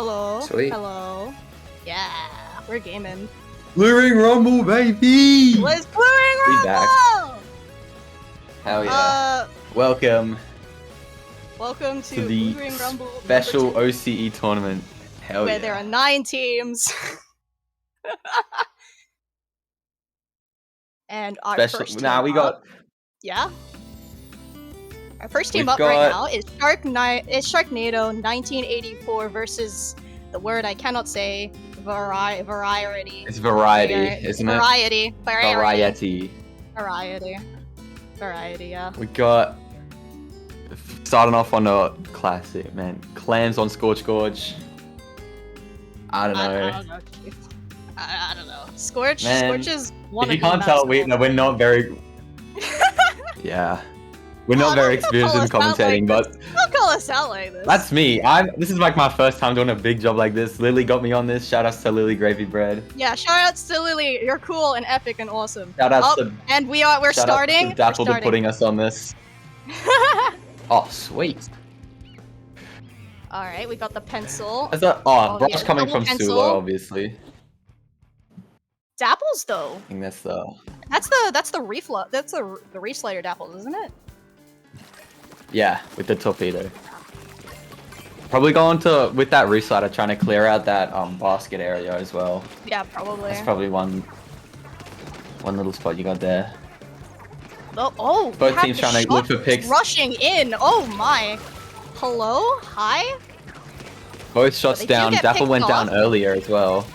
Hello. Sweet. Hello. Yeah, we're gaming. Blue Ring Rumble, baby! Let's Blue Ring We Rumble! back. Hell yeah. Welcome Welcome to to the Blue Ring Rumble special number 2, OCE tournament. Hell where yeah. there are 9 teams. And our first team we got... Yeah? Our first team We've up right got- now is Sharknado 1984 versus the word I cannot say, variety. It's variety, isn't it? Variety. Variety. Variety, yeah. We got... Starting off on a classic, man. Clans on Scorch Gorge. I don't know. I don't know. Scorch is one if of you can't tell, we're not very... Yeah. We're not very experienced in commentating, but... Don't call us out like this. That's me. This is like my first time doing a big job like this. Lily got me on this. Shout outs to Lily Gravy Bread. Yeah, shout outs to Lily. You're cool and epic and awesome. Shout outs to... And we're starting. Shout outs to Dapple for putting us on this. Oh, sweet. All right, we got the pencil. Is that? Oh, brush yeah, coming double from pencil. Sulo, obviously. Dapples though. I think that's the. That's the reslider dapples, isn't it? Yeah, with the torpedo. Probably going to with that reslider, trying to clear out that basket area as well. Yeah, probably. That's probably one little spot you got there. Oh, Both teams trying to look for picks. Rushing in. Oh my. Hello? Hi? Both shots down. Dapple went down earlier as well.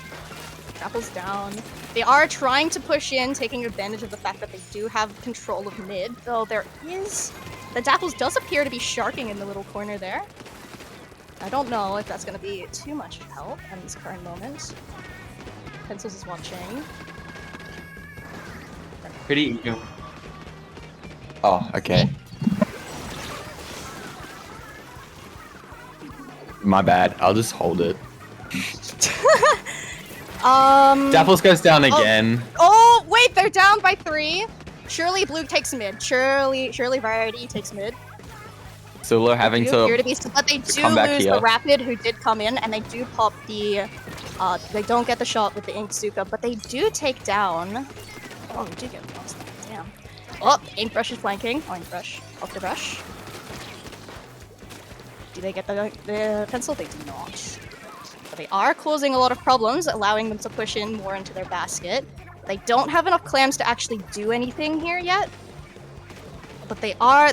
Dapple's down. They are trying to push in, taking advantage of the fact that they do have control of mid, though there is... The Dapples does appear to be sharking in the little corner there. I don't know if that's going to be too much help at this current moment. Pencils is watching. Pretty... Oh, okay. My bad. I'll just hold it. Dapples goes down again. Oh, wait, they're down by 3. Surely Blue takes mid. Surely Variety takes mid. Solo having to but they do lose the Rapid, who did come in, and they do pop the... they don't get the shot with the Inkzuka, but they do take down... Oh, we do get lost. Damn. Oh, Inkbrush is flanking. Oh, Inkbrush. Off the brush. Do they get the pencil? They do not. But they are causing a lot of problems, allowing them to push in more into their basket. They don't have enough clams to actually do anything here yet. But they are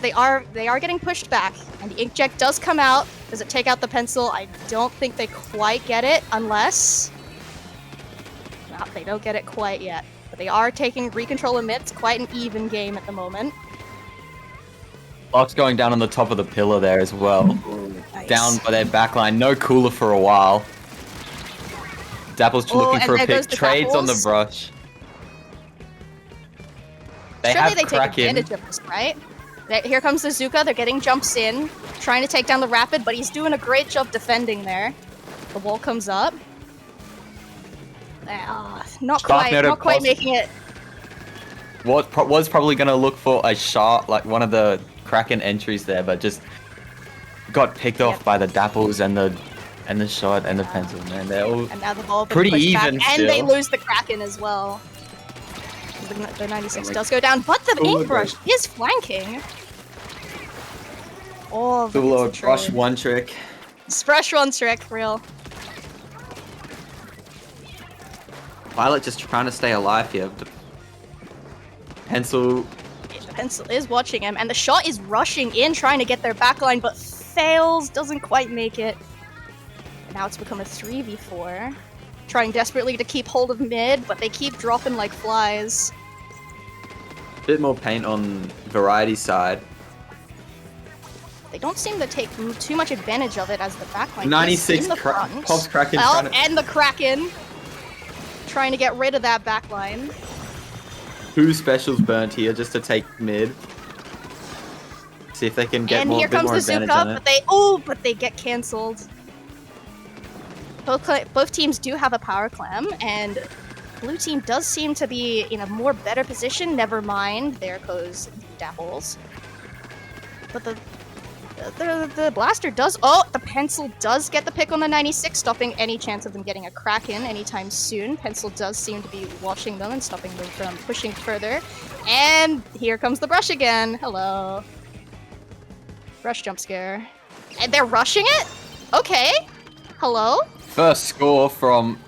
getting pushed back. And the Inkjet does come out. Does it take out the pencil? I don't think they quite get it, unless... No, they don't get it quite yet. But they are taking recontrol of mid. It's quite an even game at the moment. Lock's going down on the top of the pillar there as well. Nice. Down by their backline. No cooler for a while. Dapple's looking for a pick. Trades on the brush. Surely they take advantage of this, right? Here comes the Zuka. They're getting jumps in. Trying to take down the Rapid, but he's doing a great job defending there. The wall comes up. Not quite making it. Was probably going to look for a shot, like one of the Kraken entries there, but just got picked off by the Dapples and the shot and the pencil, man. They're all and now the ball pretty even back, and they lose the Kraken as well. The 96 does go down, but the Inkbrush is flanking. Oh, the brush one trick. Brush one trick, real. Violet just trying to stay alive here. Pencil. Yeah, the pencil is watching him, and the shot is rushing in, trying to get their backline, but fails, doesn't quite make it. And now it's become a 3v4. Trying desperately to keep hold of mid, but they keep dropping like flies. Bit more paint on Variety's side. They don't seem to take too much advantage of it as the backline 96 pops Kraken. And the Kraken. Trying to get rid of that backline. 2 specials burnt here just to take mid. See if they can get more advantage on it. And here comes the Zuka, but they get cancelled. Both teams do have a power clam, and blue team does seem to be in a more better position. Never mind, there goes Dapples. But the blaster does. Oh, the pencil does get the pick on the 96, stopping any chance of them getting a Kraken anytime soon. Pencil does seem to be watching them and stopping them from pushing further. And here comes the brush again. Hello. Brush jump scare. And they're rushing it? Okay. Hello? First score from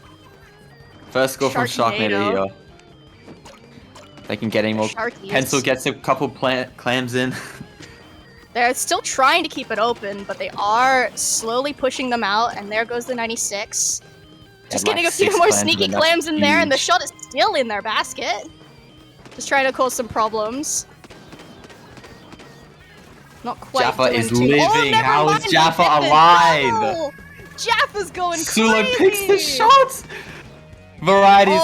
Sharknado here. They can get any more. Pencil gets a couple clams in. They're still trying to keep it open, but they are slowly pushing them out, and there goes the 96. Just getting a few more sneaky clams in there, and the shot is still in their basket. Just trying to cause some problems. Not quite. Jaffa is living. How is Jaffa alive? Jaffa's going crazy. Sula picks the shots. Varieties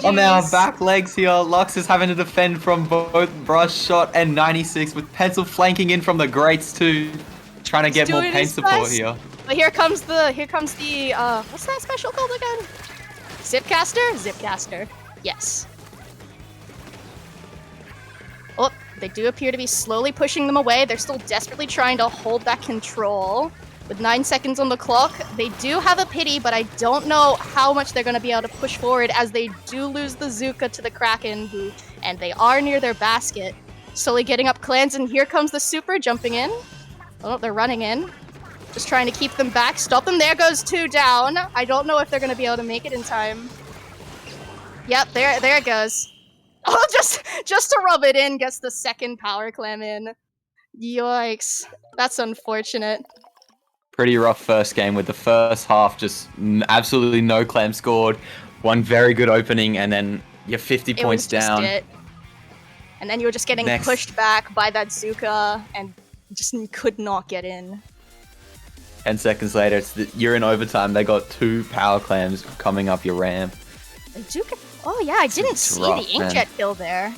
on their back legs here. Lux is having to defend from both brush shot and 96 with pencil flanking in from the grates too. Trying to get more paint support here. But here comes the what's that special called again? Zipcaster? Zipcaster. Yes. Oh, they do appear to be slowly pushing them away. They're still desperately trying to hold that control. With 9 seconds on the clock, they do have a pity, but I don't know how much they're going to be able to push forward as they do lose the Zuka to the Kraken, and they are near their basket. Slowly getting up clans, and here comes the Super jumping in. Oh, they're running in. Just trying to keep them back, stop them. There goes 2 down. I don't know if they're going to be able to make it in time. Yep, there it goes. Oh, just to rub it in, gets the second power clam in. Yikes. That's unfortunate. Pretty rough first game with the first half, just absolutely no clam scored. One very good opening, and then you're 50 points down. And then you were just getting pushed back by that Zuka, and just could not get in. 10 seconds later, you're in overtime. They got 2 power clams coming up your ramp. Zuka. Oh yeah, I didn't see the Inkjet kill there.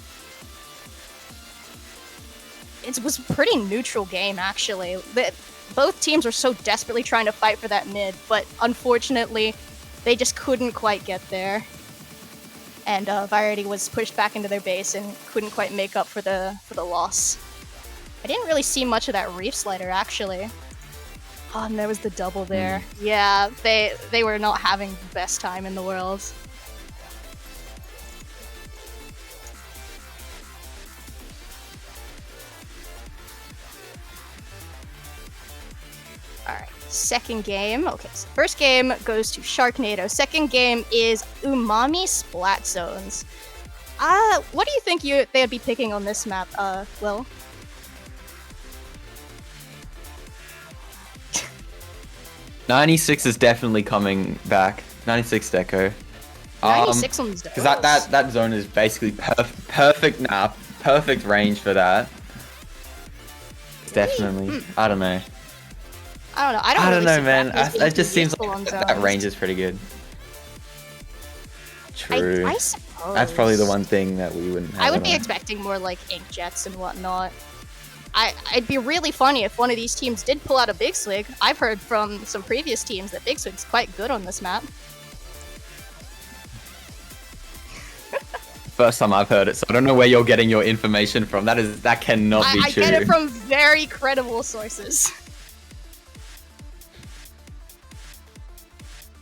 It was a pretty neutral game, actually. Both teams were so desperately trying to fight for that mid, but unfortunately, they just couldn't quite get there. And Variety was pushed back into their base and couldn't quite make up for the loss. I didn't really see much of that Reef Slider, actually. Oh, and there was the double there. Yeah, they were not having the best time in the world. Alright, second game. Okay, so first game goes to Sharknado. Second game is Umami Splat Zones. What do you think they'd be picking on this map, Will? '96 is definitely coming back. 96 Deco. 96 on those. Because that zone is basically perfect. Perfect range for that. Definitely. I don't know. I don't know. I don't know, man. It just seems like that range is pretty good. True. I suppose. That's probably the one thing that we wouldn't have. I would be expecting more like inkjets and whatnot. It'd be really funny if one of these teams did pull out a Big Swig. I've heard from some previous teams that Big Swig's quite good on this map. First time I've heard it, so I don't know where you're getting your information from. That cannot be true. I get it from very credible sources.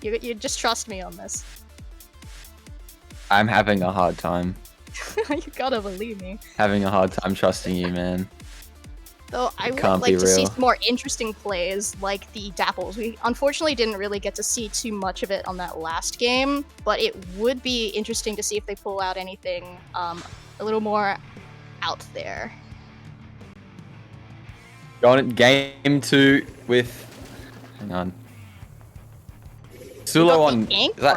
You just trust me on this. I'm having a hard time. You gotta believe me. Having a hard time trusting you, man. Though I would like to see some more interesting plays like the Dapples. We unfortunately didn't really get to see too much of it on that last game, but it would be interesting to see if they pull out anything a little more out there. Going game 2 with... Hang on. Sulo on...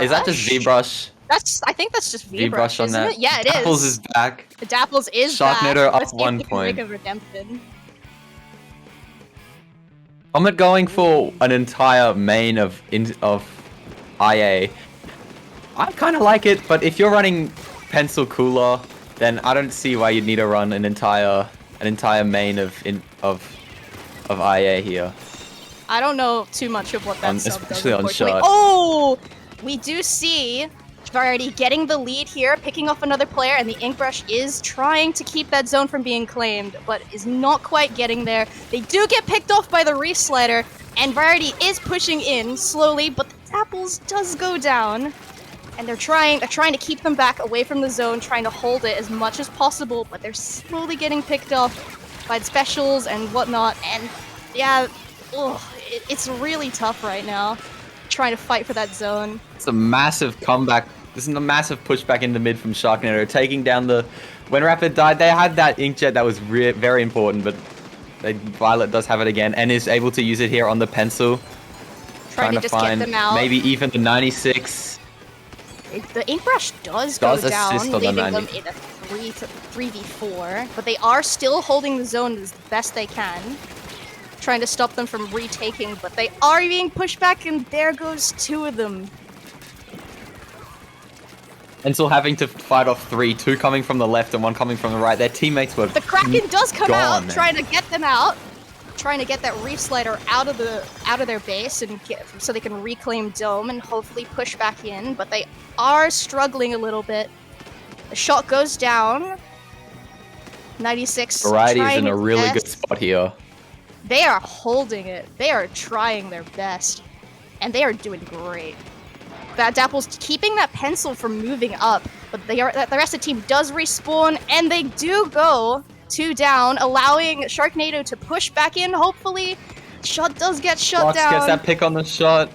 Is that just V-Brush? I think that's just V-Brush, on that. It? Yeah, it is. Dapples is back. The Dapples is Sharknado back. up 1 point. Redemption. I'm going for an entire main of IA. I kind of like it, but if you're running Pencil Cooler, then I don't see why you'd need to run an entire main of IA here. I don't know too much of what that sub does, especially on shot. Oh, we do see Variety getting the lead here, picking off another player, and the Inkbrush is trying to keep that zone from being claimed, but is not quite getting there. They do get picked off by the Reef Slider, and Variety is pushing in slowly, but the Dapples does go down. And they're trying to keep them back away from the zone, trying to hold it as much as possible, but they're slowly getting picked off by the specials and whatnot, and yeah, it's really tough right now, trying to fight for that zone. It's a massive comeback. This is a massive pushback in the mid from Sharknado, taking down the... When Rapid died, they had that Inkjet that was very important, but Violet does have it again, and is able to use it here on the Pencil. Trying to just find get them out. Maybe even the 96. The Inkbrush does go down, leaving them in a 3v4, but they are still holding the zone as best they can, trying to stop them from retaking, but they are being pushed back, and there goes 2 of them. And still having to fight off 3, 2 coming from the left and 1 coming from the right. Their teammates were The Kraken does come out, man. trying to get them out, trying to get that Reef Slider out of their base and so they can reclaim Dome and hopefully push back in, but they are struggling a little bit. The shot goes down. 96. Variety is in a really good spot here. they are holding it. They are trying their best. And they are doing great. That Dapple's keeping that pencil from moving up, but the rest of the team does respawn, and they do go 2 down, allowing Sharknado to push back in, hopefully. Shot does get shut Lux down. gets that pick on the shot.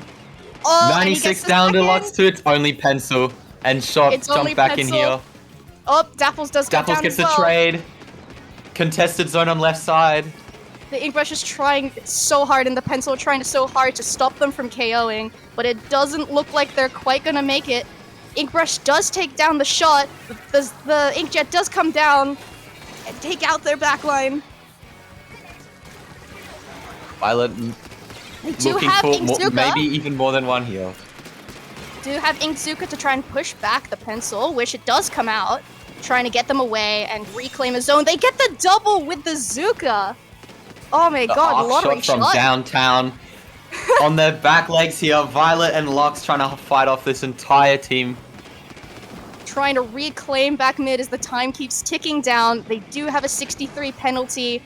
Oh, 96 down to Lux 2. It's only pencil. And Shot jump back pencil. in here. Oh, Dapples does get down Dapples gets as the well. trade. Contested zone on left side. The Inkbrush is trying so hard, and the pencil are trying so hard to stop them from KOing, but it doesn't look like they're quite gonna make it. Inkbrush does take down the shot. The Inkjet does come down and take out their backline. Violet They do looking have for Inkzuka. maybe even more than one here. Do have Inkzuka to try and push back the pencil, which it does come out, trying to get them away and reclaim a zone. They get the double with the Zuka. Oh my god, lottery shot from downtown. On their back legs here, Violet and Lux trying to fight off this entire team. Trying to reclaim back mid as the time keeps ticking down. They do have a 63 penalty,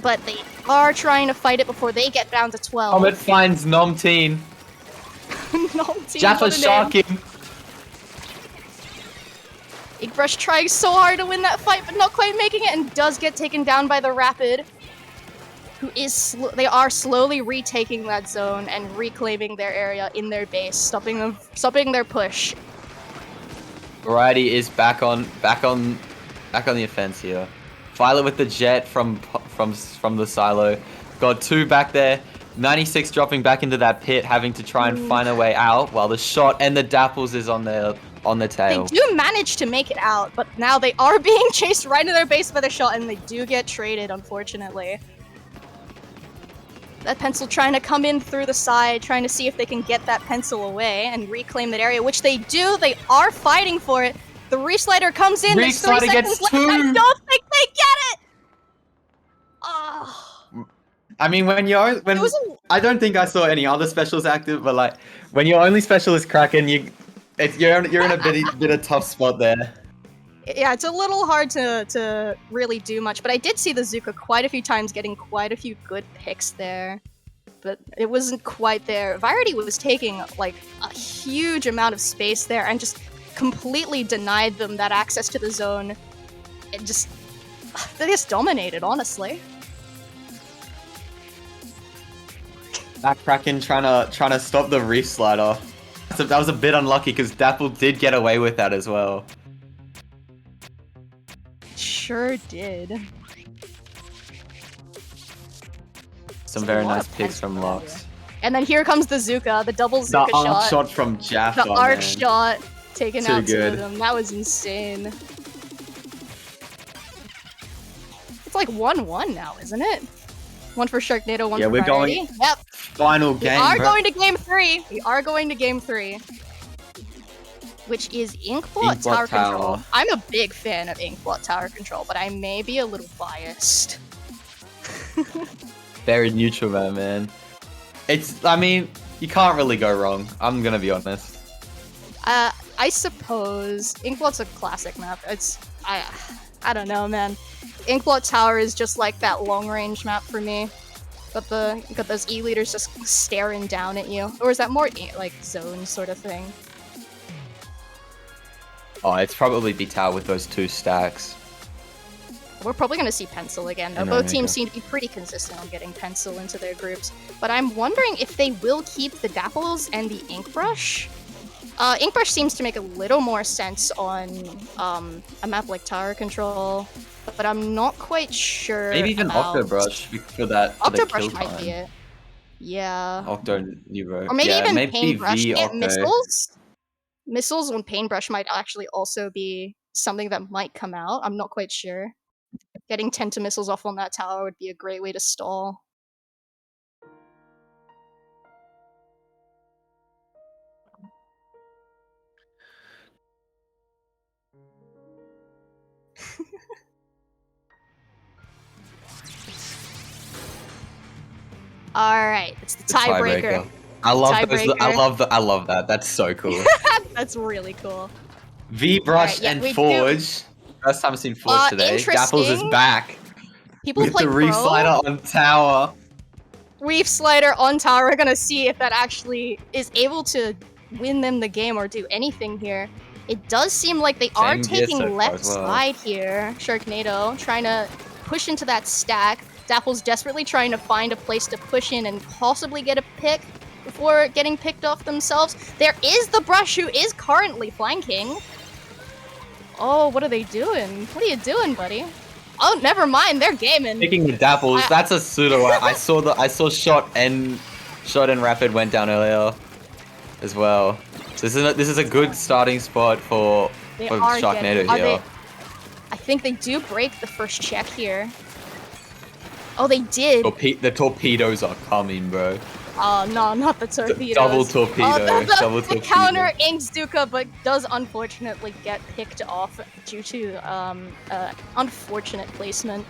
but they are trying to fight it before they get down to 12. Comet finds Nomteen. Jaffa sharking. Inkbrush trying so hard to win that fight, but not quite making it, and does get taken down by the Rapid, who is they are slowly retaking that zone and reclaiming their area in their base, stopping their push. Variety is back on the offense here. Violet with the jet from the silo. Got 2 back there. 96 dropping back into that pit, having to try and find a way out, while the shot and the Dapples is on their tail. They do manage to make it out, but now they are being chased right into their base by the shot, and they do get traded, unfortunately. That pencil trying to come in through the side, trying to see if they can get that pencil away and reclaim that area, which they do. They are fighting for it. The reslider comes in. There's 3 seconds left. I don't think they get it. Oh. I mean, I don't think I saw any other specials active, but like when your only special is Kraken, you're in a bit of tough spot there. Yeah, it's a little hard to really do much, but I did see the Zuka quite a few times getting quite a few good picks there, but it wasn't quite there. Variety was taking like a huge amount of space there and just completely denied them that access to the zone. They just dominated, honestly. That Kraken trying to stop the reef slider. That was a bit unlucky because Dapple did get away with that as well. Sure did. Some very nice picks from Lux. And then here comes the Zuka, the double Zuka the shot. The arc shot from Jaffa, The arc shot taken Too out good. to them. That was insane. It's like 1-1 now, isn't it? 1 for Sharknado, 1 for we're Variety. going Yep. final game. We are going to game 3. We are going to game 3. Which is Inkblot Tower Control. I'm a big fan of Inkblot Tower Control, but I may be a little biased. Very neutral there, man. I mean, you can't really go wrong. I'm gonna be honest. I suppose Inkblot's a classic map. I don't know, man. Inkblot Tower is just like that long-range map for me. Got those E-leaders just staring down at you. Or is that more like zone sort of thing? Oh, it's probably be tower with those 2 stacks. We're probably going to see Pencil again, though. Both teams seem to be pretty consistent on getting Pencil into their groups. But I'm wondering if they will keep the Dapples and the Inkbrush. Inkbrush seems to make a little more sense on a map like Tower Control, but I'm not quite sure. Maybe even Octobrush for that. Octobrush might be it. Yeah. Octo Neuro. Or maybe even Paintbrush. Octo. Missiles? Missiles on Paintbrush might actually also be something that might come out. I'm not quite sure. Getting Tenta missiles off on that tower would be a great way to stall. Alright, it's the tiebreaker. I love that. That's so cool. That's really cool. V-Brush and Forge. First time I've seen Forge today. Dapples is back. People with play the Reef Slider on tower. Reef Slider on tower. We're gonna see if that actually is able to win them the game or do anything here. It does seem like they are Same gear taking so far left as well. side here. Sharknado trying to push into that stack. Dapple's desperately trying to find a place to push in and possibly get a pick before getting picked off themselves. There is the Brush who is currently flanking. Oh, what are they doing? What are you doing, buddy? Oh, never mind. They're gaming. Picking the Dapples, that's a pseudo. I saw shot and rapid went down earlier as well. So this is a good starting spot for Sharknado here. I think they do break the first check here. Oh, they did. The torpedoes are coming, bro. Oh, no, not the torpedoes. Double torpedo. Double the torpedo. counter inks Zuka, but does unfortunately get picked off due to unfortunate placement.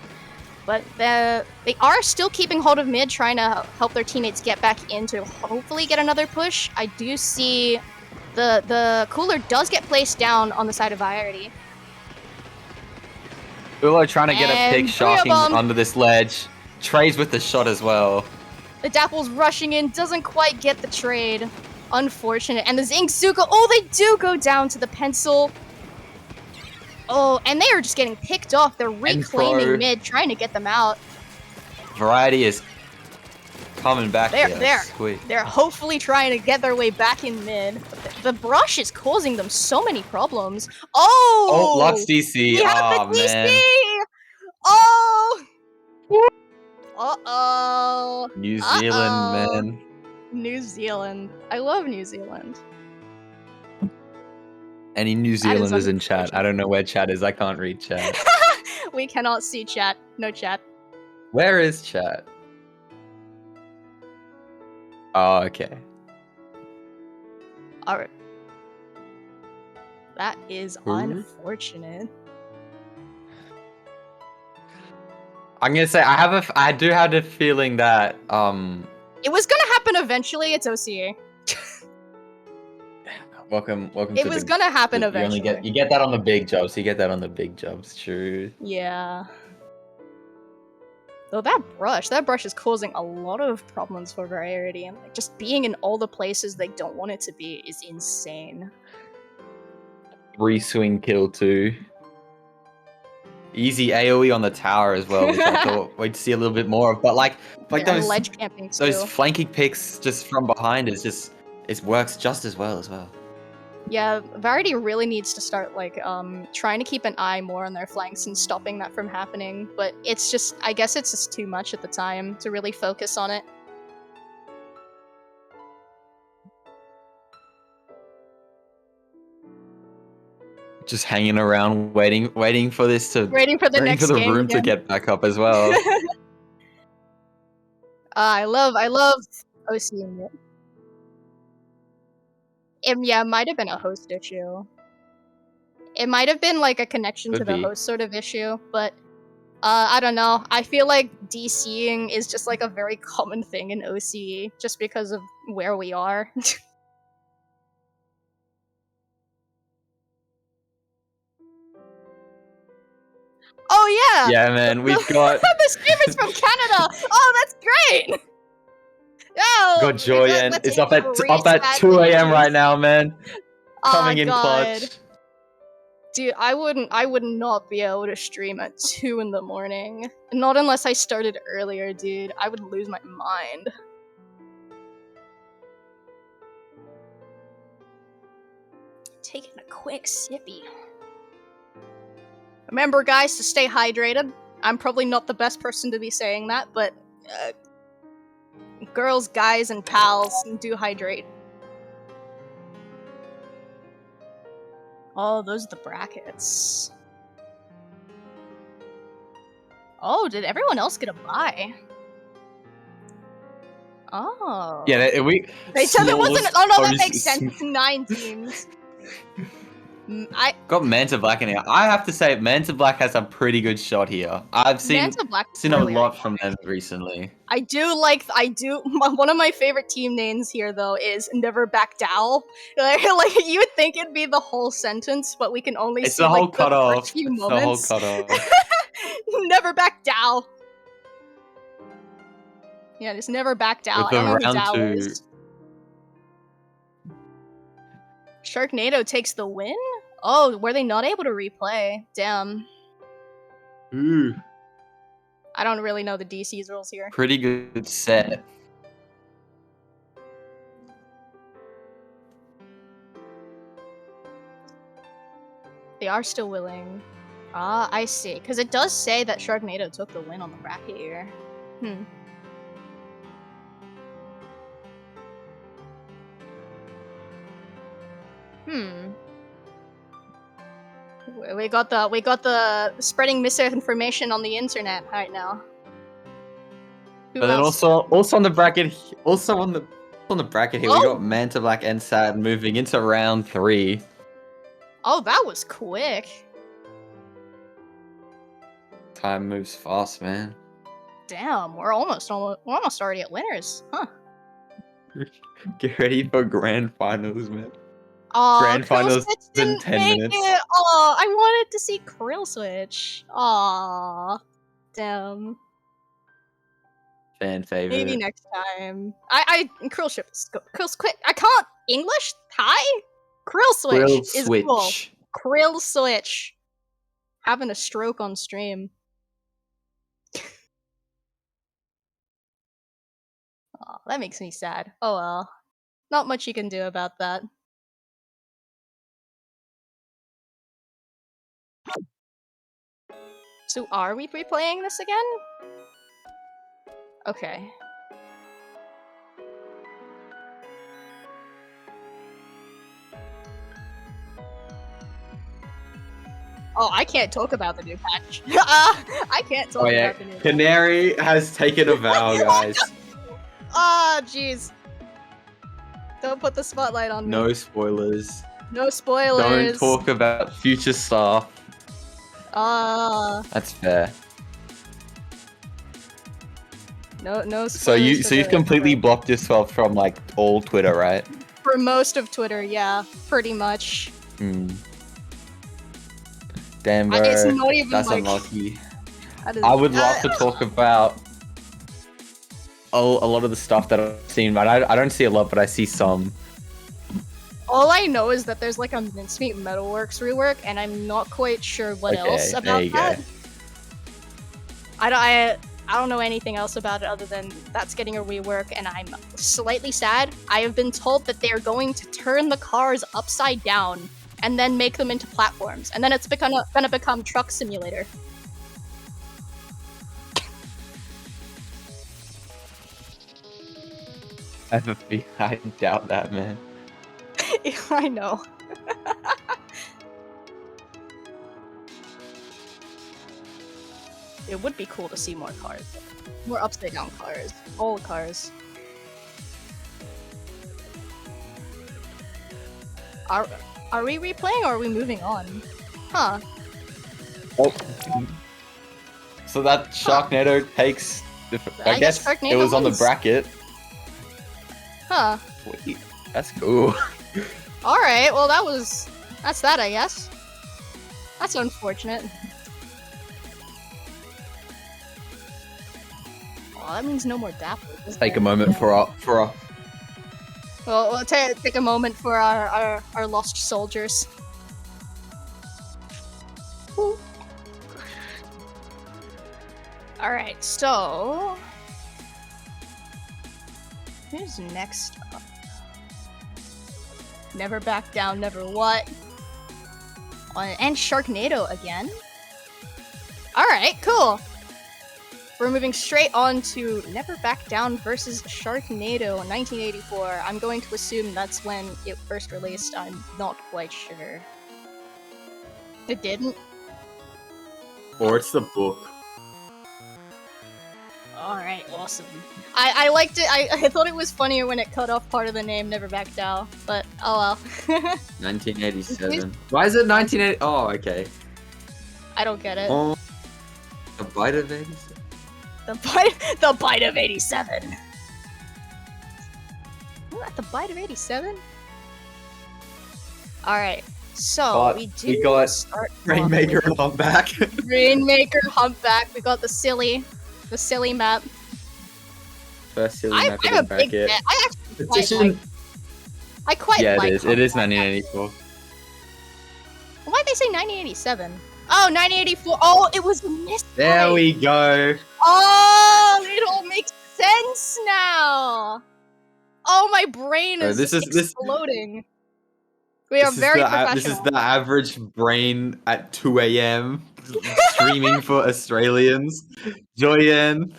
But they are still keeping hold of mid, trying to help their teammates get back in to hopefully get another push. I do see the cooler does get placed down on the side of Variety. Ulo trying to get a pick, sharking under this ledge. Trades with the shot as well. The Dapple's rushing in, doesn't quite get the trade. Unfortunate. And the Zing Zuka, oh, they do go down to the pencil. Oh, and they are just getting picked off. They're reclaiming mid, trying to get them out. Variety is coming back. They're hopefully trying to get their way back in mid. The Brush is causing them so many problems. Oh! Lux DC. Oh, man. Oh! Uh-oh. New Zealand, man. New Zealand. I love New Zealand. Any New Zealanders in chat? I don't know where chat is. I can't read chat. We cannot see chat. No chat. Where is chat? Oh, okay. Alright. That is unfortunate. I'm gonna say I do have the feeling that it was gonna happen eventually. It's OCA. welcome. It was gonna happen eventually. You get that on the big jobs. You get that on the big jobs. True. Yeah. Though that brush is causing a lot of problems for Variety, and like just being in all the places they don't want it to be is insane. 3 swing kill too. Easy AoE on the tower as well, which I thought we'd see a little bit more of. But like those ledge camping too. Those flanking picks just from behind it works just as well. Yeah, Variety really needs to start like trying to keep an eye more on their flanks and stopping that from happening. But it's just, I guess it's just too much at the time to really focus on it. Just hanging around, waiting for this to waiting for the room again. to get back up as well. I love OC. Yeah, it might have been a host issue. It might have been like a connection to the host sort of issue, but I don't know. I feel like DCing is just like a very common thing in OCE, just because of where we are. Oh yeah! Yeah, man, we've got... The stream is from Canada! Oh, that's great! Oh, got Joyen. It's up at 2 a.m. right now, man. Coming in clutch. Dude, I would not be able to stream at 2 in the morning. Not unless I started earlier, dude. I would lose my mind. Taking a quick sippy. Remember, guys, to stay hydrated. I'm probably not the best person to be saying that, but girls, guys, and pals do hydrate. Oh, those are the brackets. Oh, did everyone else get a buy? Oh. Yeah, they said it wasn't. Oh no, that makes sense. 9 teams. I got MantaBlack in here. I have to say, MantaBlack has a pretty good shot here. I've seen a lot from them recently. I do. One of my favorite team names here, though, is Never Back Down. Like you would think it'd be the whole sentence, but we can only see the whole like, cutoff. The first few moments. The whole cutoff. Never Back Down. Yeah, just never back down. With I don't know the who round Dow 2. is. Sharknado takes the win? Oh, were they not able to replay? Damn. Ooh. I don't really know the DC's rules here. Pretty good set. They are still willing. Ah, I see. Because it does say that Sharknado took the win on the bracket here. We got the spreading misinformation on the internet right now. But then also on the bracket, on the bracket here, we got MantaBlack and Saturn moving into round 3. Oh, that was quick. Time moves fast, man. Damn, we're almost already at winners, huh? Get ready for grand finals, man. Oh, Grand finals Switch in didn't 10 make minutes. it. Oh, I wanted to see Krill Switch. Aw, damn. Fan favorite. Maybe next time. Krill quick. I can't English. Hi. Krill Switch Krill is Switch. cool. Krill Switch. Having a stroke on stream. Oh, that makes me sad. Oh well. Not much you can do about that. So are we replaying this again? Okay. Oh, I can't talk about the new patch. I can't talk about the new patch. Canary has taken a vow, guys. Ah, jeez. Don't put the spotlight on me. No spoilers. No spoilers. Don't talk about future stuff. That's fair. No spoilers. So you've completely blocked yourself from like all Twitter, right? For most of Twitter, yeah, pretty much. Damn, bro. It's not even that's like, unlucky. I would love to talk about a lot of the stuff that I've seen, but I don't see a lot, but I see some. All I know is that there's like a Mincemeat Metalworks rework, and I'm not quite sure what else about that. I don't know anything else about it other than that's getting a rework, and I'm slightly sad. I have been told that they are going to turn the cars upside down and then make them into platforms, and then it's gonna become Truck Simulator. I doubt that, man. I know. It would be cool to see more cars. More upside down cars. Old cars. Are we replaying or are we moving on? Huh. Oh. So that Sharknado takes... I guess Sharknado it was on the bracket. Huh. Wait, that's cool. Alright, well that's that, I guess. That's unfortunate. Oh, that means no more Dapple. Take a moment for our... Well, we'll take a moment for our lost soldiers. Alright, so... who's next up? Never back down, never what? And Sharknado again? Alright, cool! We're moving straight on to Never Back Down versus Sharknado in 1984. I'm going to assume that's when it first released. I'm not quite sure. It didn't? Or it's the book. Alright, awesome. I liked it. I thought it was funnier when it cut off part of the name Never Back Down, but oh well. 1987. Why is it 1980? Oh, okay. I don't get it. Oh, a bite of 87. The bite of 87. What? The bite of 87? Alright, so we got Rainmaker and Humpback. Rainmaker, Humpback. We got the silly map. First silly I'm map in a the big bracket. fan. I actually quite Petition. like. I quite Yeah, like. it is. It is 1984. Why'd they say 1987? Oh, 1984. Oh, it was a mistake. There we go. Oh, it all makes sense now. Oh, my brain So is this exploding. We are very professional. This is the average brain at 2 a.m. streaming for Australians. Joyen.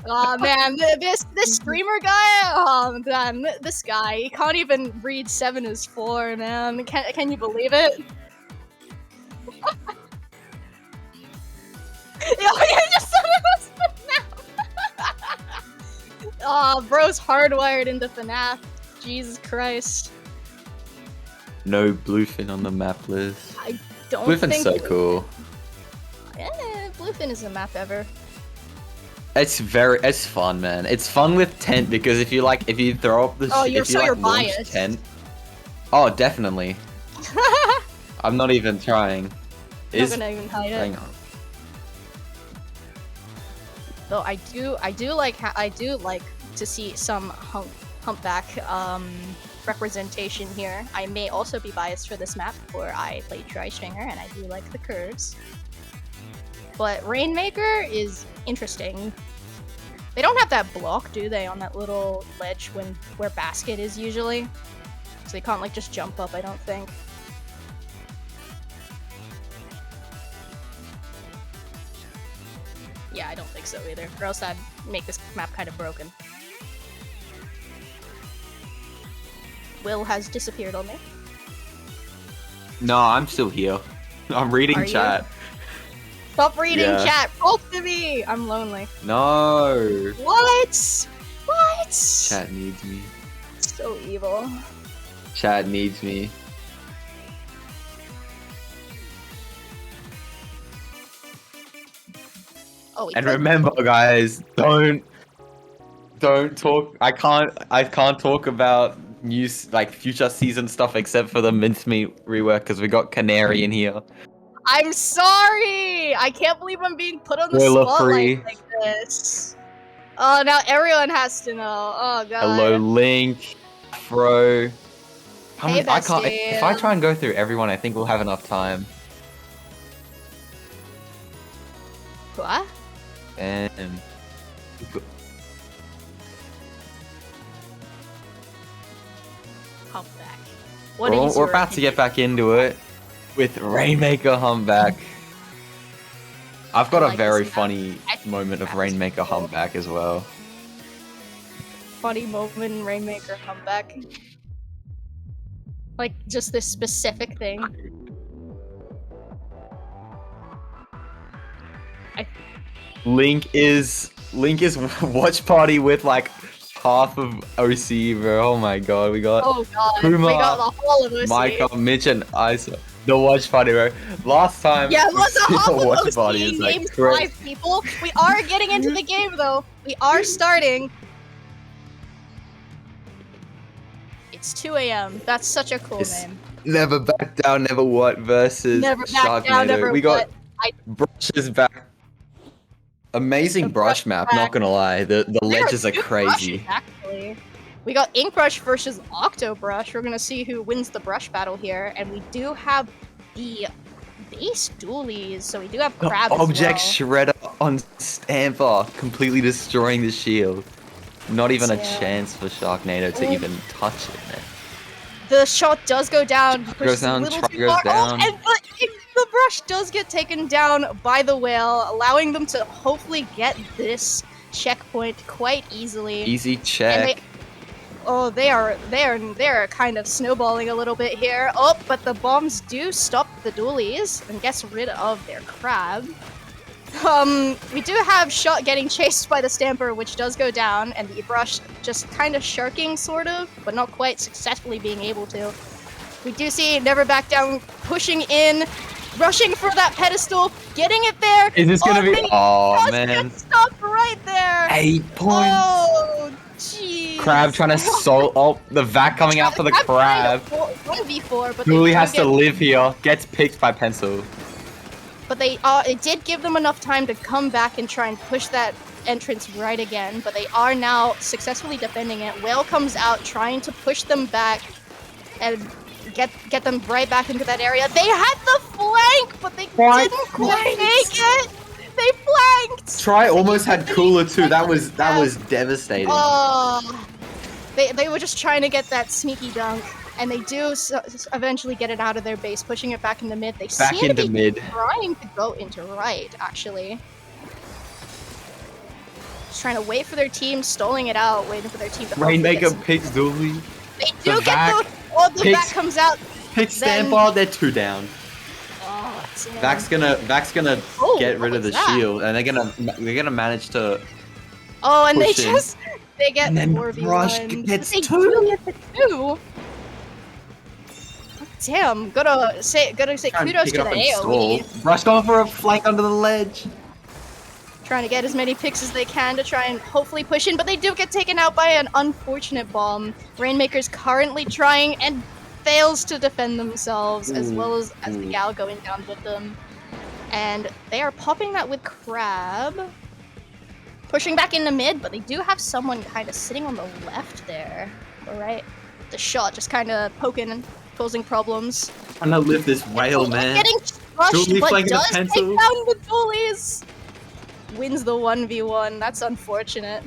Oh man, this streamer guy. Oh man, this guy. He can't even read 7 as 4, man. Can you believe it? Yo, you just said it was FNAF. Oh, bro's hardwired into FNAF. Jesus Christ. No bluefin on the map list. I don't Bluefin's think. so cool. Bluefin is a map ever. It's fun, man. It's fun with tent because if you throw up the you're launch biased. tent. Oh, definitely. I'm not even trying. I'm not gonna even hide it. Hang on. Though I do like to see some humpback representation here. I may also be biased for this map, where I play Tri-Stringer and I do like the curves. But Rainmaker is interesting. They don't have that block, do they, on that little ledge where basket is usually? So they can't like just jump up, I don't think. Yeah, I don't think so either. Or else that'd make this map kind of broken. Will has disappeared on me. No, I'm still here. I'm reading Are you? chat. Stop reading Yeah. chat. Talk to me. I'm lonely. No. What? What? Chat needs me. So evil. Chat needs me. Oh, And remember, guys, don't talk. I can't talk about future season stuff except for the mincemeat rework because we got Canary in here. I'm sorry. I can't believe I'm being put on the Spoiler spotlight free. like this. Oh, now everyone has to know. Oh god. Hello, Link, Afro. How Hey, many? I can't. bestie. If I try and go through everyone, I think we'll have enough time. What? And Humpback. What is we're your about to get back into it with Rainmaker Humpback. I've got I a like very this map. funny I think moment this of map is Rainmaker cool. Humpback as well. Funny moment in Rainmaker Humpback? Like, just this specific thing? Link is watch party with like half of OC, bro. Oh my god, we got Oh god, Puma, we got the whole of OC. Micah, Mitch, and Isa. The watch party, bro. Last time, Yeah, what's the half of watch OC party is like named crazy. 5 people? We are getting into the game though. We are starting. It's 2 a.m. That's such a cool It's name. Never back down, never what versus Never back down, Sharknado. never We got what. brushes back. Amazing The brush brush map, back. not gonna lie. The There ledges are two crazy. brushes, actually. We got Inkbrush versus Octobrush. We're gonna see who wins the brush battle here, and we do have the base dualies, so we do have The Crab object as shredder on Stamper, completely destroying the shield. Not even a Yeah. chance for Sharknado to Oh. even touch it, man. well. The shot does go down, Goes pushes down, a little try too goes far. down. Oh, and the brush does get taken down by the whale, allowing them to hopefully get this checkpoint quite easily. Easy And check. they are kind of snowballing a little bit here. Oh, but the bombs do stop the dualies and gets rid of their crab. We do have Shot getting chased by the Stamper, which does go down, and the brush just kind of sharking, sort of, but not quite successfully being able to. We do see Never Back Down pushing in, rushing for that pedestal, getting it there. Is this gonna be? They Oh just man, get stopped right there. 8 points. Oh, jeez. Crab trying to Oh, the vac coming out for the crab. 1v4, but Dooley they has do to get- live here. Gets picked by Pencil. But it did give them enough time to come back and try and push that entrance right again, but they are now successfully defending it. Whale comes out trying to push them back and get them right back into that area. They had the flank, but they didn't quite make it. They flanked. Try almost had cooler too. That was devastating. Oh, they were just trying to get that sneaky dunk, and they do eventually get it out of their base, pushing it back into mid. They seem to be trying to go into right, actually. Just trying to wait for their team, stalling it out, waiting for their team to Rainmaker picks Dooley. They do get those. Oh, the back comes out. Pick Stamper, they're 2 down. Oh, Vac's gonna get rid of the shield, and they're gonna manage to. Oh, and they in. they get and then 4v1. Brush gets they 2. do get the 2. Damn, gotta say kudos to the AOE. Brush going for a flank under the ledge. Trying to get as many picks as they can to try and hopefully push in, but they do get taken out by an unfortunate bomb. Rainmaker's currently trying and fails to defend themselves, as well as the gal going down with them. And they are popping that with Crab. Pushing back into mid, but they do have someone kind of sitting on the left there. Alright, the shot just kind of poking and causing problems. I'm gonna lift this whale, man. Getting crushed, Dooley but flanking does the take pencil. down the Doolies. Wins the 1v1. That's unfortunate.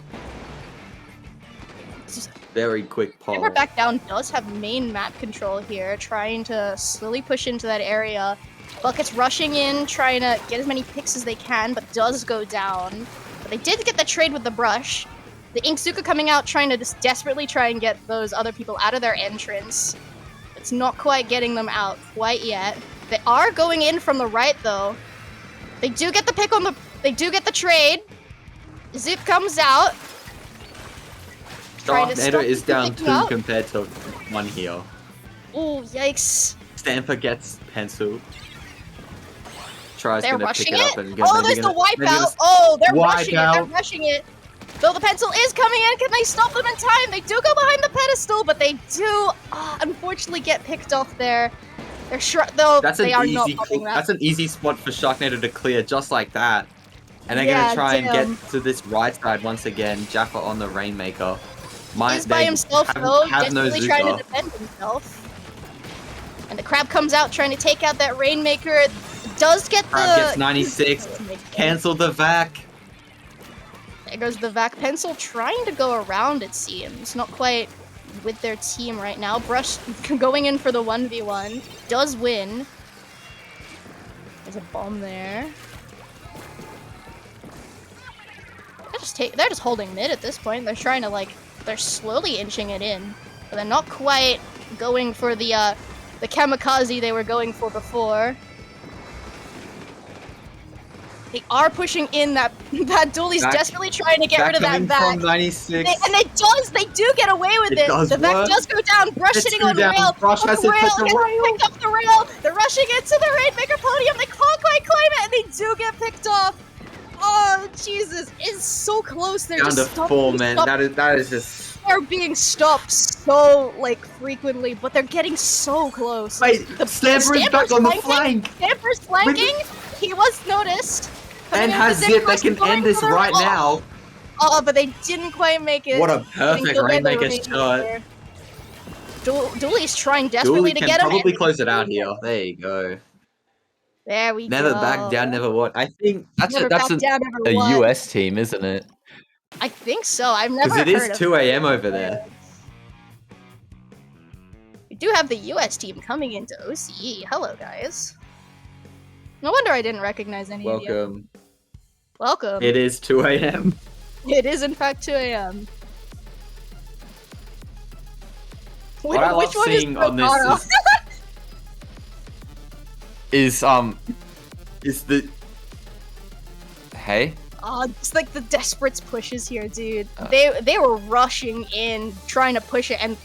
Very quick pause. Never Back Down does have main map control here, trying to slowly push into that area. Bucket's rushing in, trying to get as many picks as they can, but does go down. But they did get the trade with the Brush. The Inksuka coming out, trying to just desperately try and get those other people out of their entrance. It's not quite getting them out quite yet. They are going in from the right, though. They do get the pick on the... They do get the trade. Zip comes out. Sharknado is down 2 compared to 1 here. Oh, yikes. Stamper gets pencil. Tries They're gonna rushing pick it up it. and Oh, there's the wipeout. Oh, they're rushing it. They're rushing it. Though the pencil is coming in, can they stop them in time? They do go behind the pedestal, but they do unfortunately get picked off there. They're sure, though they are not popping that. That's an easy spot for Sharknado to clear, just like that. And they're gonna try and get to this right side once again. Jaffa on the Rainmaker. He's by himself though, desperately trying to defend himself. And the Crab comes out trying to take out that Rainmaker. Does get Crab gets 96. Cancel the Vac. There goes the Vac. Pencil trying to go around, it seems. Not quite with their team right now. Brush going in for the 1v1. Does win. There's a bomb there. They're just holding mid at this point. They're trying to they're slowly inching it in, but they're not quite going for the kamikaze they were going for before. They are pushing in that Dooley's desperately trying to get rid of that Vac. 96. And they do get away with it. The Vac does go down. Brush sitting on rail. Brush has to pick the rail. Pick up the rail. They're rushing into the Rainmaker podium. They can't quite climb it, and they do get picked off. Oh Jesus! It's so close. They're down just to 4, man. That is just. They're being stopped so frequently, but they're getting so close. Wait, Stamper is back on the flank. Stamper's flanking. He was noticed. And has Zip that can end this right now. Oh, but they didn't quite make it. What a perfect Rainmaker shot. Dooley's trying desperately to get him. Probably close it out here. There you go. There we go. Never back down, never what? I think that's a US team, isn't it? I think so. I've never heard of it. Because it is 2 a.m. over there. We do have the US team coming into OCE. Hello, guys. No wonder I didn't recognize any of you. Welcome. It is 2 a.m. It is in fact 2 a.m. What I love seeing on this is the hey. It's like the Desperates pushes here, dude. They were rushing in, trying to push it, and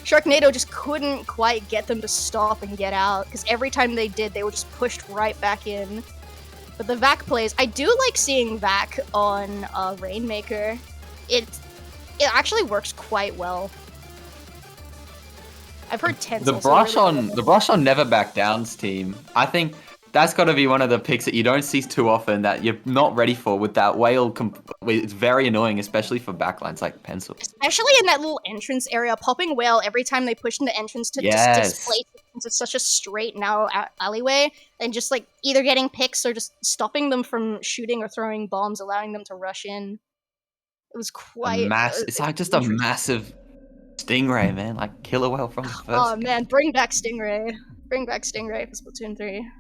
Sharknado just couldn't quite get them to stop and get out, because every time they did, they were just pushed right back in. But the Vac plays, I do like seeing Vac on Rainmaker. It actually works quite well. I've heard Tensel's the brush on Never Back Down's team. I think That's got to be one of the picks that you don't see too often that you're not ready for with that whale. It's very annoying, especially for backlines like Pencil. Especially in that little entrance area, popping whale every time they push into entrance to just displace it since it's such a straight, narrow alleyway, and just like either getting picks or just stopping them from shooting or throwing bombs, allowing them to rush in. It was quite. It's like just a massive stingray, man. Like killer whale from the first. Oh man, bring back Stingray. Bring back Stingray for Splatoon 3.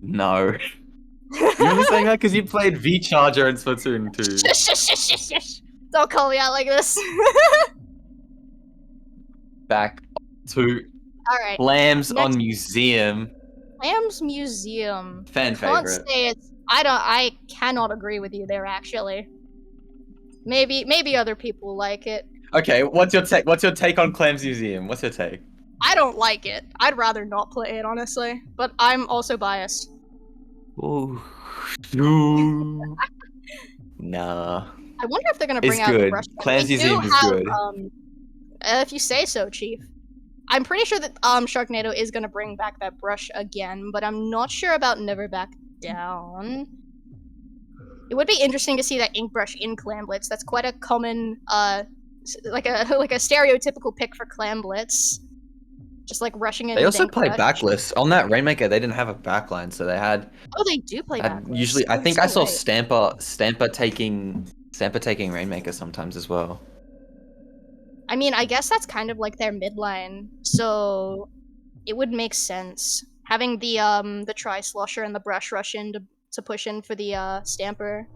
No. You're only saying that because you played V-Charger in Splatoon 2. Shush. Don't call me out like this. Back to Alright. Lambs on Museum. Lambs Museum. Fan favorite. I cannot agree with you there, actually. Maybe other people like it. Okay, what's your take on Lambs Museum? What's your take? I don't like it. I'd rather not play it, honestly. But I'm also biased. Ooh. Nah. I wonder if they're gonna bring out the brush. Lambs Museum is good. If you say so, Chief. I'm pretty sure that Sharknado is gonna bring back that brush again, but I'm not sure about Never Back Down. It would be interesting to see that ink brush in Clamblitz. That's quite a common, like a stereotypical pick for Clamblitz. Just like rushing in. They also play backlist on that Rainmaker. They didn't have a backline, so they had. Oh, they do play backlist. Usually, I think I saw Stamper taking Rainmaker sometimes as well. I mean, I guess that's kind of like their midline, so it would make sense having the Tri-Slosher and the Brush rush in to push in for the Stamper.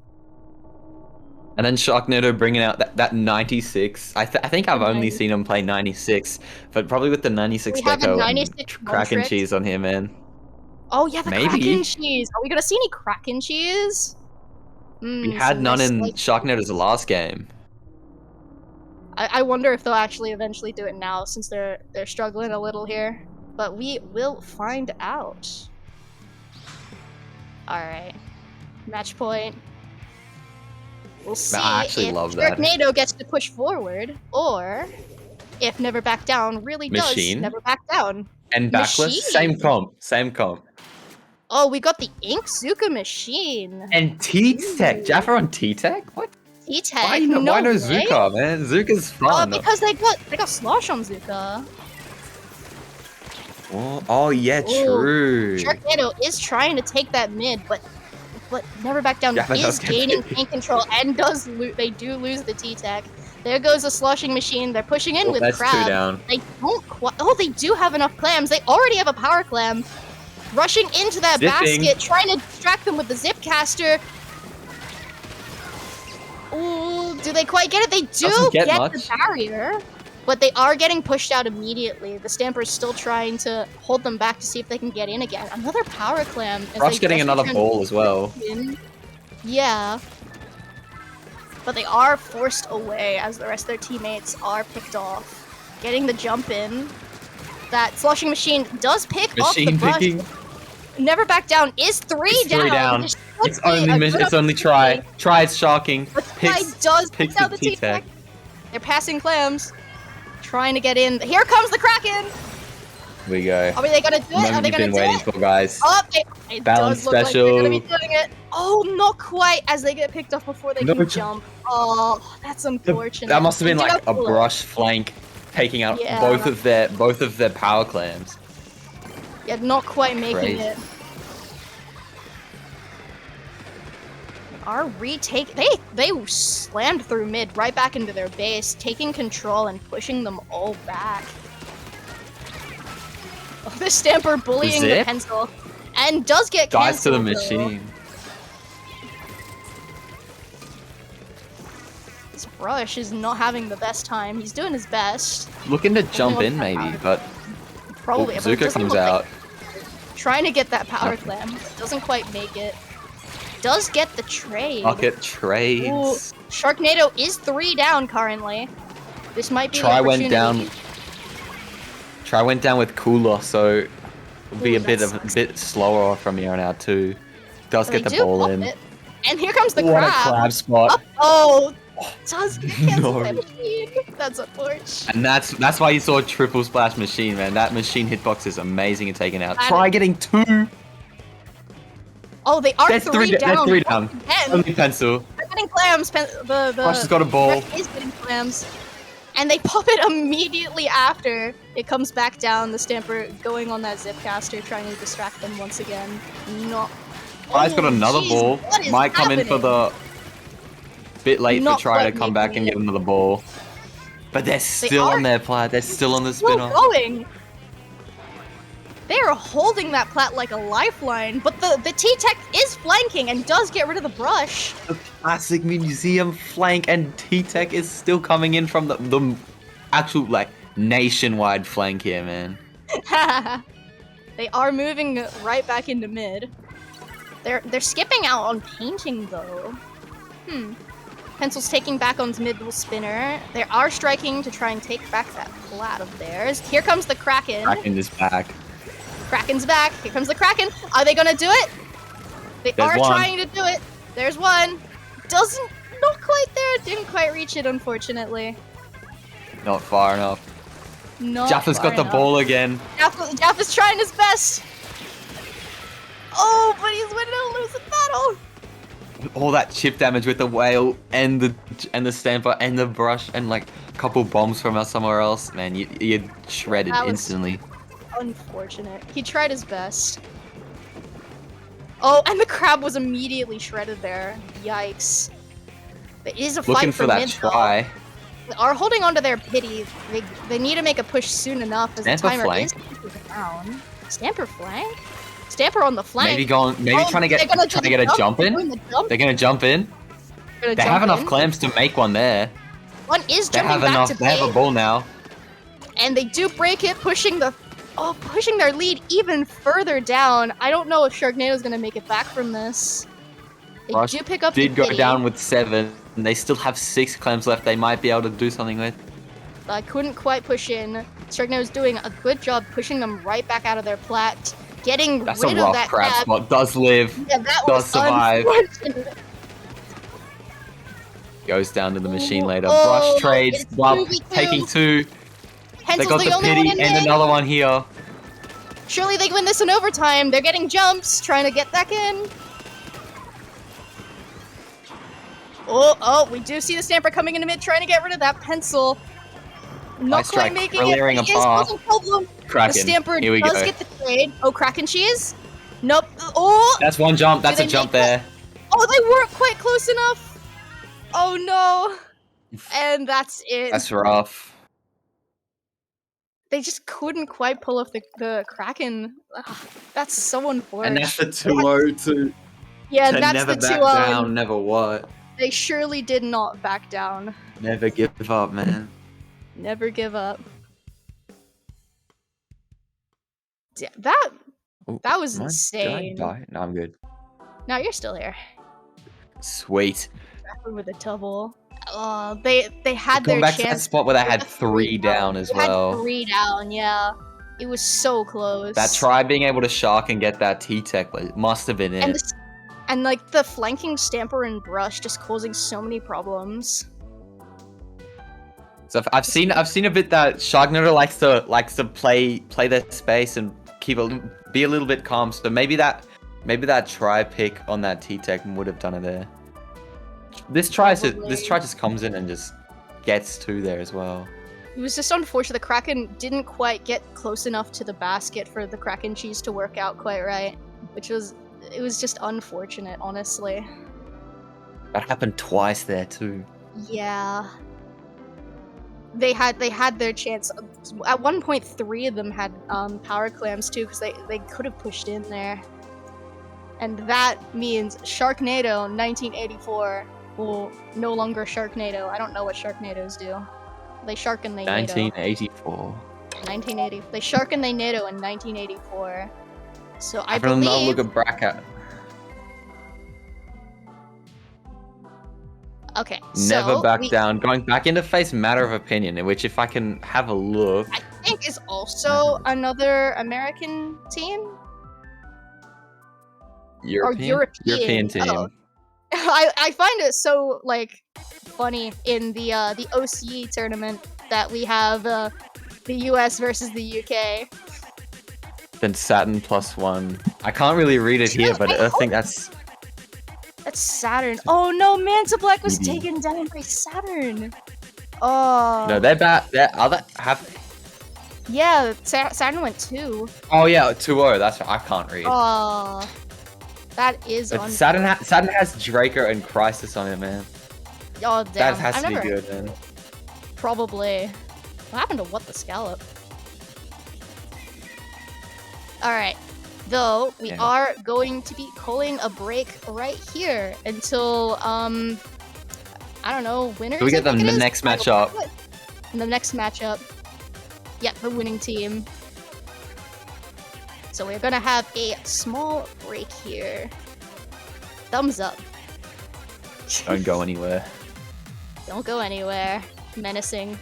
And then Sharknado bringing out that 96. I think I've only seen him play 96, but probably with the 96 Deco and Kraken cheese on here, man. Oh yeah, the Kraken cheese. Are we gonna see any Kraken cheese? We had none in Sharknado's last game. I wonder if they'll actually eventually do it now, since they're struggling a little here. But we will find out. All right, match point. We'll see if Sharknado gets to push forward, or if Never Back Down really does Never Back Down. And backlist, same comp. Oh, we got the Ink Zuka machine. And T-Tech, Jaffa on T-Tech? What? T-Tech? Why no Zuka, man? Zuka's fun. Because they got Slosh on Zuka. Oh yeah, true. Sharknado is trying to take that mid, but Never Back Down is gaining paint control and they do lose the T-Tech. There goes the sloshing machine. They're pushing in with Crab. 2 down. They don't they do have enough clams. They already have a power clam. Rushing into that basket, trying to distract them with the zip caster. Ooh, do they quite get it? They do get the barrier. But they are getting pushed out immediately. The Stamper's still trying to hold them back to see if they can get in again. Another power clam. Rush getting another ball as well. Yeah. But they are forced away as the rest of their teammates are picked off. Getting the jump in. That sloshing machine does pick off the brush. Never Back Down is 3 down. It's only Try. Try's shocking. But Try does pick out the T-Tech. They're passing clams. Trying to get in. Here comes the Kraken! Here we go. Are they gonna do it? Are they gonna do it? Waiting for, guys. Oh, it does look like they're gonna be doing it. Oh, not quite as they get picked off before they can jump. Oh, that's unfortunate. That must have been like a brush flank taking out both of their power clams. Yeah, not quite making it. Our retake, they slammed through mid right back into their base, taking control and pushing them all back. Oh, the Stamper bullying the pencil, and does get dives to the machine. This Brush is not having the best time. He's doing his best. Looking to jump in maybe, but probably Zuka comes out. Trying to get that power clam, doesn't quite make it. Does get the trade. Bucket trades. Ooh, Sharknado is 3 down currently. This might be Try went down with Cooler, so it'll be a bit slower from here on out too. Does get the ball in. And here comes the What crab. a crab spot. Oh, Does get canceled No. by machine. That's unfortunate. And that's why you saw a triple splash machine, man. That machine hitbox is amazing at taking out. That Try is- getting 2. Oh, they are That's three down. That's 3 down. Again. Only pencil. They're getting clams. The Rush has got a ball. Rush is getting clams. And they pop it immediately after it comes back down. The Stamper going on that Zipcaster, trying to distract them once again. Not. Try's got another jeez, ball. what is Might come in for happening? the bit late Not for Try to quite come back making and it. get another ball. But they're still are- on their plat. They're still on the Still spinner. going. They are holding that plat like a lifeline, but the T-Tech is flanking and does get rid of the brush. The classic museum flank, and T-Tech is still coming in from the actual like nationwide flank here, man. They are moving right back into mid. They're skipping out on painting though. Pencil's taking back on mid spinner. They are striking to try and take back that plat of theirs. Here comes the Kraken. Kraken is back. Kraken's back. Here comes the Kraken. Are they gonna do it? They There's are one. trying to do it. There's one. Not quite there. Didn't quite reach it, unfortunately. Not far enough. Not Jaffa's far got the enough. ball again. Jaffa's trying his best. Oh, but he's winning a losing battle. All that chip damage with the whale and the Stamper and the brush and like a couple bombs from us somewhere else, man, you're shredded That was- instantly. Unfortunate. He tried his best. Oh, and the crab was immediately shredded there. Yikes. It is a fight Looking for that mid, though. try. They are holding onto their pity. They need to make a push soon enough as the Stamper timer flank? is down. Stamper flank? Stamper on the flank. Maybe Oh, trying to they're get gonna do a the jump They're in. doing the jump. They're gonna jump in. They're gonna They jump have enough in. clams to make one there. One is They jumping have back enough. to They have a bait, ball now. and they do break it, pushing their lead even further down. I don't know if Sharknado's gonna make it back from this. They Rush do pick up did the go kitty. down with 7. And they still have 6 clams left. They might be able to do something with. I couldn't quite push in. Sharknado's doing a good job pushing them right back out of their plat, getting That's a rid of rough that crab crab. spot. Does live. Yeah, that Does was survive. unfortunate. Goes down to the machine later. Oh, Brush trades. it's Well, 2v2. taking 2. They Pencil's got the the only one pity in and mid. another one here. Surely they win this in overtime. They're getting jumps, trying to get back in. Oh, we do see the Stamper coming into mid, trying to get rid of that pencil. Not Nice quite try, making clearing it. a He is path. causing problem. The Kraken. Stamper Here we does go. get the trade. Oh, Kraken cheese? Nope. Oh! That's one jump. That's they a jump make there. Oh, they weren't quite close enough. Oh no. And that's it. That's rough. They just couldn't quite pull off the Kraken. Ugh, that's so unfortunate. And that's the 2-0 to Yeah, that's never the back 2-0. down, never what. They surely did not back down. Never give up, man. Never give up. Yeah, that was Did I insane. die? No, I'm good. No, you're still here. Sweet. Exactly with a double. They had Going their back to that chance. spot where they had They 3 down as They had well. 3 down, yeah. It was so close. That try being able to shark and get that T-Tech must have been And, it. and like the flanking Stamper and Brush just causing so many problems. So I've seen a bit that Sharknado likes to play their space and be a little bit calm. So maybe that try pick on that T-Tech would have done it there. This try just comes in and just gets 2 there as well. It was just unfortunate the Kraken didn't quite get close enough to the basket for the Kraken cheese to work out quite right, it was just unfortunate, honestly. That happened twice there too. Yeah. They had their chance. At one point, 3 of them had power clams too, because they could have pushed in there. And that means Sharknado 1984 will no longer Sharknado. I don't know what Sharknados do. They shark and they NATO. 1984. 1980. They shark and they NATO in 1984. So I Having another believe. look at bracket. Okay. Never so back down. Going back into face matter of opinion, in which if I can have a look. I think is also another American team. European European team. oh. I find it so like funny in the OCE tournament that we have the US versus the UK. Then Saturn +1. I can't really read it here, but I think that's Saturn. Oh no, MantaBlack was maybe. taken down by Saturn. Oh. No, they're bad. They're other have. Yeah, Saturn went 2. Oh yeah, 2-0. That's right. I can't read. Oh. That is But unfair. Saturn has Draco and Crisis on it, man. Oh damn. That has to be good, man. Probably. What happened to What the Scallop? Alright. Though, we are going to be calling a break right here until, I don't know, winners? Do we get them in the next matchup? In the next matchup. Yeah, the winning team. So we're gonna have a small break here. Thumbs up. Don't go anywhere. Don't go anywhere. Menacing.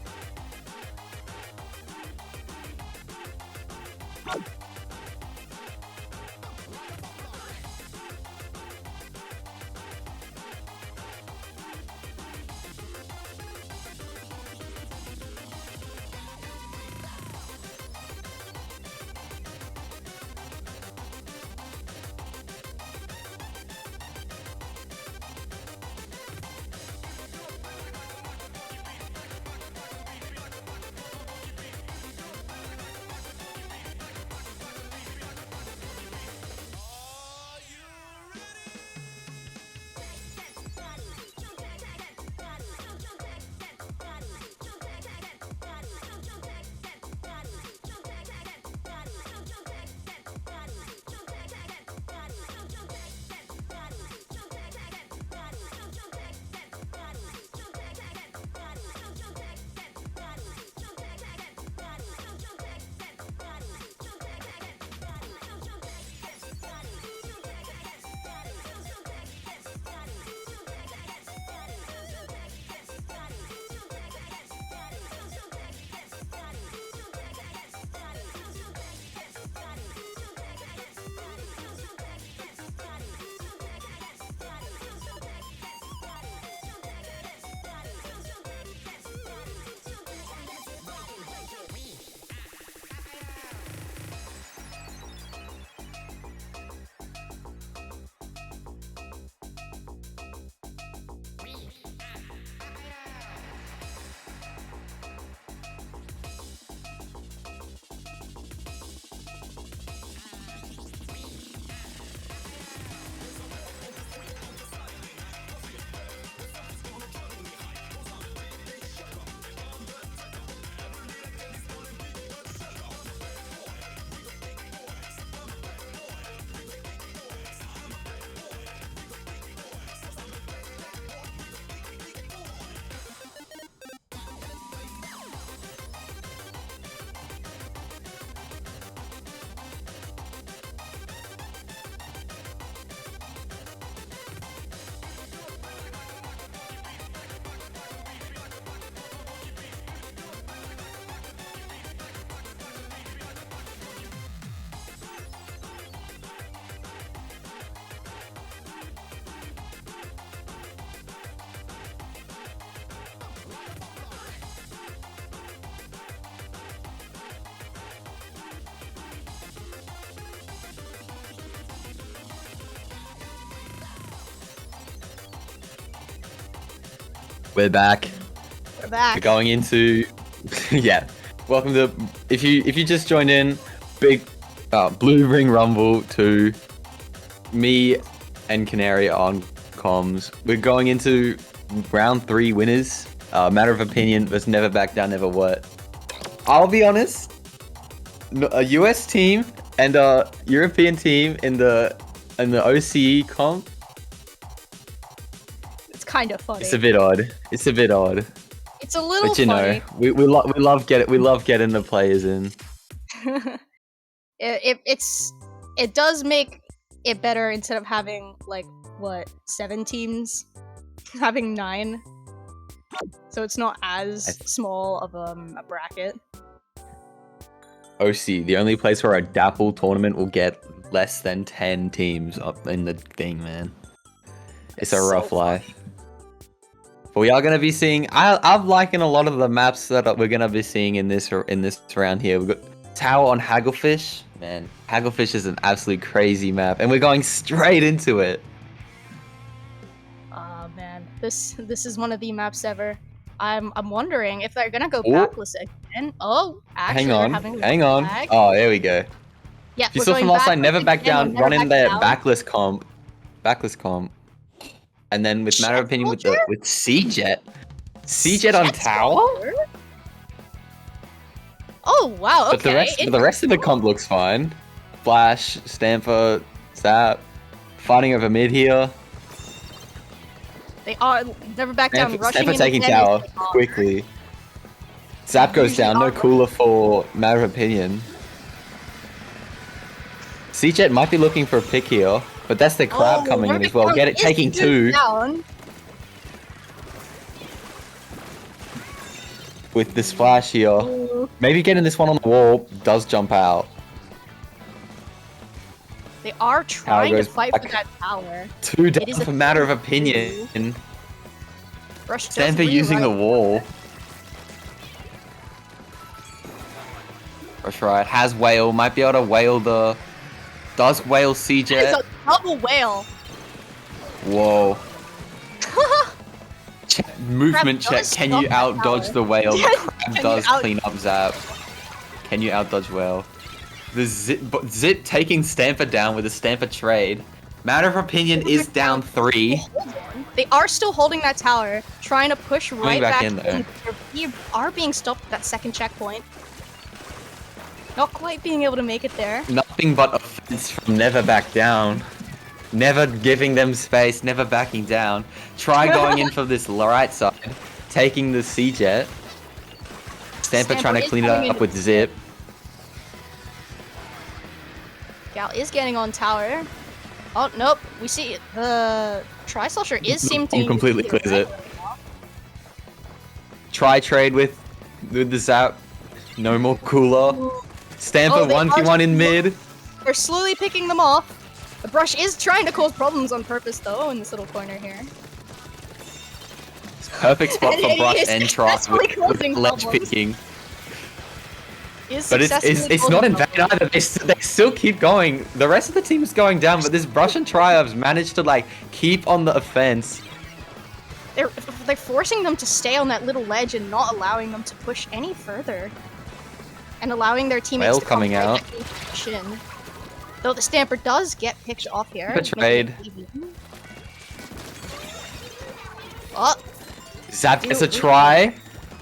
We're back. We're back. We're going into yeah. Welcome to if you just joined in, big Blue Ring Rumble to me and Canary on comms. We're going into round 3 winners. Matter of opinion versus never back down, never what. I'll be honest. A US team and a European team in the OCE comp. It's kind of funny. It's a bit odd. It's a bit odd. It's a little but you funny. know, we love getting the players in. It does make it better instead of having like what 7 teams, having 9. So it's not as small of a bracket. OC, the only place where a Dapple tournament will get less than 10 teams up in the thing, man. It's a rough life. But we are going to be seeing. I'm liking a lot of the maps that we're going to be seeing in this round here. We've got Tower on Hagglefish. Man, Hagglefish is an absolute crazy map, and we're going straight into it. Oh man, this is one of the maps ever. I'm wondering if they're gonna go Oh. backless again. Oh, actually, Hang they're having on. a lag. Oh, there we go. Yeah, If you we're saw going from last time, backless never back again, down, never run in back their down. backless comp, and then with matter of opinion with C-Jet on Tower. Sculpture? Oh wow, okay. But the rest of the comp looks fine. Flash, Stamper, Zap, fighting over mid here. They are never back down. Rushing Stamper in taking again Tower quickly. Zap goes down, no cooler for matter of opinion. C-Jet might be looking for a pick here, but that's the crab coming in as well. Get it, taking two. Down. With the splash here. Ooh. Maybe getting this one on the wall does jump out. They are trying to fight for that tower. Two down for matter of opinion. Stamper using the wall. Rush right, has whale, might be able to whale the... Does whale C-Jet? It's a double whale. Whoa. Movement check. Can you out dodge the whale? The crab does clean up Zap. Can you out dodge whale? The Zip taking Stamper down with a Stamper trade. Matter of opinion is down 3. They are still holding that tower, trying to push right back in there. They are being stopped at that second checkpoint. Not quite being able to make it there. Nothing but offense from never back down. Never giving them space, never backing down. Try going in for this right side, taking the C-Jet. Stamper trying to clean it up with Zip. Gal is getting on tower. Oh, nope. We see the Tri-Soldier is seem to completely clears it. Try trade with the Zap. No more cooler. Stamper 1v1 in mid. They're slowly picking them off. The brush is trying to cause problems on purpose though in this little corner here. Perfect spot for brush and try with ledge problems. picking. But it's not in vain either. They still keep going. The rest of the team is going down, but this brush and Triumphs managed to like keep on the offense. They're forcing them to stay on that little ledge and not allowing them to push any further, and allowing their teammates to coming out. Though the Stamper does get picked off here. Betrayed. Oh. Zap gets a try.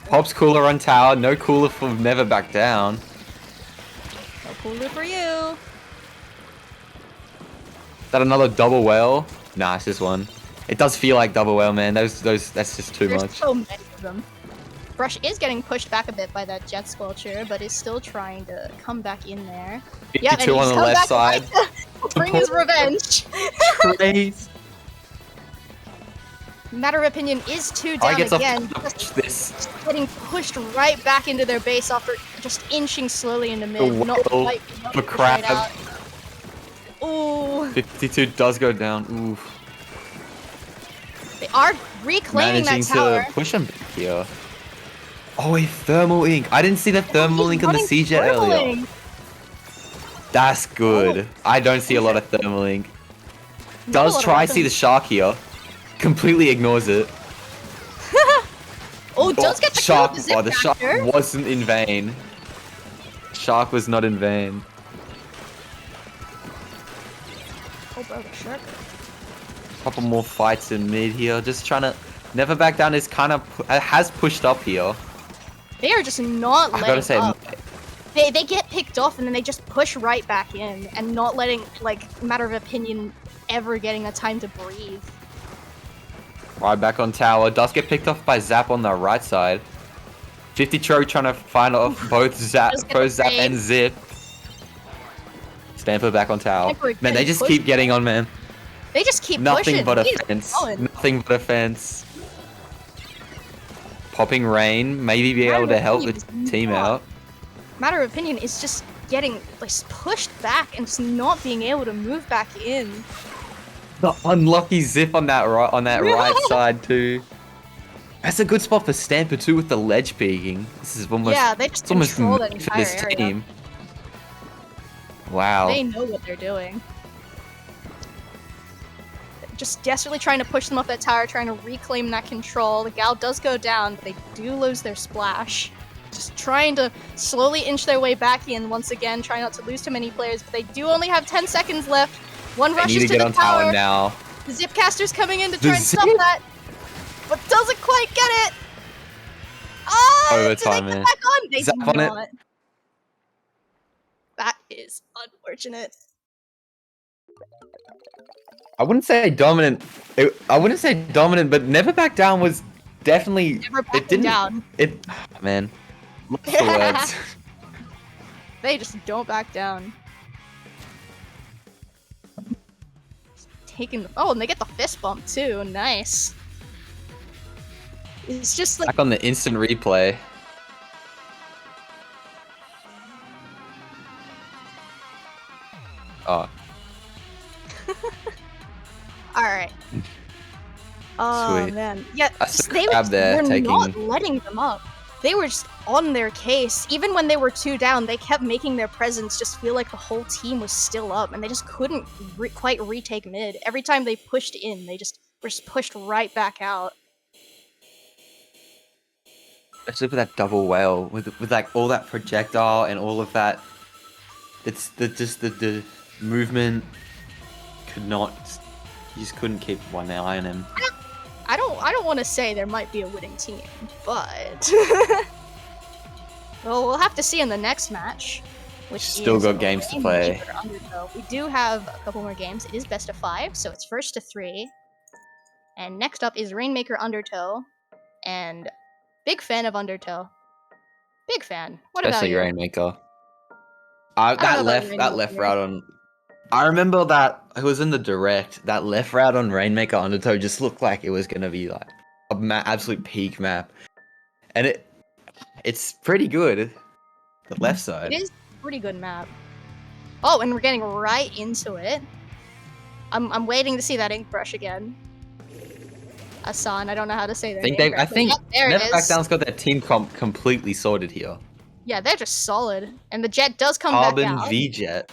Pops cooler on tower. No cooler for never back down. No cooler for you. Is that another double whale? Nah, it's this one. It does feel like double whale, man. That's just too much. There's so many of them. Brush is getting pushed back a bit by that Jet Sculpture, but is still trying to come back in there. 52 on the left side. Bring his revenge. Please. Matter of opinion is 2 down again. Just getting pushed right back into their base after just inching slowly into mid. Not quite the crab. Right. Ooh. 52 does go down. Oof. They are reclaiming that tower. Managing to push him back here. Oh, a thermal ink. I didn't see the thermal ink on the C-Jet earlier. That's good. I don't see a lot of thermal ink. Does try see the shark here. Completely ignores it. Oh, does get the shark. The the shark wasn't in vain. Shark was not in vain. Oh, bro, the shark. Couple more fights in mid here. Just trying to never back down. Is kind of has pushed up here. They are just not letting I gotta say, up. They get picked off and then they just push right back in and not letting, like, matter of opinion, ever getting a time to breathe. Right back on tower. Does get picked off by Zap on the right side. 50 Tro trying to find off both Zap and Zip. Stamper back on tower. Man, they just keep getting on, man. They just keep Nothing pushing. but offense. Nothing but offense. Popping rain, maybe be able to help the team out. Matter of opinion is just getting like pushed back and just not being able to move back in. The unlucky zip on that right side too. That's a good spot for Stamper too with the ledge peeking. This is almost Yeah, they just it's almost control that made for entire this area. team. Wow. They know what they're doing. Just desperately trying to push them up that tower, trying to reclaim that control. The Gal does go down, but they do lose their splash. Just trying to slowly inch their way back in once again, trying not to lose too many players, but they do only have 10 seconds left. One They rushes need to to get the on tower. tower now. The Zipcaster's coming in to The try and stop Zip? that, but doesn't quite get it. Oh, Overtime, do they get man. back on? They Zap do on it. not. That is unfortunate. I wouldn't say dominant. I wouldn't say dominant, but never back down was definitely. Never It backing didn't. down. It. Man. Lost the words. They just don't back down. Taking the and they get the fist bump too. Nice. It's just like Back on the instant replay. Oh. all right. Oh Sweet. man, yeah. That's the They crab there, were not taking- letting them up. They were just on their case. Even when they were 2 down, they kept making their presence just feel like the whole team was still up, and they just couldn't quite retake mid. Every time they pushed in, they just were just pushed right back out. Especially with that double whale, with like all that projectile and all of that. It's the movement could not. You just couldn't keep one eye on him. I don't want to say there might be a winning team, but well, we'll have to see in the next match. Which Still is got games to play. Rainmaker Undertow. We do have a couple more games. It is best of 5, so it's first to 3. And next up is Rainmaker Undertow, and big fan of Undertow. Big fan. What Especially about you? Rainmaker. don't know That about left Rainmaker. route on. I remember that it was in the direct. That left route on Rainmaker Undertow just looked like it was gonna be like a absolute peak map, and it's pretty good. The left side. It is a pretty good map. Oh, and we're getting right into it. I'm waiting to see that ink brush again. Asan, I don't know how to say their name. I think Yep, there it Never Back is. Down's got their team comp completely sorted here. Yeah, they're just solid. And the Jet does come Carbon back out. V-Jet.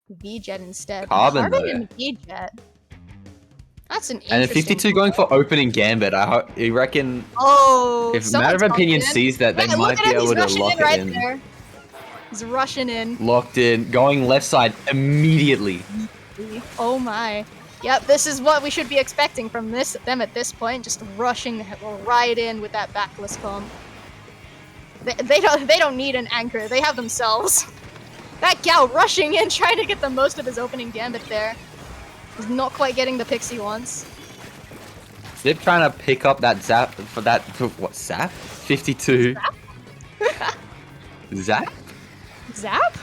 V-Jet instead. Carbon, though. and V-Jet. That's an And interesting... then 52 going for opening Gambit. You reckon Oh, if Matter of someone's Opinion confident. sees that, they Yeah, might look at be him, he's able to rushing lock in it right in. there. He's rushing in. Locked in, going left side immediately. Oh my. Yep, this is what we should be expecting from them at this point, just rushing right in with that backless comp. They don't need an anchor, they have themselves. That Gal rushing in, trying to get the most of his opening gambit there. He's not quite getting the picks he wants. Zip trying to pick up that zap for that, what, zap? 52. Zap? Zap?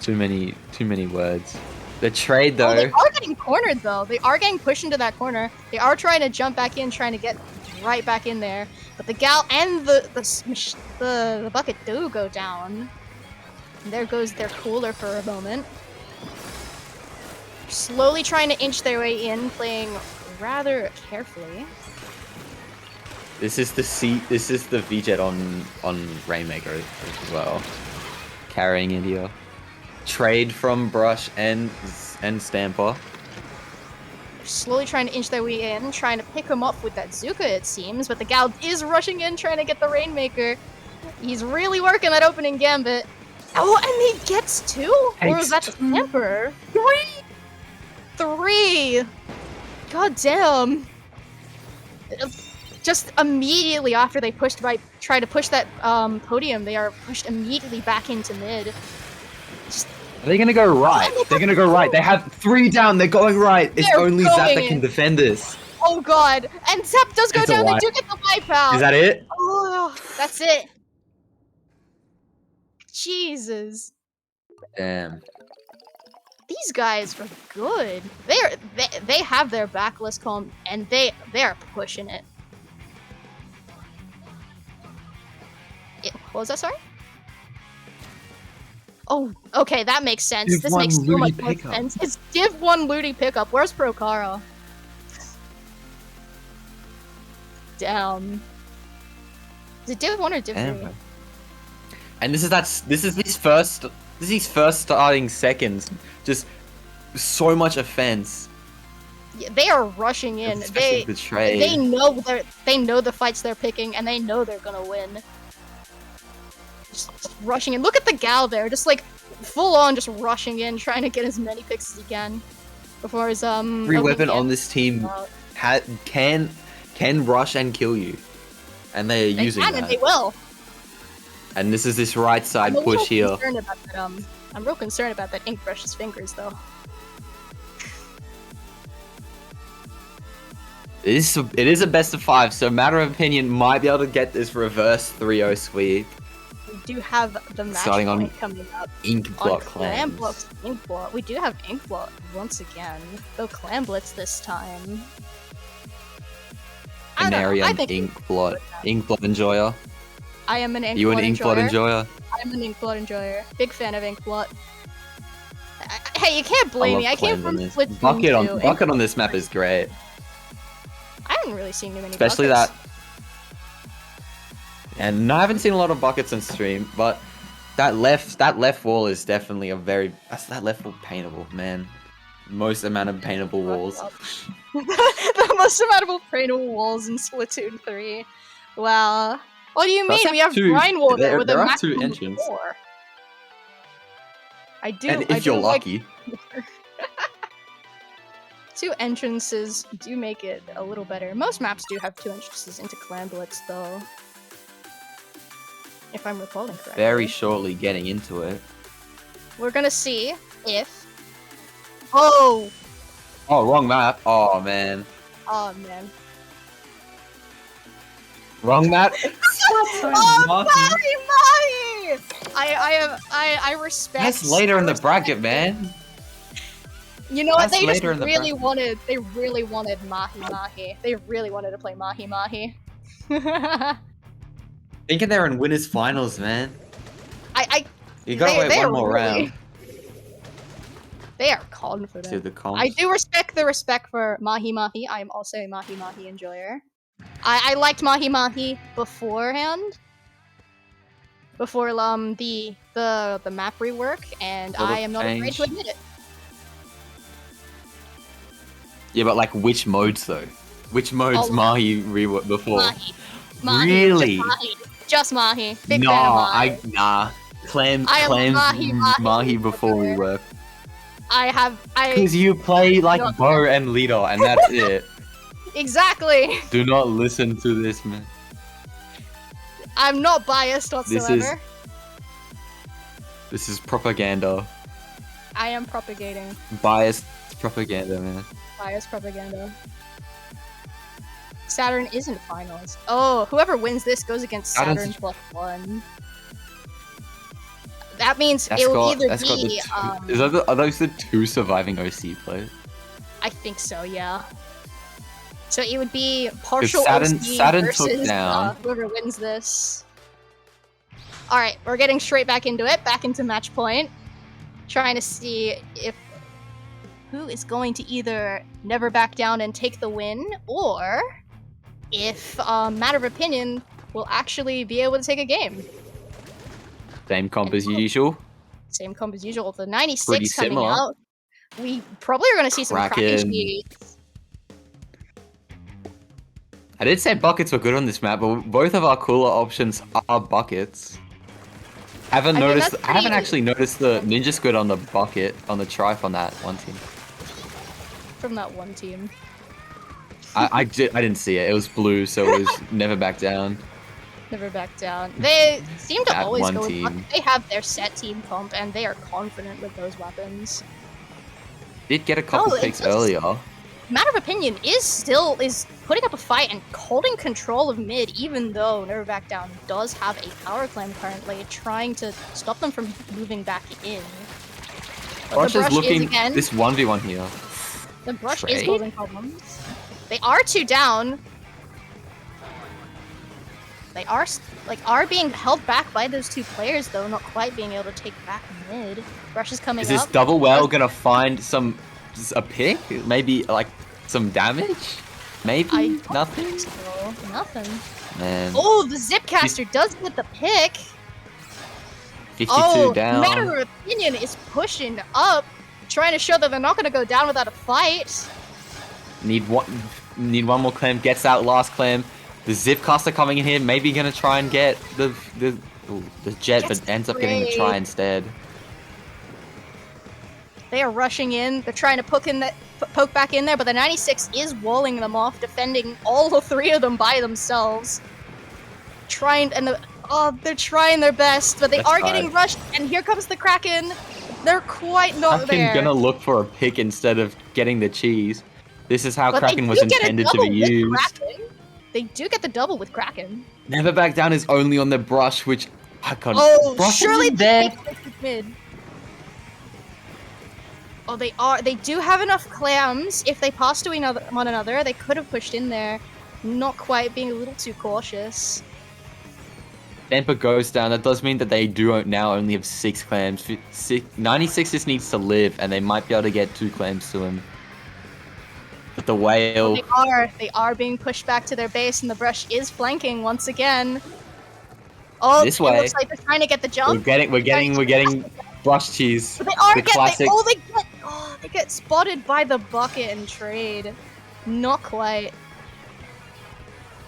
Too many words. The trade though. Oh, they are getting cornered though. They are getting pushed into that corner. They are trying to jump back in, trying to get right back in there. But the Gal and the bucket do go down. And there goes their cooler for a moment. Slowly trying to inch their way in, playing rather carefully. This is the V-Jet on Rainmaker as well. Carrying it here. Trade from Brush and Stamper. Slowly trying to inch their way in, trying to pick him up with that Zuka, it seems, but the Gal is rushing in, trying to get the Rainmaker. He's really working that opening gambit. Oh, and he gets 2? Or was that the Stamper? 3! God damn. Just immediately after they try to push that podium, they are pushed immediately back into mid. Are they gonna go right? They're gonna go right. They have 3 down. They're going right. It's They're only Zap that going can in. defend this. Oh god, and Zap does go It's a down. They wipe. do get the wipe out. Is that it? Oh, that's it. Jesus, Damn. these guys are good. They have their backless comp, and they are pushing it. What was that? Sorry. Oh, okay, that makes sense. Div This 1 makes so Ludi much more pickup. sense. It's Div 1 Ludi pickup. Where's Prokara? Damn. Is it Div 1 or Div 3? Damn. And this is his first starting seconds. Just so much offense. Yeah, they are rushing in. Especially the trade. They know the fights they're picking, and they know they're gonna win. Just rushing in. Look at the gal there, just like full on, just rushing in, trying to get as many picks as he can before his Every weapon on this team can rush and kill you, and they are using that. And they will. And this is this right side push here. I'm real concerned about that ink brush's fingers, though. It is a best of 5, so matter of opinion might be able to get this reverse 3-0 sweep. We do have the match Starting on coming up. Inkblot clans. Inkblot. We do have Inkblot once again, though Clan Blitz this time. Canarian Inkblot. Inkblot enjoyer. I am an Inkblot You an Inkblot enjoyer? I'm an Inkblot enjoyer. Big fan of Inkblot. Hey, you can't blame me. I came from Splatoon Bucket on this map is great. I haven't really seen too many Especially buckets. that. And I haven't seen a lot of buckets on stream, but that left wall is definitely that left wall paintable, man. Most amount of paintable walls. The most amount of paintable walls in Splatoon 3. Wow. What do you mean? We have Brine Wall there with a maximum of 4. I do. And if you're lucky. 2 entrances do make it a little better. Most maps do have 2 entrances into Clan Blitz, though. If I'm recalling correctly. Very shortly getting into it. We're gonna see if... Oh! Oh, wrong map. Oh, man. Oh, man. Wrong map? Oh, Mahi! I respect... That's later in the bracket, man. You know what? They really wanted Mahi Mahi. They really wanted to play Mahi Mahi. Thinking they're in winners finals, man. You gotta wait one more round. They are confident. To the comps. I do respect the respect for Mahi Mahi. I am also a Mahi Mahi enjoyer. I liked Mahi Mahi beforehand. Before the map rework, and I am not afraid to admit it. Yeah, but like which modes though? Which modes Mahi reworked before? Mahi. Really? Just Mahi. Big fan of Mahi. Nah. Claim Mahi before rework. Because you play like Bo and Leader, and that's it. Exactly. Do not listen to this, man. I'm not biased whatsoever. This is propaganda. I am propagating. Biased propaganda, man. Biased propaganda. Saturn is in finals. Oh, whoever wins this goes against Saturn +1. That means it will either be... Are those the 2 surviving OC players? I think so, yeah. So it would be partial Saturn versus took down. Whoever wins this. Alright, we're getting straight back into it. Back into match point. Trying to see if... who is going to either never back down and take the win, or if Matter of Opinion will actually be able to take a game. Same comp as usual. Same comp as usual. The 96 coming out. We probably are going to see some Kraken sheets. I did say buckets were good on this map, but both of our cooler options are buckets. I haven't actually noticed the Ninja Squid on the bucket, on the trife on that one team. From that one team. I didn't see it. It was blue, so it was never back down. Never back down. They seem to always one go with team. They have their set team comp, and they are confident with those weapons. Did get a couple picks earlier. Matter of Opinion is putting up a fight and holding control of mid, even though Never Back Down does have a power clam currently, trying to stop them from moving back in. But Brush the brush is looking again, this 1v1 here. The brush is causing problems. They are 2 down. They are being held back by those two players though, not quite being able to take back mid. Brush is coming Is this up. double whale gonna find a pick? Maybe like some damage? Maybe I don't nothing. think so. Nothing. Man, Oh, the Zipcaster does get the pick. 52 down. Matter of Opinion is pushing up, trying to show that they're not gonna go down without a fight. Need one more clam. Gets out last clam. The Zipcaster coming in here, maybe gonna try and get the jet, Gets but ends up getting the try instead. They are rushing in. They're trying to poke back in there, but the 96 is walling them off, defending all the three of them by themselves. They're trying their best, but they are getting rushed. And here comes the Kraken. They're quite not there. Kraken gonna look for a pick instead of getting the cheese. This is how Kraken was intended to be used. They do get the double with Kraken. Never Back Down is only on the brush, which I can't. Oh, brush surely there. Mid. Oh, they are. They do have enough clams. If they pass to one another, they could have pushed in there. Not quite, being a little too cautious. Stamper goes down. That does mean that they do now only have 6 clams. 96 just needs to live, and they might be able to get 2 clams to him. But the whale... They are being pushed back to their base, and the brush is flanking once again. Oh, this way. It looks like they're trying to get the jump. We're getting brush cheese. But they are classic. They get spotted by the bucket and trade. Not quite.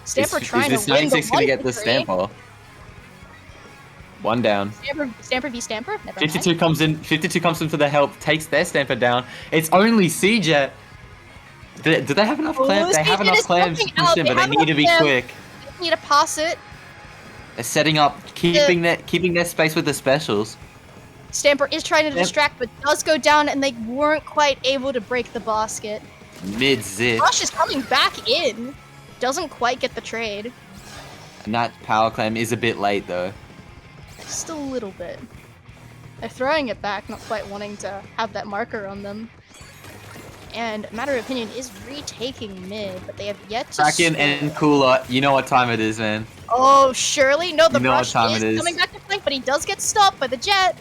Stamper trying to win. Is this 96 gonna get the Stamper? One down. Stamper v Stamper? Never 52 comes in. 52 comes in for the help. Takes their Stamper down. It's only CJ. Do they have enough clams? They have enough clams to push in, but they need to be quick. They need to pass it. They're setting up, keeping their space with the specials. Stamper is trying to distract, but does go down, and they weren't quite able to break the basket. Mid-zip. Rush is coming back in. Doesn't quite get the trade. And that power clam is a bit late, though. Just a little bit. They're throwing it back, not quite wanting to have that marker on them. And Matter of Opinion is retaking mid, but they have yet to Kraken and Cooler, you know what time it is, man. Oh, surely? No, the Brush is coming back to flank, but he does get stopped by the jet.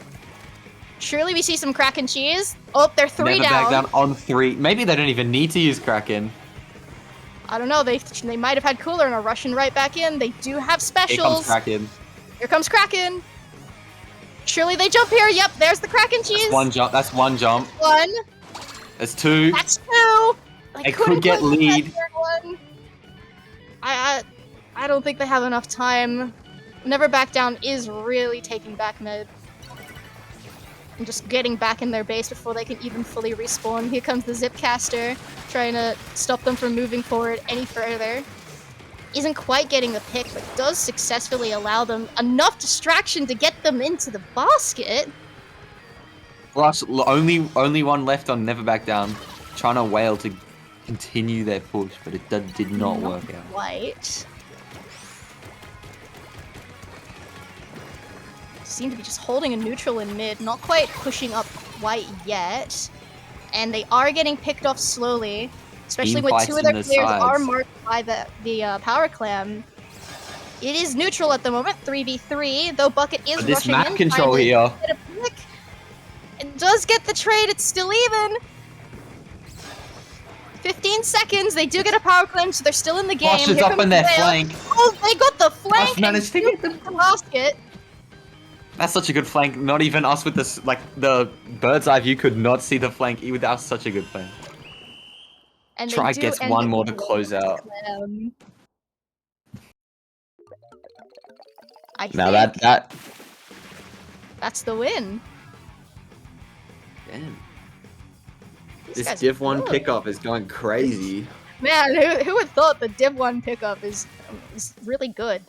Surely we see some Kraken cheese. Oh, they're 3 Never down. back down on 3. Maybe they don't even need to use Kraken. I don't know, they might have had Cooler and are rushing right back in. They do have specials. Here comes Kraken. Here comes Kraken. Surely they jump here. Yep, there's the Kraken cheese. That's one jump. That's one jump. One. That's 2. That's 2. They could get lead. I don't think they have enough time. Never Back Down is really taking back mid. And just getting back in their base before they can even fully respawn. Here comes the Zipcaster, trying to stop them from moving forward any further. Isn't quite getting the pick, but does successfully allow them enough distraction to get them into the basket. Rush, only one left on Never Back Down. Trying to whale to continue their push, but it did not work out. Quite. Seem to be just holding a neutral in mid, not quite pushing up quite yet. And they are getting picked off slowly, especially when 2 of their players are marked by the power clam. It is neutral at the moment, 3v3, though Bucket is rushing in. This map control here. It does get the trade, it's still even. 15 seconds, they do get a power clam, so they're still in the game. Rush is up on their flank. Oh, they got the flank! Rush managed to get the basket. That's such a good flank. Not even us with this, like, the bird's eye view could not see the flank. Without such a good flank. And Try gets one more to close out. Now that's the win. Damn. This Div 1 pickup is going crazy. Man, who would thought the Div 1 pickup is really good.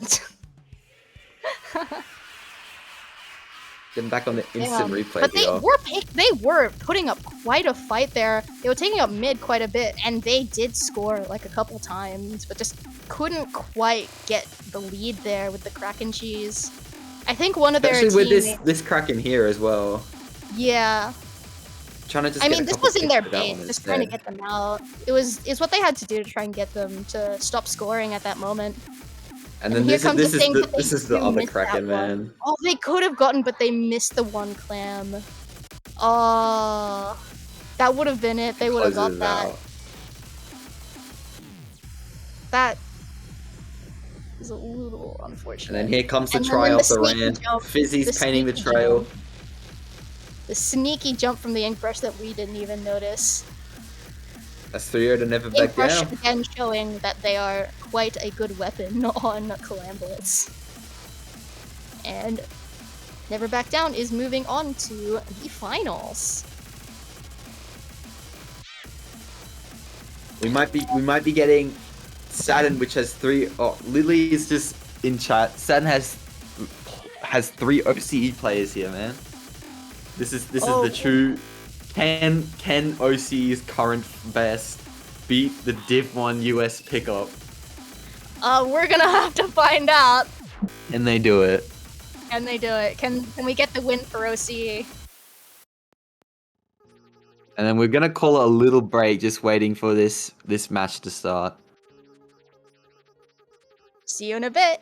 Getting back on the instant replay. But they were putting up quite a fight there. They were taking up mid quite a bit, and they did score like a couple times, but just couldn't quite get the lead there with the Kraken cheese. I think one of their especially with this Kraken here as well. Yeah. Trying to just this was in their base, just trying to get them out. It's what they had to do to try and get them to stop scoring at that moment. And And then here this is comes the this is thing, the but they this is the do other miss that Kraken, one. man. Oh, they could have gotten, but they missed the one clam. Oh, that would have been it. They would have got Closes it that. out. That is a little And unfortunate. then here comes the And try then the off the sneaky Rand. jump. Fizzy's painting the sneaky trail. jump. The sneaky jump from the ink brush that we didn't even notice. That's 3-0 to never Ink back brush down. again showing that they are quite a good weapon on Calamblitz. And Never Back Down is moving on to the finals. We might be getting Saturn, which has 3. Oh, Lily is just in chat. Saturn has 3 OCE players here, man. This is the true. Can OCE's current best beat the Div 1 US pickup? We're gonna have to find out. Can they do it? Can they do it? Can we get the win for OCE? And then we're gonna call it a little break, just waiting for this match to start. See you in a bit.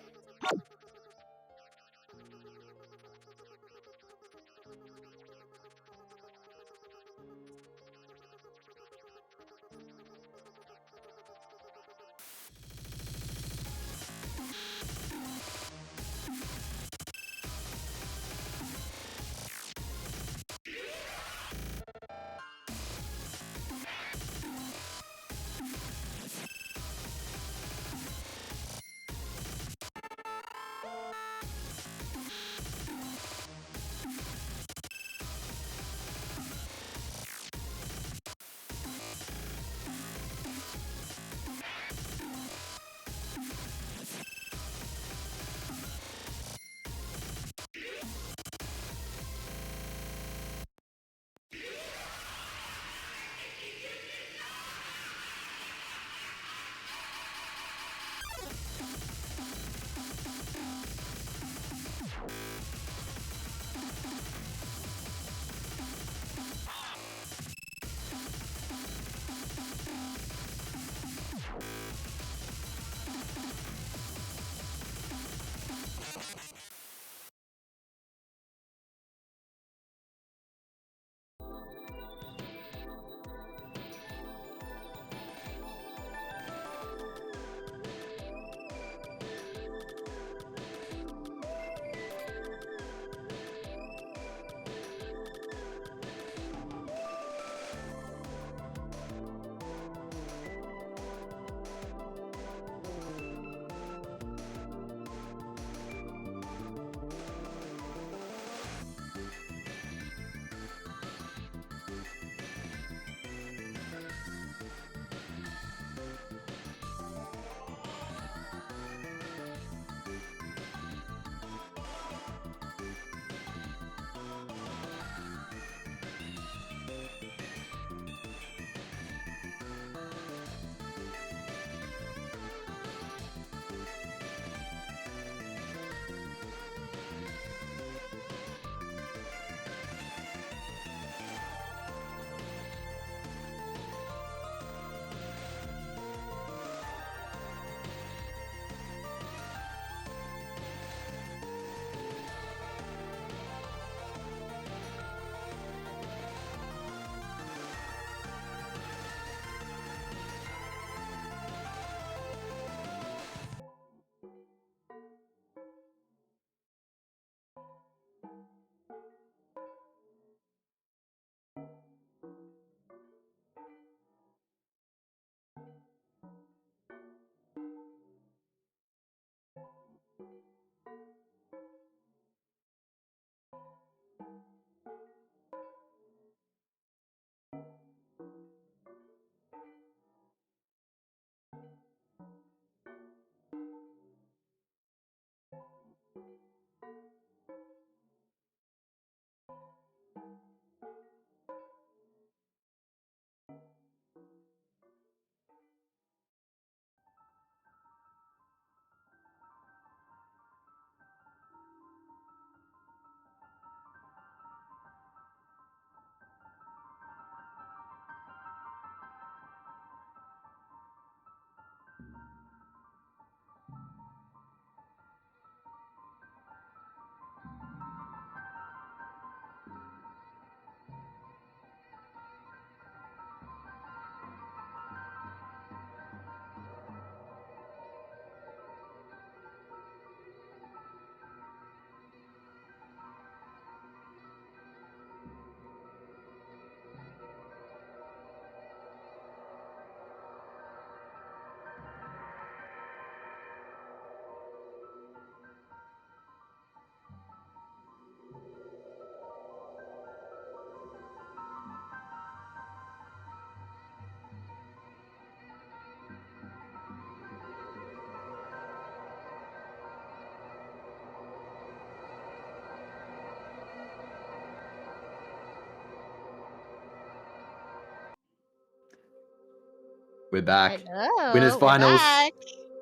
We're back. Hello, Winners we're finals. back.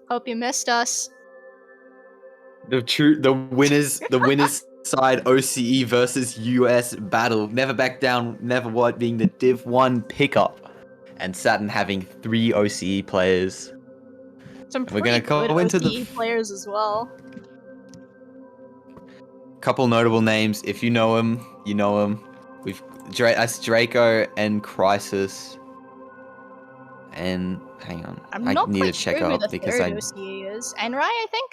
Hope you missed us. The winners side OCE versus US battle. Never back down, never what being the Div 1 pickup. And Saturn having 3 OCE players. Some We're pretty gonna good go into OCE the players as well. couple notable names. If you know them, you know them. We've that's Draco and Crisis. And hang on, I'm I not need to quite check sure who up the because third OCE is. Enrai, I think?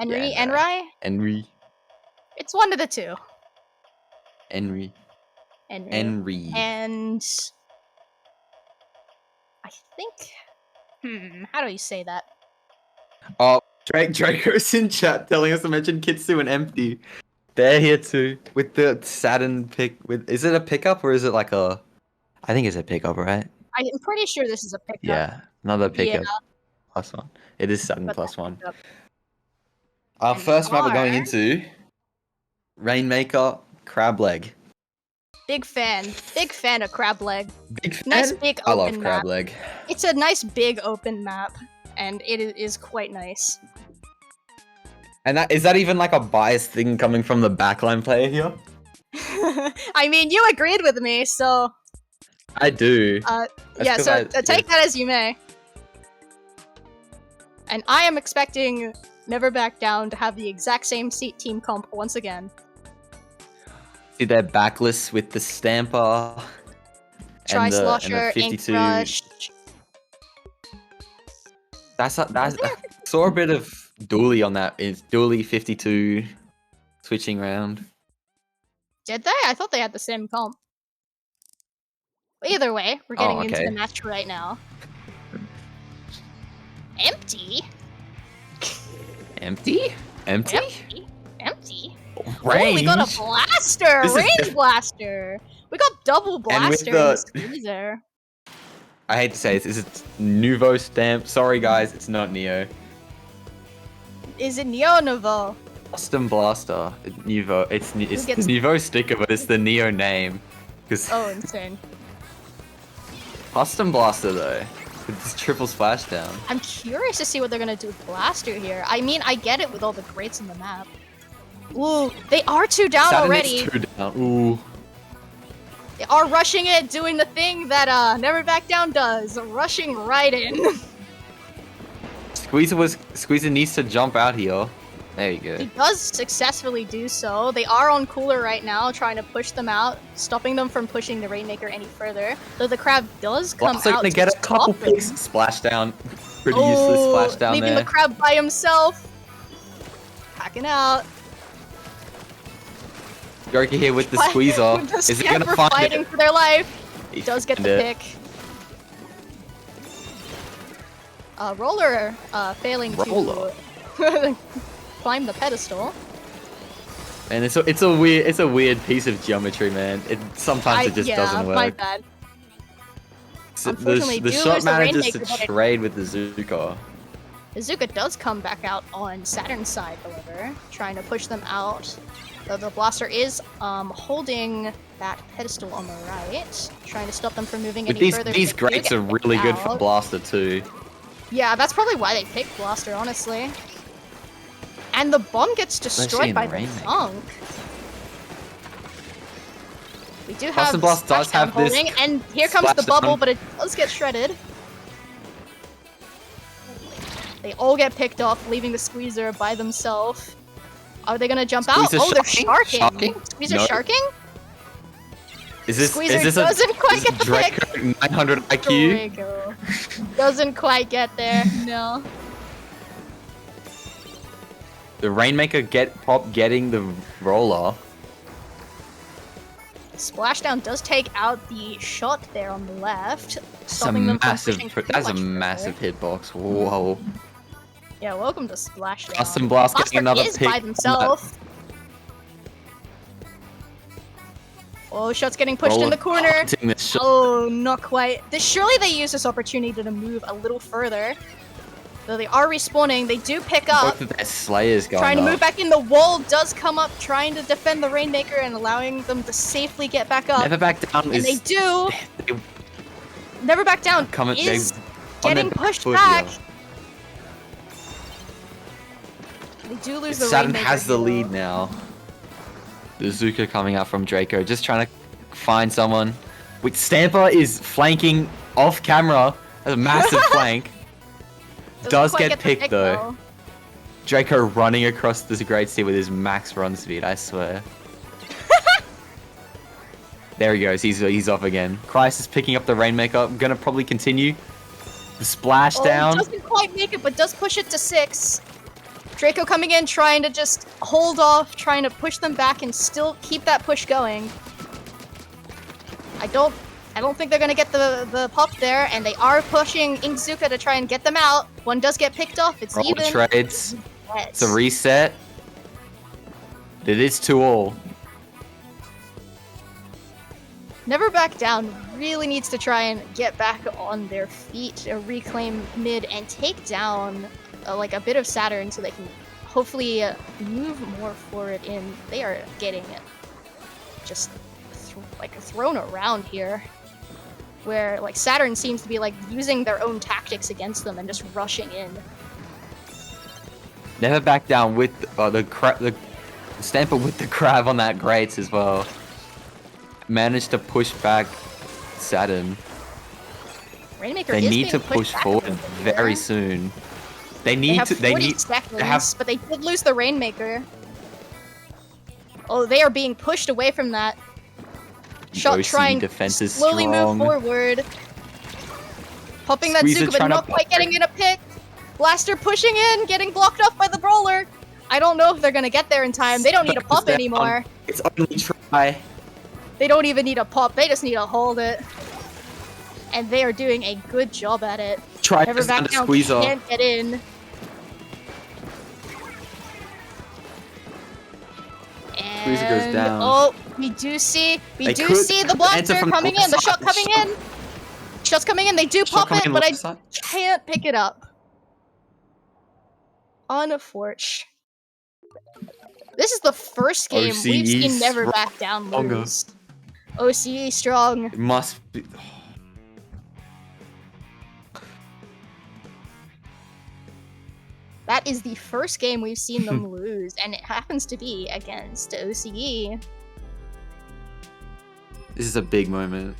Enrai? Henry. It's one of the two. Henry. Enrai. And I think how do you say that? Oh, Draco's in chat telling us to mention Kitsu and Empty. They're here too with the Saturn pick. Is it a pickup or is it like a? I think it's a pickup, right? I'm pretty sure this is a pickup. Yeah, another pickup. Yeah. +1. It is Saturn But +1. pickup. Our And first map we're are- going into Rainmaker Crab Leg. Big fan of Crab Leg. Big fan. Nice big I love open Crab map. Leg. It's a nice big open map, and it is quite nice. And is that even like a biased thing coming from the backline player here? I mean, you agreed with me, so I do. yeah. So take that as you may. And I am expecting Never Back Down to have the exact same team comp once again. See their backlist with the Stamper Try and the Slosher, 52. Ink Rush. I saw a bit of Dooley on that. It's Dooley 52 switching round. Did they? I thought they had the same comp. Either way, we're getting into the match right now. Empty? Empty? Empty? Empty? Empty? Range? Oh, we got a blaster! Range blaster! We got double blaster in the squeezer. I hate to say this, is it Nouveau stamp? Sorry guys, it's not Neo. Is it Neo or Nouveau? Custom Blaster. Nouveau. It's the Nouveau sticker, but it's the Neo name. Oh, insane. Custom Blaster though. With this triple splashdown. I'm curious to see what they're gonna do with Blaster here. I mean, I get it with all the grates in the map. Ooh, they are 2 down Saturn already. is 2 down. Ooh. They are rushing it, doing the thing that Never Back Down does. Rushing right in. Squeezer needs to jump out here. There you go. He does successfully do so. They are on cooler right now, trying to push them out, stopping them from pushing the Rainmaker any further. Though the crab does come out gonna get a couple picks. Splashdown. Pretty useless splashdown leaving the crab by himself. Packing out. Joker here with the squeezer. Is he gonna find fighting it? for their life. He does get the pick. Roller failing to climb the pedestal. And it's a weird piece of geometry, man. Sometimes it just doesn't work. My bad. The shot manages to trade with the Zuka. The Zuka does come back out on Saturn's side, however, trying to push them out. Though the blaster is holding that pedestal on the right, trying to stop them from moving any further. These grates are really good for blaster too. Yeah, that's probably why they picked blaster, honestly. And the bomb gets destroyed by the Funk. We do have Blast does have holding, this, and here comes the bubble, but it does get shredded. They all get picked off, leaving the Squeezer by themselves. Are they gonna jump out? Oh, they're sharking. Squeezer sharking? Squeezer doesn't quite get the pick. 900 IQ. Draco doesn't quite get there. No. The Rainmaker getting the roller. Splashdown does take out the shot there on the left, That's a massive hitbox. Whoa. Yeah, welcome to Splashdown. Custom Blast getting another pick. By themselves. Oh, shot's getting pushed in the corner. Oh, not quite. Surely they use this opportunity to move a little further. Though they are respawning, they do pick up. Both of their Slayers going trying to move back in. The wall does come up, trying to defend the Rainmaker and allowing them to safely get back up. Never back down. And they do. Never Back Down Coming, is on their getting back pushed foot back. here. They do lose the Saturn Rainmaker has the here, lead though. now. The Zuka coming out from Draco, just trying to find someone. With Stamper is flanking off camera. A massive flank. Doesn't Does quite get the picked pick, though. Draco running across this great sea with his max run speed, I swear. There he goes, he's off again. Crisis picking up the Rainmaker, gonna probably continue. The splash down. Doesn't quite make it, but does push it to 6. Draco coming in, trying to just hold off, trying to push them back and still keep that push going. I don't think they're gonna get the pop there, and they are pushing Inkzuka to try and get them out. One does get picked off, it's Roll even. trades. Yes. It's a reset. It is 2-all. Never Back Down really needs to try and get back on their feet, reclaim mid, and take down like a bit of Saturn so they can hopefully move more forward in. They are getting just thrown around here, where like Saturn seems to be like using their own tactics against them and just rushing in. Never Back Down with the Stamper with the crab on that grates as well. Managed to push back Saturn. Rainmaker They is need being to pushed push back a forward little bit very here. soon. They have 40 seconds, but they did lose the Rainmaker. Oh, they are being pushed away from that. Shot OC trying defense to is slowly strong. move forward. Popping that Squeezer Zuka, but trying to not quite pop getting in a pick. Blaster pushing in, getting blocked off by the brawler. I don't know if they're gonna get there in time. They don't need a pop Down. anymore. It's only try. They don't even need a pop, they just need to hold it. And they are doing a good job at it. Try Never Back to Down squeeze off. can't get in. Squeezer goes And down. oh, we do see They the could blaster enter from coming in, the shot side. coming in. Shot's coming in, they do Shot pop coming it, in but I left side. can't pick it up. Unfortunate. This is the first game we've seen Never Back Down lose. OCE strong. It must be. That is the first game we've seen them lose, and it happens to be against OCE. This is a big moment.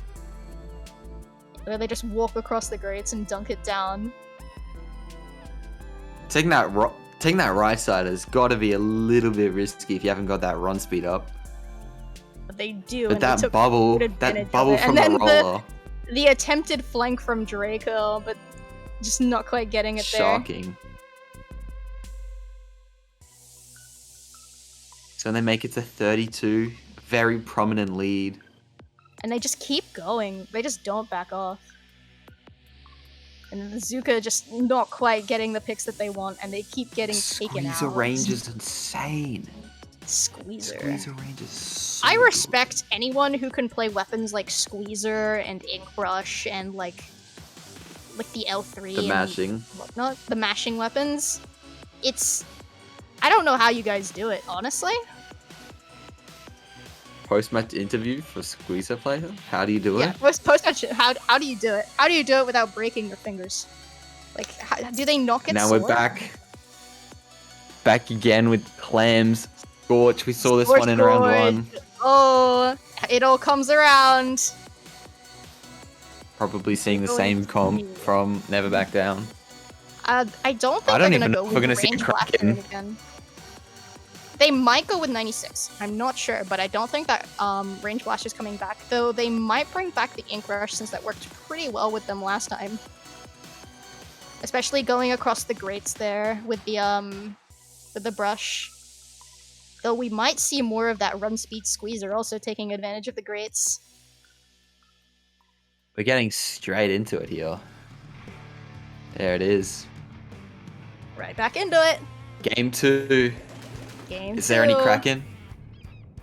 Where they just walk across the grates and dunk it down. Taking that right side has got to be a little bit risky if you haven't got that run speed up. But they do, But and they that took bubble, good advantage that bubble of it. from And the then roller, the attempted flank from Draco, but just not quite getting it there. shocking. So they make it to 32, very prominent lead. And they just keep going. They just don't back off. And then the Zuka just not quite getting the picks that they want, and they keep getting taken out. Squeezer range is insane. Squeezer. Squeezer range is so I good. respect anyone who can play weapons like Squeezer and Ink Brush and like the L3 The and mashing. whatnot. The mashing weapons. I don't know how you guys do it, honestly. Post-match interview for Squeezer player? How do you do Yeah, it? post-match, how do you do it? How do you do it without breaking your fingers? Like, do they not get Now sore? we're back. Back again with Clams. Scorch, we saw this Scorch, one in round one. Oh, it all comes around. Probably seeing the Going same to comp me. from Never Back Down. I don't think I don't they're even gonna know go if we're with gonna see range Kraken. blaster again. They might go with 96. I'm not sure, but I don't think that range blaster's coming back. Though they might bring back the Ink Rush since that worked pretty well with them last time. Especially going across the grates there with the brush. Though we might see more of that run speed Squeezer also taking advantage of the grates. We're getting straight into it here. There it is. Right back into it. Game 2. Game Is there any two. Kraken?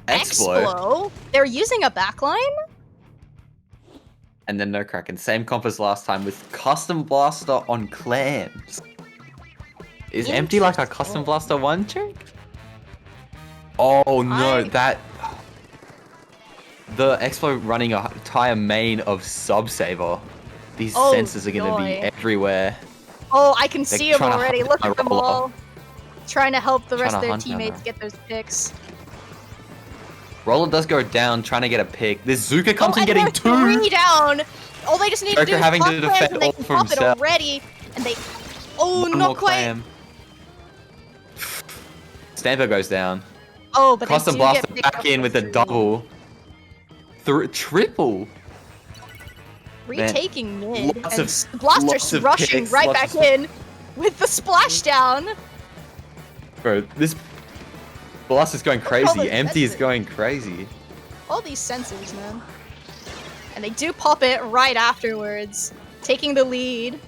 Explo. Explo? They're using a backline? And then no Kraken. Same comp as last time with Custom Blaster on Clams. Is Empty like a Custom Blaster 1 trick? Oh no, the Explo running a entire main of Sub Saver. These Oh, sensors are gonna be joy. everywhere. Oh, I can see them trying to already. hunt Look down at them Roller. all. Trying to help the Trying rest to of their hunt down teammates her. get those picks. Roller does go down, trying to get a pick. This Zuka comes in and getting they're 2. 3 down. All they just need to Joker do is having pop to clams defend and they all can for pop it himself. already. And they... Oh, One not more quite. clam. Stamper goes down. Oh, but Custom they do Blaster get picked back up in for with a 3. double. Triple. Retaking mid. lots And of- Blaster's lots of rushing picks, right lots back of- in with the splashdown. Bro, this Blaster's going all crazy. the Empty is sensors. going crazy. All these sensors, man. And they do pop it right afterwards, taking the lead.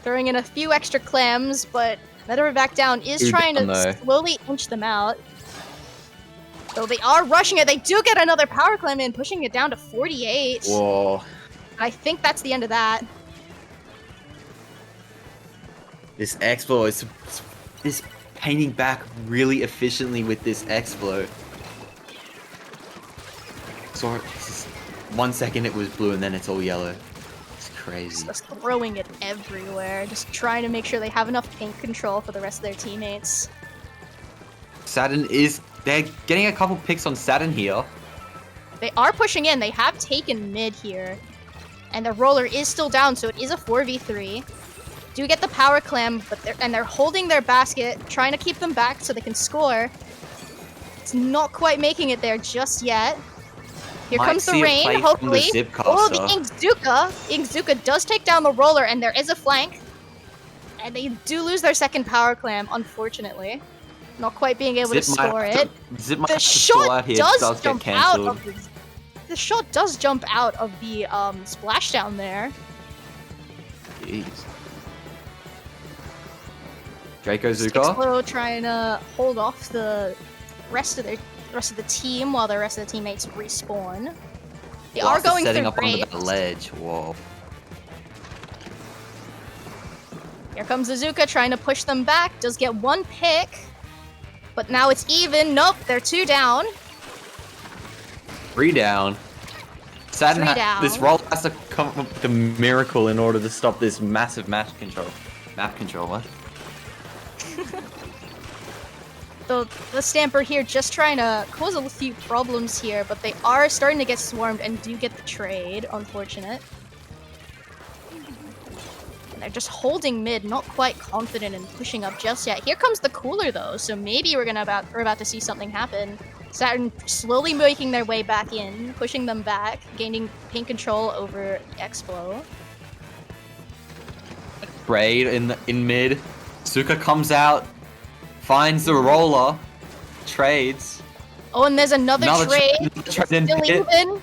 Throwing in a few extra clams, but MantaBlack down is 2 trying down, to though. slowly inch them out. Though they are rushing it, they do get another power clam in, pushing it down to 48. Whoa. I think that's the end of that. This Explo is painting back really efficiently with this Explo. So, 1 second it was blue and then it's all yellow. It's crazy. Just throwing it everywhere, just trying to make sure they have enough paint control for the rest of their teammates. Saturn they're getting a couple picks on Saturn here. They are pushing in, they have taken mid here. And their roller is still down, so it is a 4v3. Do get the power clam, but they're holding their basket, trying to keep them back so they can score. It's not quite making it there just yet. Here Might comes the see a rain, play from hopefully. the Zip Oh, the caster. Inkzuka! Inkzuka does take down the roller, and there is a flank. And they do lose their second power clam, unfortunately. Not quite being able to score it. Zip might The have to stall shot out here. does Does get jump out cancelled. of the shot does jump out of the splashdown there. Jeez. Draco Zuka. Skixlow trying to hold off the rest of the team while the rest of the teammates respawn. They are Blaster's going setting through up onto graves. that ledge. Whoa. Here comes Azuka trying to push them back. Does get 1 pick, but now it's even. Nope, they're 2 down. 3 down. Saturn 3 down. This roll has to come up with a miracle in order to stop this massive map control. Map control, what? The Stamper here just trying to cause a few problems here, but they are starting to get swarmed and do get the trade. Unfortunate. And they're just holding mid, not quite confident in pushing up just yet. Here comes the cooler though, so maybe we're about to see something happen. Saturn slowly making their way back in, pushing them back, gaining paint control over Explo. Trade in mid. Zuka comes out, finds the roller, trades. Oh, and there's another trade. Another trade in Still pit. even.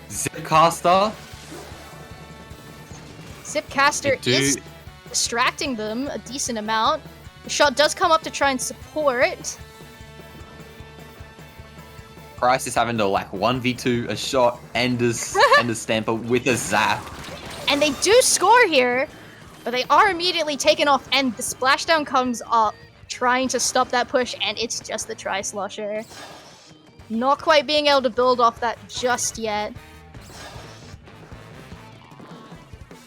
Zipcaster. Zipcaster They do- is distracting them a decent amount. The shot does come up to try and support. Price is having to like 1v2 a shot and a stamper with a zap. And they do score here, but they are immediately taken off, and the splashdown comes up, trying to stop that push, and it's just the Tri-Slosher. Not quite being able to build off that just yet.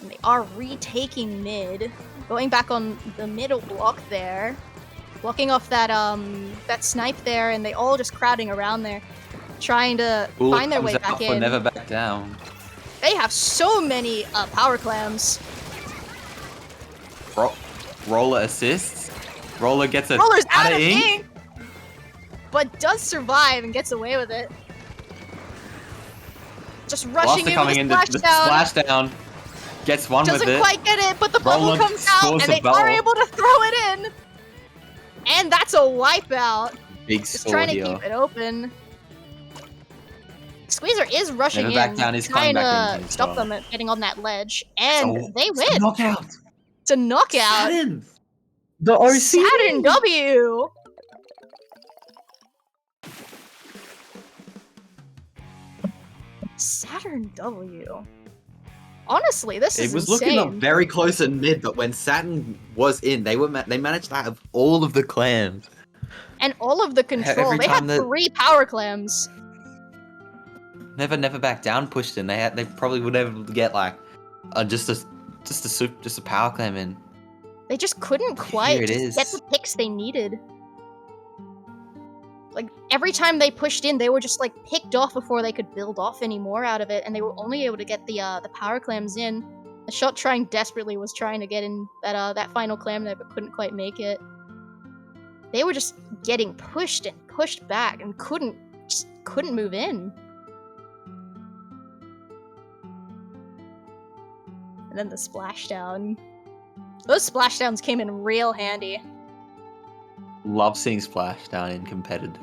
And they are retaking mid, going back on the middle block there, blocking off that that snipe there, and they all just crowding around there, trying to Ooh, find their comes way out back for in. Never back down. They have so many power clams. Roller assists. Roller gets a Roller's out outta of ink, but does survive and gets away with it. Just rushing Blaster in coming in with the a splashdown. splashdown. Gets one Doesn't with it. quite get it, but the bubble Roller comes out scores and a they bubble. are able to throw it in. And that's a wipeout. Big Just score trying to here. keep it open. Squeezer is rushing Never in, back down, he's coming trying back in to as stop well. them at getting on that ledge, and Oh, they it's a win. knockout. It's a knockout. Saturn. The OC. Saturn W. Saturn W. Honestly, this is It was insane. looking up very close in mid, but when Saturn was in, they managed to have all of the clams. And all of the control. Every They had time that- 3 power clams. Never back down pushed in. They probably would have able to get like Just a power clam in. They just couldn't Here quite it just is. get the picks they needed. Like, every time they pushed in, they were just, like, picked off before they could build off any more out of it, and they were only able to get the power clams in. The shot trying desperately was trying to get in that final clam there, but couldn't quite make it. They were just getting pushed and pushed back and couldn't move in. And then the splashdown. Those splashdowns came in real handy. Love seeing splashdown in competitive,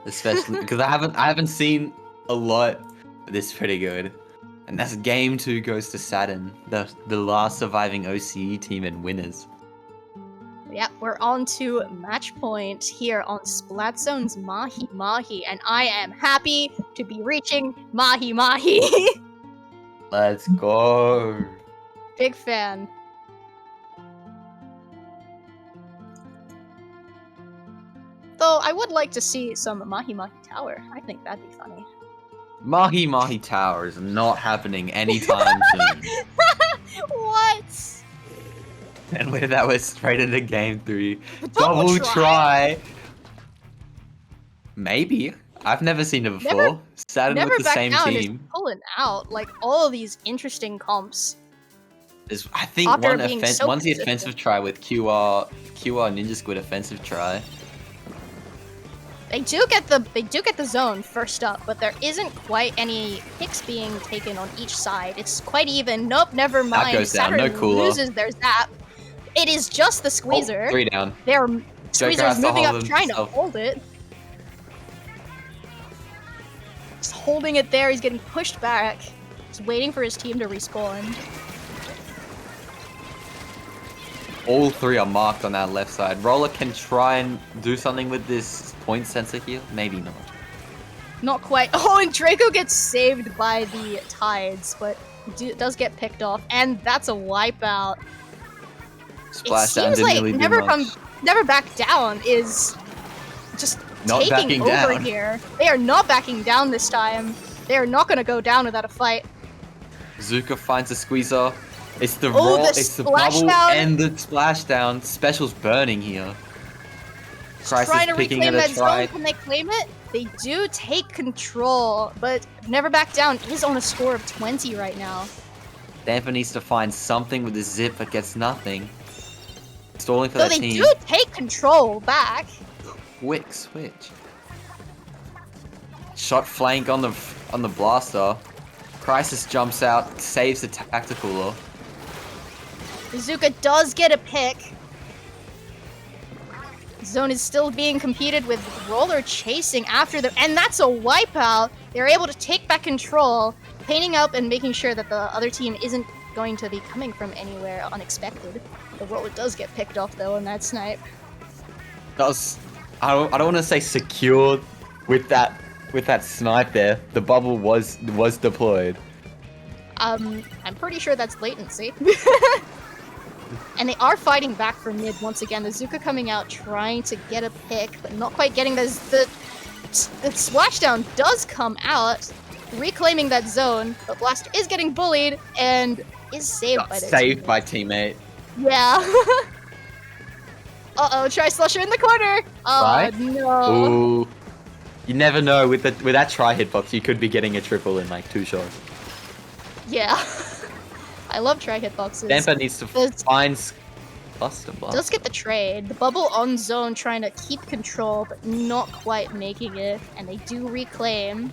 especially because I haven't seen a lot. But this is pretty good, and that's game 2 goes to Saturn, the last surviving OCE team and winners. Yep, we're on to match point here on Splatzone's Mahi Mahi, and I am happy to be reaching Mahi Mahi. Let's go. Big fan. Though I would like to see some Mahi Mahi Tower. I think that'd be funny. Mahi Mahi Tower is not happening anytime soon. What? And with that, we're straight into game 3. Double Try. Maybe. I've never seen it before. Saturn Never with the back same down team. is pulling out like all of these interesting comps. There's, I think After one being so one's the consistent. offensive try with QR Ninja Squid offensive try. They do get the zone first up, but there isn't quite any picks being taken on each side. It's quite even. Nope, never mind. goes down, Saturn no cooler. loses their zap. It is just the squeezer. Oh, 3 down. Their has squeezer's to moving up, hold trying to himself. hold it. Just holding it there. He's getting pushed back. Just waiting for his team to respawn. All 3 are marked on that left side. Roller can try and do something with this point sensor here. Maybe not. Not quite. Oh, and Draco gets saved by the tides, but does get picked off, and that's a wipeout. Splashdown It seems didn't like really do much. never back down is just Not taking backing over down. here. They are not backing down this time. They are not going to go down without a fight. Zuka finds a squeezer. It's the Oh, roll, the it's the bubble splashdown. and the splashdown. Special's burning here. Crisis Trying to picking reclaim at that a try. zone. Can they claim it? They do take control, but never back down is on a score of 20 right now. Damper needs to find something with the zip, but gets nothing. Stalling for So that they team. do take control back. Quick switch. Shot flank on the blaster. Crisis jumps out, saves the tactical. Izuka does get a pick. Zone is still being competed with Roller chasing after them, and that's a wipeout. They're able to take back control, painting up and making sure that the other team isn't going to be coming from anywhere unexpected. The Roller does get picked off though in that snipe. That was, I don't want to say secured with that snipe there. The bubble was deployed. I'm pretty sure that's latency. And they are fighting back from mid once again. The Zuka coming out trying to get a pick, but not quite getting the splashdown does come out, reclaiming that zone, but Blaster is getting bullied and is saved by their Saved teammate. by teammate. Yeah. Uh-oh, try slusher in the corner. Oh, Right? no. Ooh. You never know, with that try hitbox, you could be getting a triple in like 2 shots. Yeah. I love try hitboxes. Damper needs to find Buster Blast. Does get the trade. The bubble on zone trying to keep control, but not quite making it. And they do reclaim.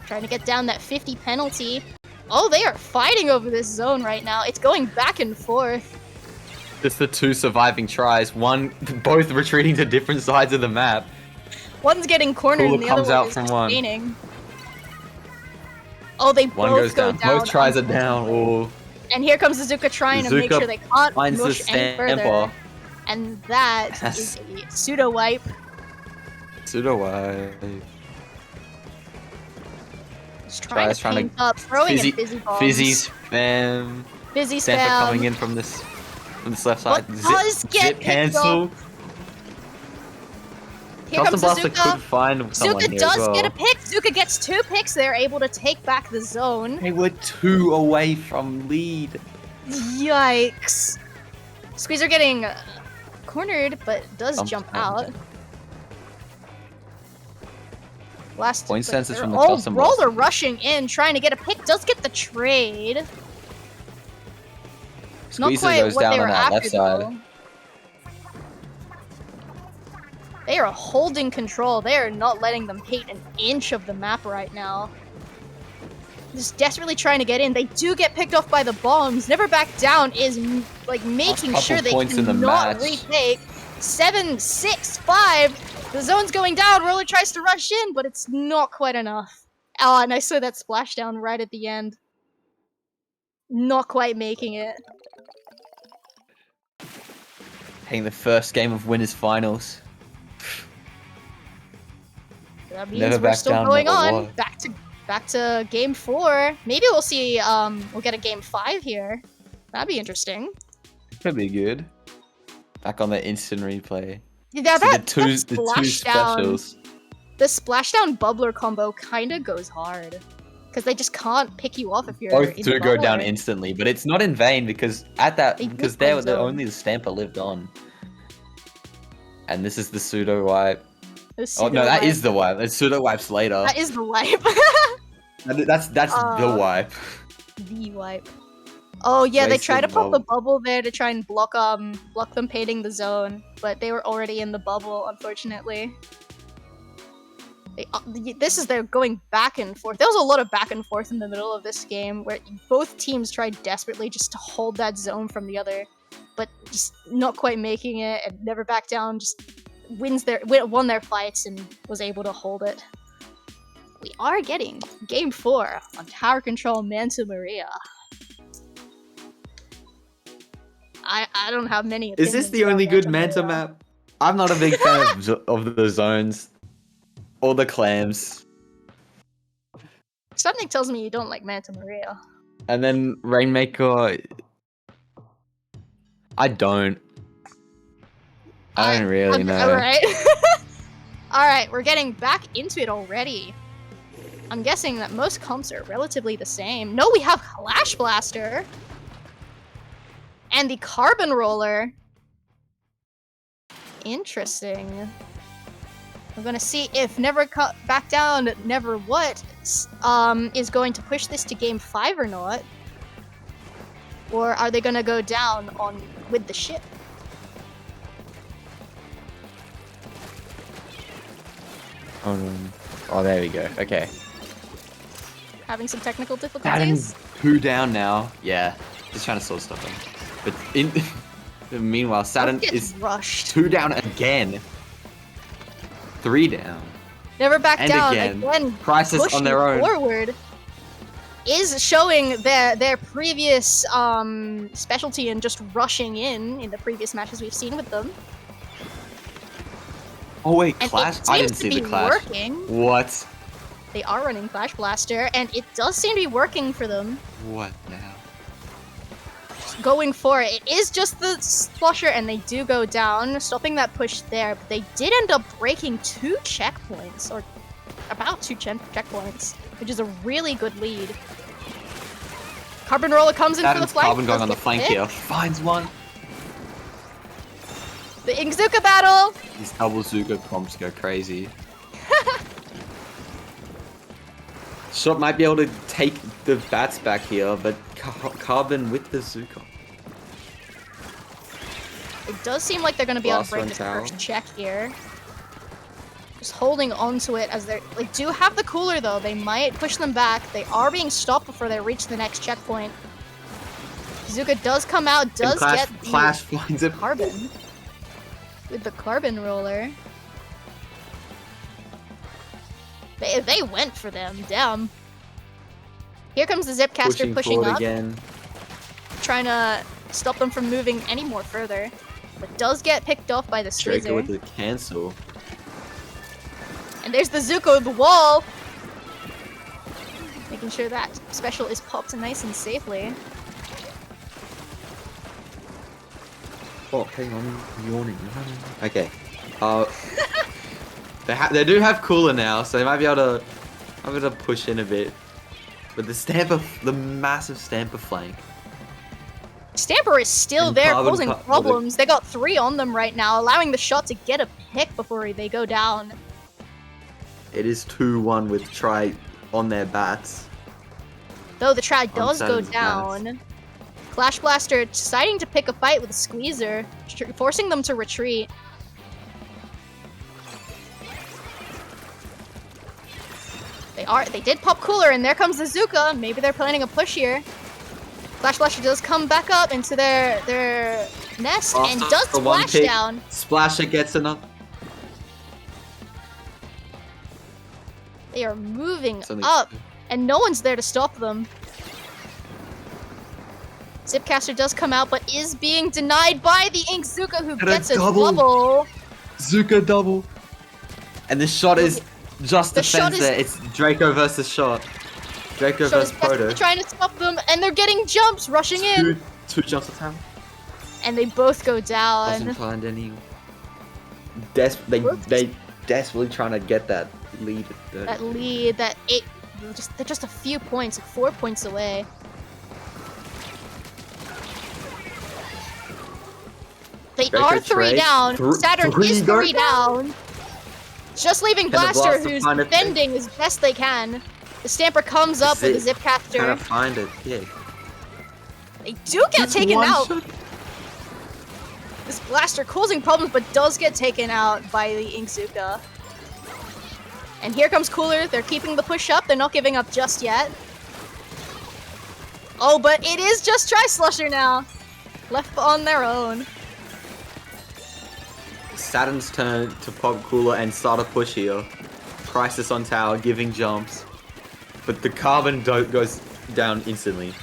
Trying to get down that 50 penalty. Oh, they are fighting over this zone right now. It's going back and forth. Just the 2 surviving tries. Both retreating to different sides of the map. One's getting cornered Cooler and the other comes one out is from just one. gaining. Oh, they One both goes go down. Both tries are down. unfortunately. Ooh. And here comes Izuka trying to make Izuka sure they can't finds the push any further. stamper. And that is a pseudo wipe. Pseudo wipe. Just trying to trying paint up, throwing in fizzy bombs. Fizzy spam. Fizzy Damper spam. coming in from this left side. But does get zip picked cancel. Here comes Custom Blaster Zuka. could find someone Zuka here as does well. get a pick. Zuka gets 2 picks. They're able to take back the zone. They were 2 away from lead. Yikes. Squeezer getting cornered, but does jump out. Last Point sensors from the oh, Custom Roller Blaster. rushing in, trying to get a pick. Does get the trade. Not Squeezer quite goes what down they were on that after, left side. though. They are holding control. They are not letting them hit an inch of the map right now. Just desperately trying to get in. They do get picked off by the bombs. Never Back Down is like making sure they cannot retake. 7, 6, 5. The zone's going down. Roller tries to rush in, but it's not quite enough. Oh, and I saw that splashdown right at the end. Not quite making it. Playing the first game of Winners Finals. That means Never we're back still down, going never on. walk. Back to game 4. Maybe we'll see. We'll get a game 5 here. That'd be interesting. Could be good. Back on the instant replay. Yeah, the two specials. The splashdown bubbler combo kind of goes hard because they just can't pick you off if you're. Both in do the go bubbler. down instantly, but it's not in vain because at that because they were only the stamper lived on. And this is the pseudo wipe. Oh no, that is the wipe. It's pseudo wipes later. That is the wipe. That's the wipe. The wipe. Oh yeah, they tried to pop the bubble there to try and block them painting the zone, but they were already in the bubble, unfortunately. They're going back and forth. There was a lot of back and forth in the middle of this game where both teams tried desperately just to hold that zone from the other, but just not quite making it, and Never Back Down just won their fights and was able to hold it. We are getting game 4 on Tower Control Manta Maria. I don't have many opinions. Is this the only good Manta map? I'm not a big fan of the zones or the clams. Something tells me you don't like Manta Maria. And then Rainmaker, I don't really know. Alright. Alright, we're getting back into it already. I'm guessing that most comps are relatively the same. No, we have Clash Blaster. And the Carbon Roller. Interesting. We're gonna see if Never Back Down, Never What is going to push this to game 5 or not. Or are they gonna go down with the ship? Oh, there we go. Okay. Having some technical difficulties. Saturn 2 down now. Yeah, just trying to sort stuff out. But meanwhile, Saturn is rushed. 2 down again. 3 down. Never Back Down again. Crisis on their own. Forward is showing their previous specialty in just rushing in the previous matches we've seen with them. Oh wait, and Clash? I didn't see the Clash. Working. What? They are running Clash Blaster, and it does seem to be working for them. What now? Going for it. It is just the splasher, and they do go down, stopping that push there. But they did end up breaking 2 checkpoints, or about 2 checkpoints, which is a really good lead. Carbon Roller comes in for the flank. Carbon going on the flank here. Finds one. The Ingzuka battle! These double Zuko comps go crazy. Shot might be able to take the bats back here, but Carbon with the Zuko. It does seem like they're going to be able to break this first check here. Just holding on to it as they do have the cooler though. They might push them back. They are being stopped before they reach the next checkpoint. Zuka does come out, does get the Carbon. With the Carbon Roller. They went for them, damn. Here comes the Zipcaster pushing up. Again. Trying to stop them from moving any more further. But does get picked off by the Squeezer. With the cancel. And there's the Zuko of the wall. Making sure that special is popped nice and safely. Oh, hang on, I'm yawning. Okay. They do have cooler now, so they might be able to push in a bit. But the massive Stamper flank. Stamper is still And there, Carbon causing problems. They got 3 on them right now, allowing the shot to get a pick before they go down. It is 2-1 with Try on their bats. Though the try does go Saturn's down. Clash Blaster deciding to pick a fight with a Squeezer, forcing them to retreat. They did pop cooler, and there comes the Zuka. Maybe they're planning a push here. Clash Blaster does come back up into their nest and does splash down. Splasher gets enough. They are moving up, and no one's there to stop them. Zipcaster does come out, but is being denied by the Ink Zuka, who gets a double. Zuka double. And the shot is just defense there. It's Draco versus shot. Draco versus Proto. Trying to stop them, and they're getting jumps, rushing in. Two jumps at a time. And they both go down. Doesn't find any. They desperately trying to get that lead. That lead, they're just a few points, like 4 points away. They are 3 down. Saturn is 3 down. Just leaving Blaster, who's defending as best they can. The Stamper comes up with the Zipcaster. Trying to find it, yeah. They do get taken out. This Blaster causing problems, but does get taken out by the Inkzuka. And here comes Cooler. They're keeping the push up. They're not giving up just yet. Oh, but it is just Tri-Slusher now. Left on their own. Saturn's turn to pop cooler and start a push here. Crisis on tower, giving jumps. But the Carbon goes down instantly.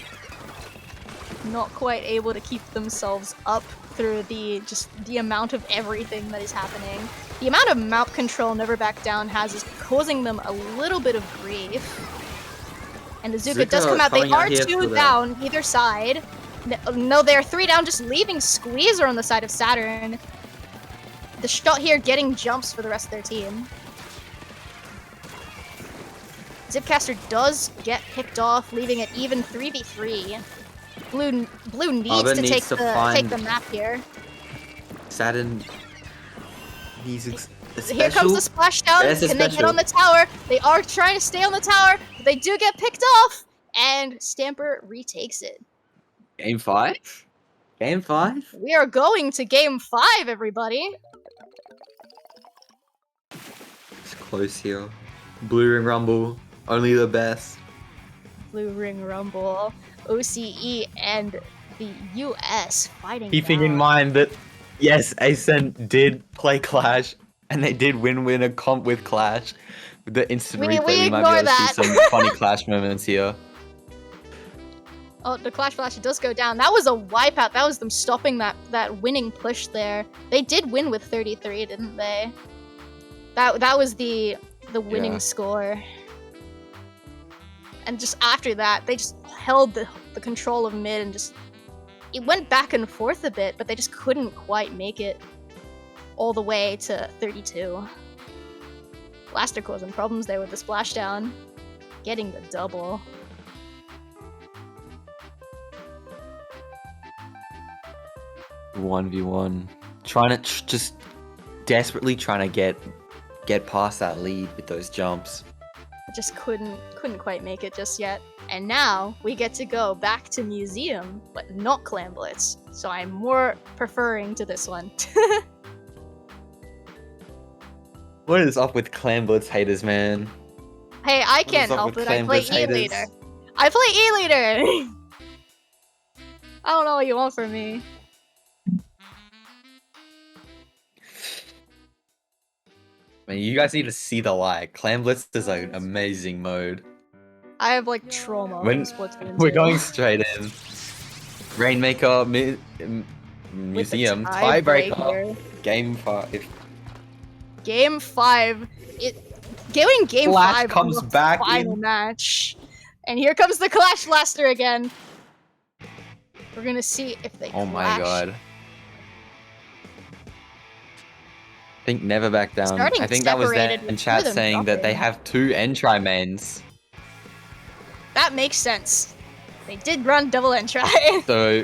Not quite able to keep themselves up through the amount of everything that is happening. The amount of map control Never Back Down has is causing them a little bit of grief. And the Zuka does come out. They are 2 down either side. No, they're 3 down, just leaving Squeezer on the side of Saturn. The shot here getting jumps for the rest of their team. Zipcaster does get picked off, leaving it even 3v3. Blue needs to take the map here. Saturn needs a special. Here comes the splashdown. Can they get on the tower? They are trying to stay on the tower, but they do get picked off, and Stamper retakes it. Game 5? Game 5? We are going to game 5, everybody. It's close here. Blue Ring Rumble, only the best. Blue Ring Rumble, OCE, and the US fighting. Keeping in mind that, yes, ASCENT did play Clash, and they did win a comp with Clash. With the instant replay, we might be able to see some funny Clash moments here. Oh, the Clash Flash does go down. That was a wipeout. That was them stopping that winning push there. They did win with 33, didn't they? That was the winning score. And just after that, they just held the control of mid and just... It went back and forth a bit, but they just couldn't quite make it all the way to 32. Blaster causing problems there with the splashdown. Getting the double. One v one, trying to just desperately trying to get past that lead with those jumps. Just couldn't quite make it just yet. And now we get to go back to Museum, but not Clan Blitz. So I'm more preferring to this one. What is up with Clan Blitz haters, man? Hey, I can't help it. I play E-Leader. I play E-Leader! I don't know what you want from me. Man, you guys need to see the light. Clan Blitz is an amazing mode. I have like trauma when we're going straight in. Rainmaker, Museum, tiebreaker, game 5. Game 5. Getting game Clash 5 comes back final match. And here comes the Clash Blaster again. We're gonna see if they Oh my god. think never back down. Starting I think that was separated them with in chat two of them saying that they dropping. have 2 entry mains. That makes sense. They did run double entry. So,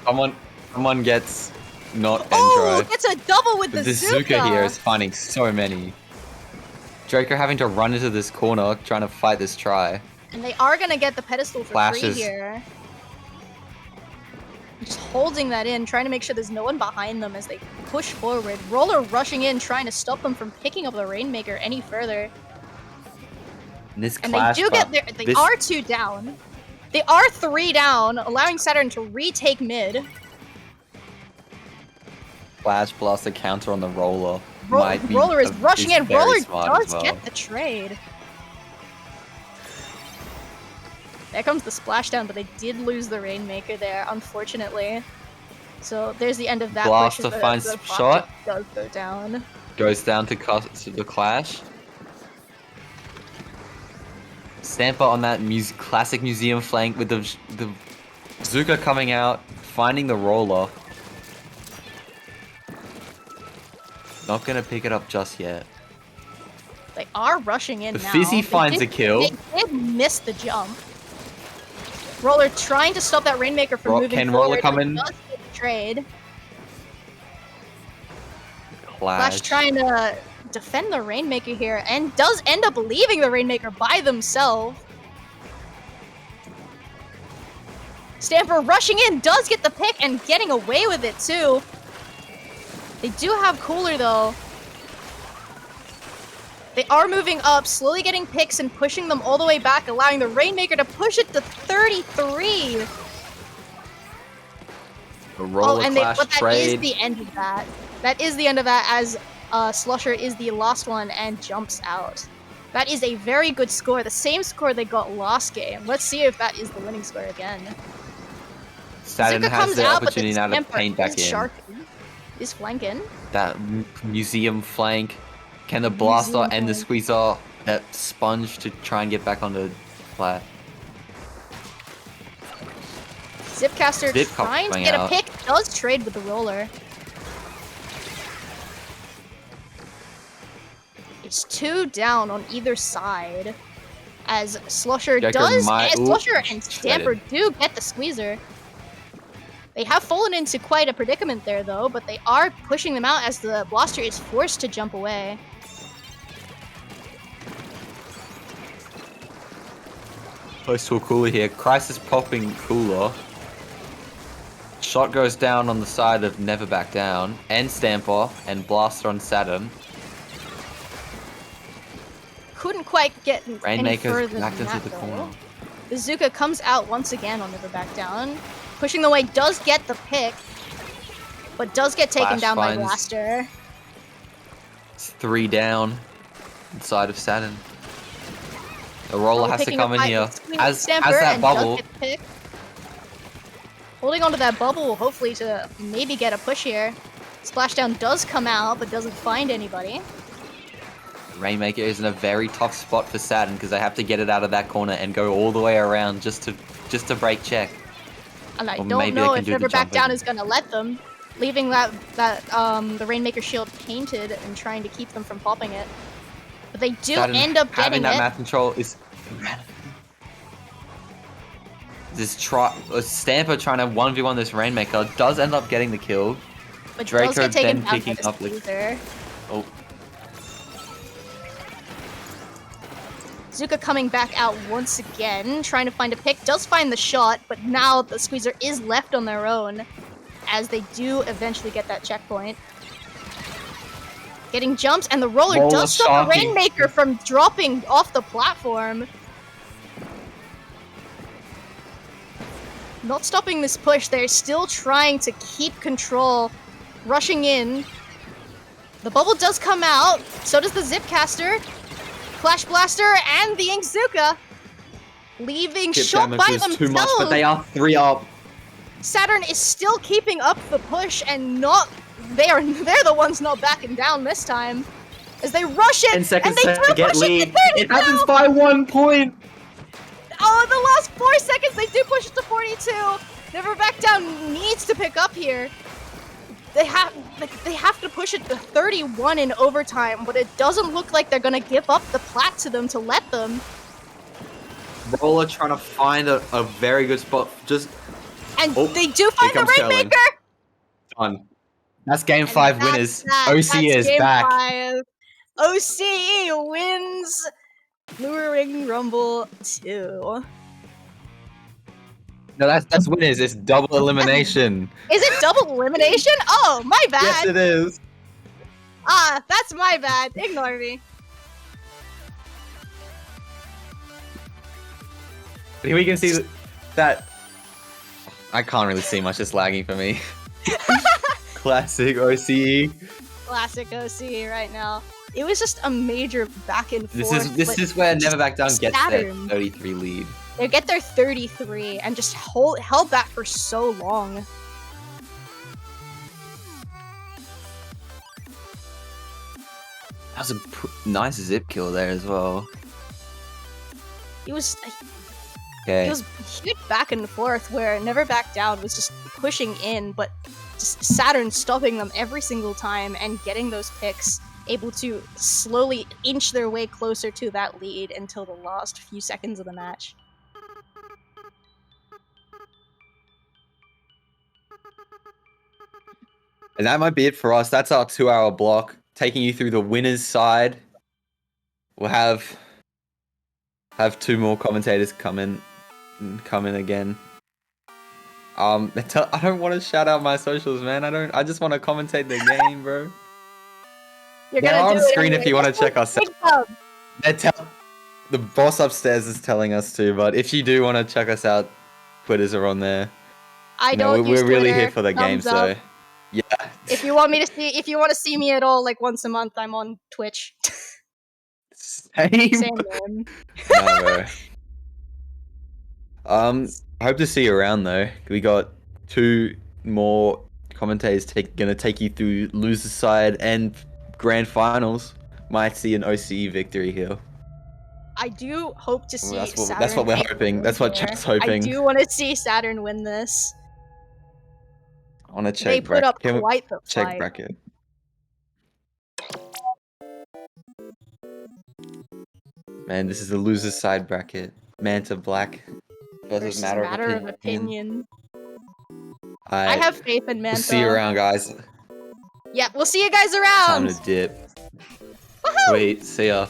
someone gets not Oh, entry. gets a double with the This Zuka. Zuka here is finding so many. Draco having to run into this corner, trying to fight this try. And they are gonna get the pedestal for Flashes. free here. Just holding that in, trying to make sure there's no one behind them as they push forward. Roller rushing in, trying to stop them from picking up the Rainmaker any further. And this And clash, they do get there. They are 2 down. They are 3 down, allowing Saturn to retake mid. Flash Blaster counter on the Roller. might be Roller is rushing in. very Roller smart does as well. get the trade. There comes the splashdown, but they did lose the Rainmaker there, unfortunately. So there's the end of that. Blaster push. finds the shot. Does go down. Goes down to the clash. Stamper on that classic museum flank with the Zuka coming out, finding the Roller. Not gonna pick it up just yet. They are rushing in The now. Fizzy finds a kill. They did miss the jump. Roller trying to stop that Rainmaker from moving Can forward. Roller come but in? Does get the trade. Clash. Flash trying to defend the Rainmaker here and does end up leaving the Rainmaker by themselves. Stamper rushing in, does get the pick and getting away with it too. They do have Cooler though. They are moving up, slowly getting picks and pushing them all the way back, allowing the Rainmaker to push it to 33. The Roller clash but that trade. is the end of that. That is the end of that as Slusher is the last one and jumps out. That is a very good score, the same score they got last game. Let's see if that is the winning score again. Saturn Zuka has comes the out, but opportunity the now to Stamper paint back is in. Sharky. Is flanking. That museum flank. Can the Blaster and the Squeezer that sponge to try and get back on the flat? Zipcaster Zip trying to coming get out. a pick, does trade with the Roller. It's 2 down on either side. As Slusher Decker does, might- as ooh, Slusher and Stamper shredded. do get the Squeezer. They have fallen into quite a predicament there though, but they are pushing them out as the Blaster is forced to jump away. Close to a Cooler here. Crisis popping Cooler. Shot goes down on the side of Never Back Down. And Stamper. And Blaster on Saturn. Couldn't quite get any Rainmaker's further backed than into that the though. corner. Bazooka comes out once again on Never Back Down. Pushing the way, does get the pick. But does get taken Flash down by finds- Blaster. It's 3 down. Inside of Saturn. The Roller has to Picking a come in fight here. with As Stamper that and bubble. does get the pick. Holding onto that bubble, hopefully to maybe get a push here. Splashdown does come out, but doesn't find anybody. Rainmaker is in a very tough spot for Saturn because they have to get it out of that corner and go all the way around just to break check. And I Or don't maybe they know can if do the Never Back jump Down in. is gonna let them, leaving the Rainmaker shield painted and trying to keep them from popping it. But they do Saturn end up having getting that it. math control is. This Stamper trying to 1v1 this Rainmaker does end up getting the kill. But Draco does get taken then down picking by the up the- Squeezer. Oh, Zuka coming back out once again, trying to find a pick. Does find the shot, but now the Squeezer is left on their own, as they do eventually get that checkpoint. Getting jumps, and the Roller does stop the shocking. Rainmaker from dropping off the platform. Not stopping this push, they're still trying to keep control, rushing in. The bubble does come out, so does the Zipcaster. Flash Blaster and the Inkzuka, leaving Chip shot damage by is themselves. too much, but they are 3 up. Saturn is still keeping up the push and they're the ones not backing down this time. As they rush it, 10 seconds and they to do get push lead. it to 32! It happens by 1 point. Oh, in the last 4 seconds, they do push it to 42. Never Back Down needs to pick up here. they have to push it to 31 in overtime, but it doesn't look like they're gonna give up the plat to them to let them. Roller trying to find a very good spot. And Oh, they do find the comes Sterling. Rainmaker! Done. That's game And 5 that's winners. that. OCE That's is game back. 5. OCE wins Blue Ring Rumble 2. No, that's winners. It's double elimination. Is it double elimination? Oh, my bad. Yes, it is. Ah, that's my bad. Ignore me. Here we can see that. I can't really see much. It's lagging for me. Classic OCE. Classic OCE right now. It was just a major back and forth. This is where Never Back Down gets their Saturn. 33 lead. They get their 33 and just held that for so long. That was a nice zip kill there as well. It was Okay. It was huge back and forth where Never Back Down was just pushing in, but just Saturn stopping them every single time and getting those picks, able to slowly inch their way closer to that lead until the last few seconds of the match. And that might be it for us. That's our 2-hour block. Taking you through the winner's side. We'll have 2 more commentators come in again. I don't want to shout out my socials, man. I just want to commentate the game, bro. They're on screen if you want to check us out. The boss upstairs is telling us to, but if you do want to check us out, Twitters are on there. We're really here for the game, so yeah. If you want to see me at all, like once a month, I'm on Twitch. Same name. Nah, bro. I hope to see you around though. We got 2 more commentators gonna take you through loser side and grand finals. Might see an OCE victory here. I do hope to see Saturn. That's what we're hoping. That's what chat's hoping. I do want to see Saturn win this. I want to check. They put up quite the check fight. bracket. Man, this is the loser side bracket. MantaBlack versus Matter of Opinion. I have faith in Manta. We'll see you around, guys. Yeah, we'll see you guys around. Time to dip. Woohoo! Sweet. See ya.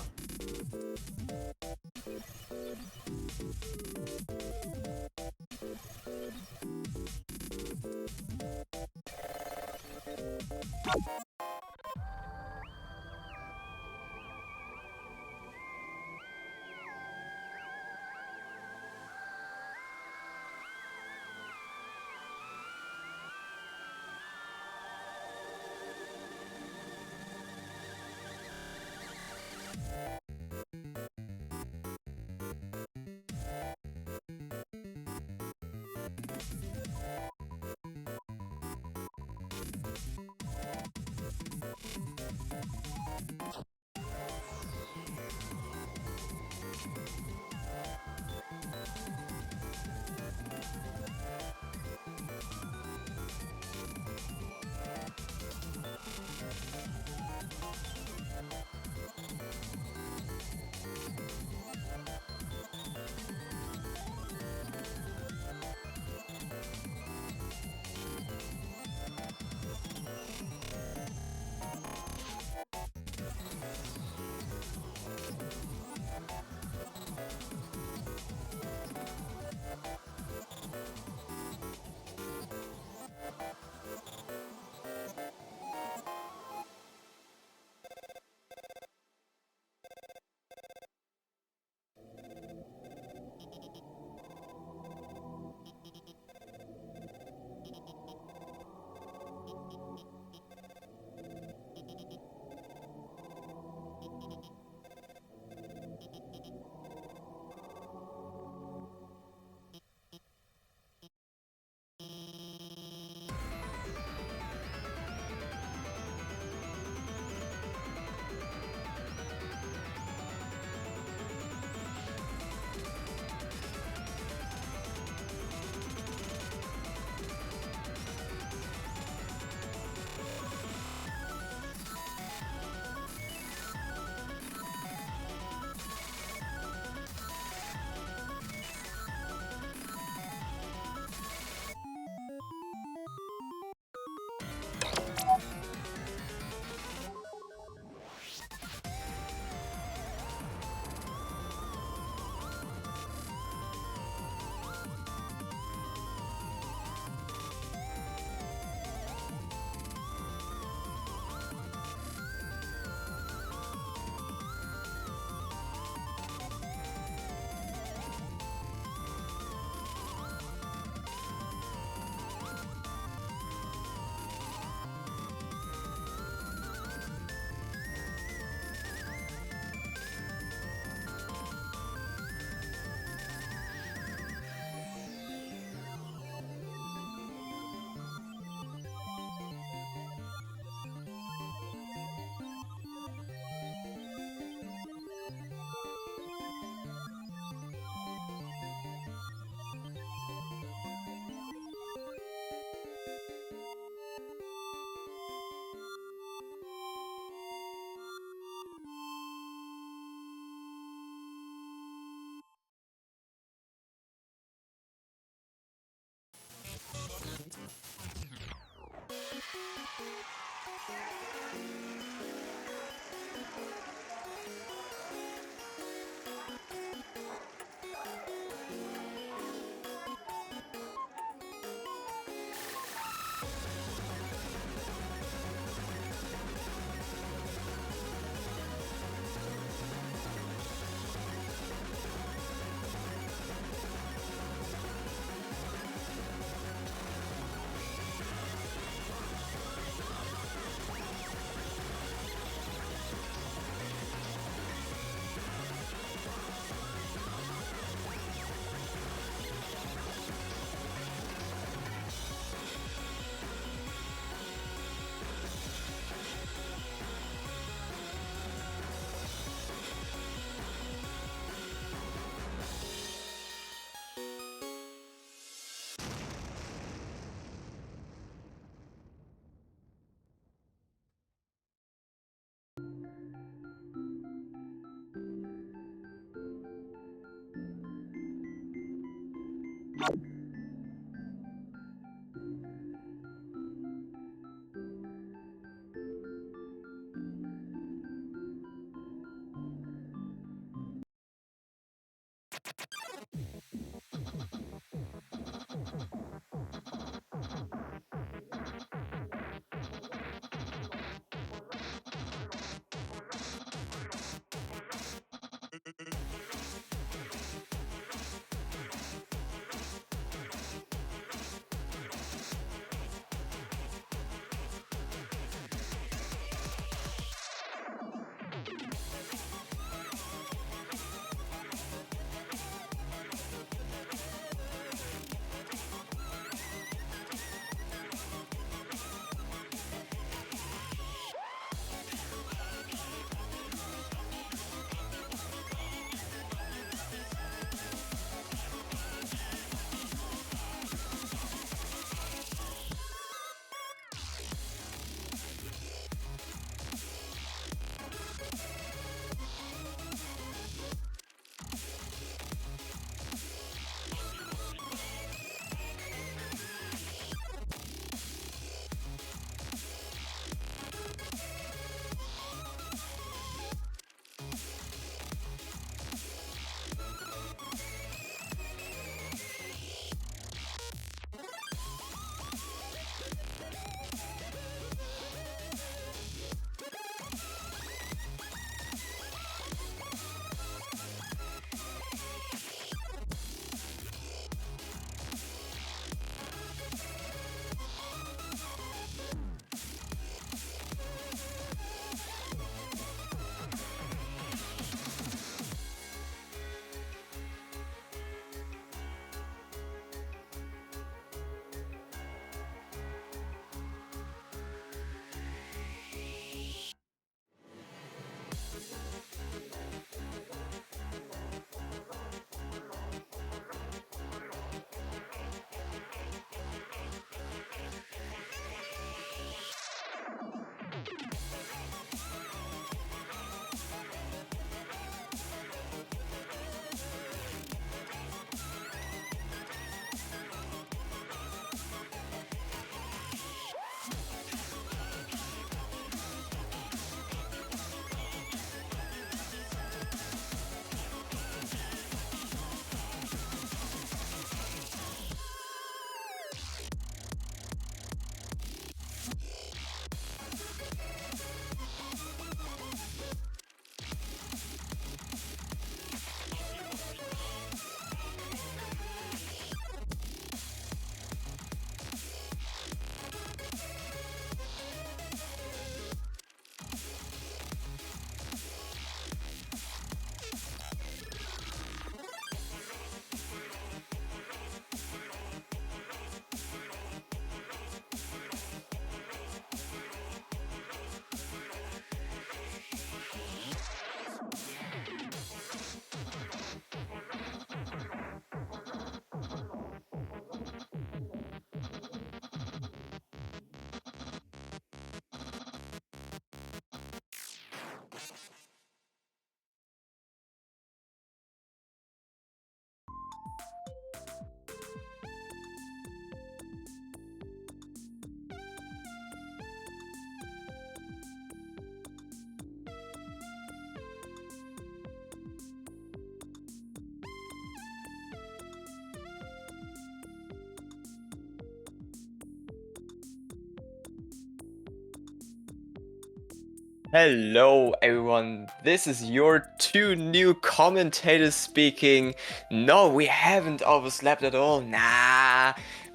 Hello everyone, this is your two new commentators speaking. No, we haven't overslept at all. Nah,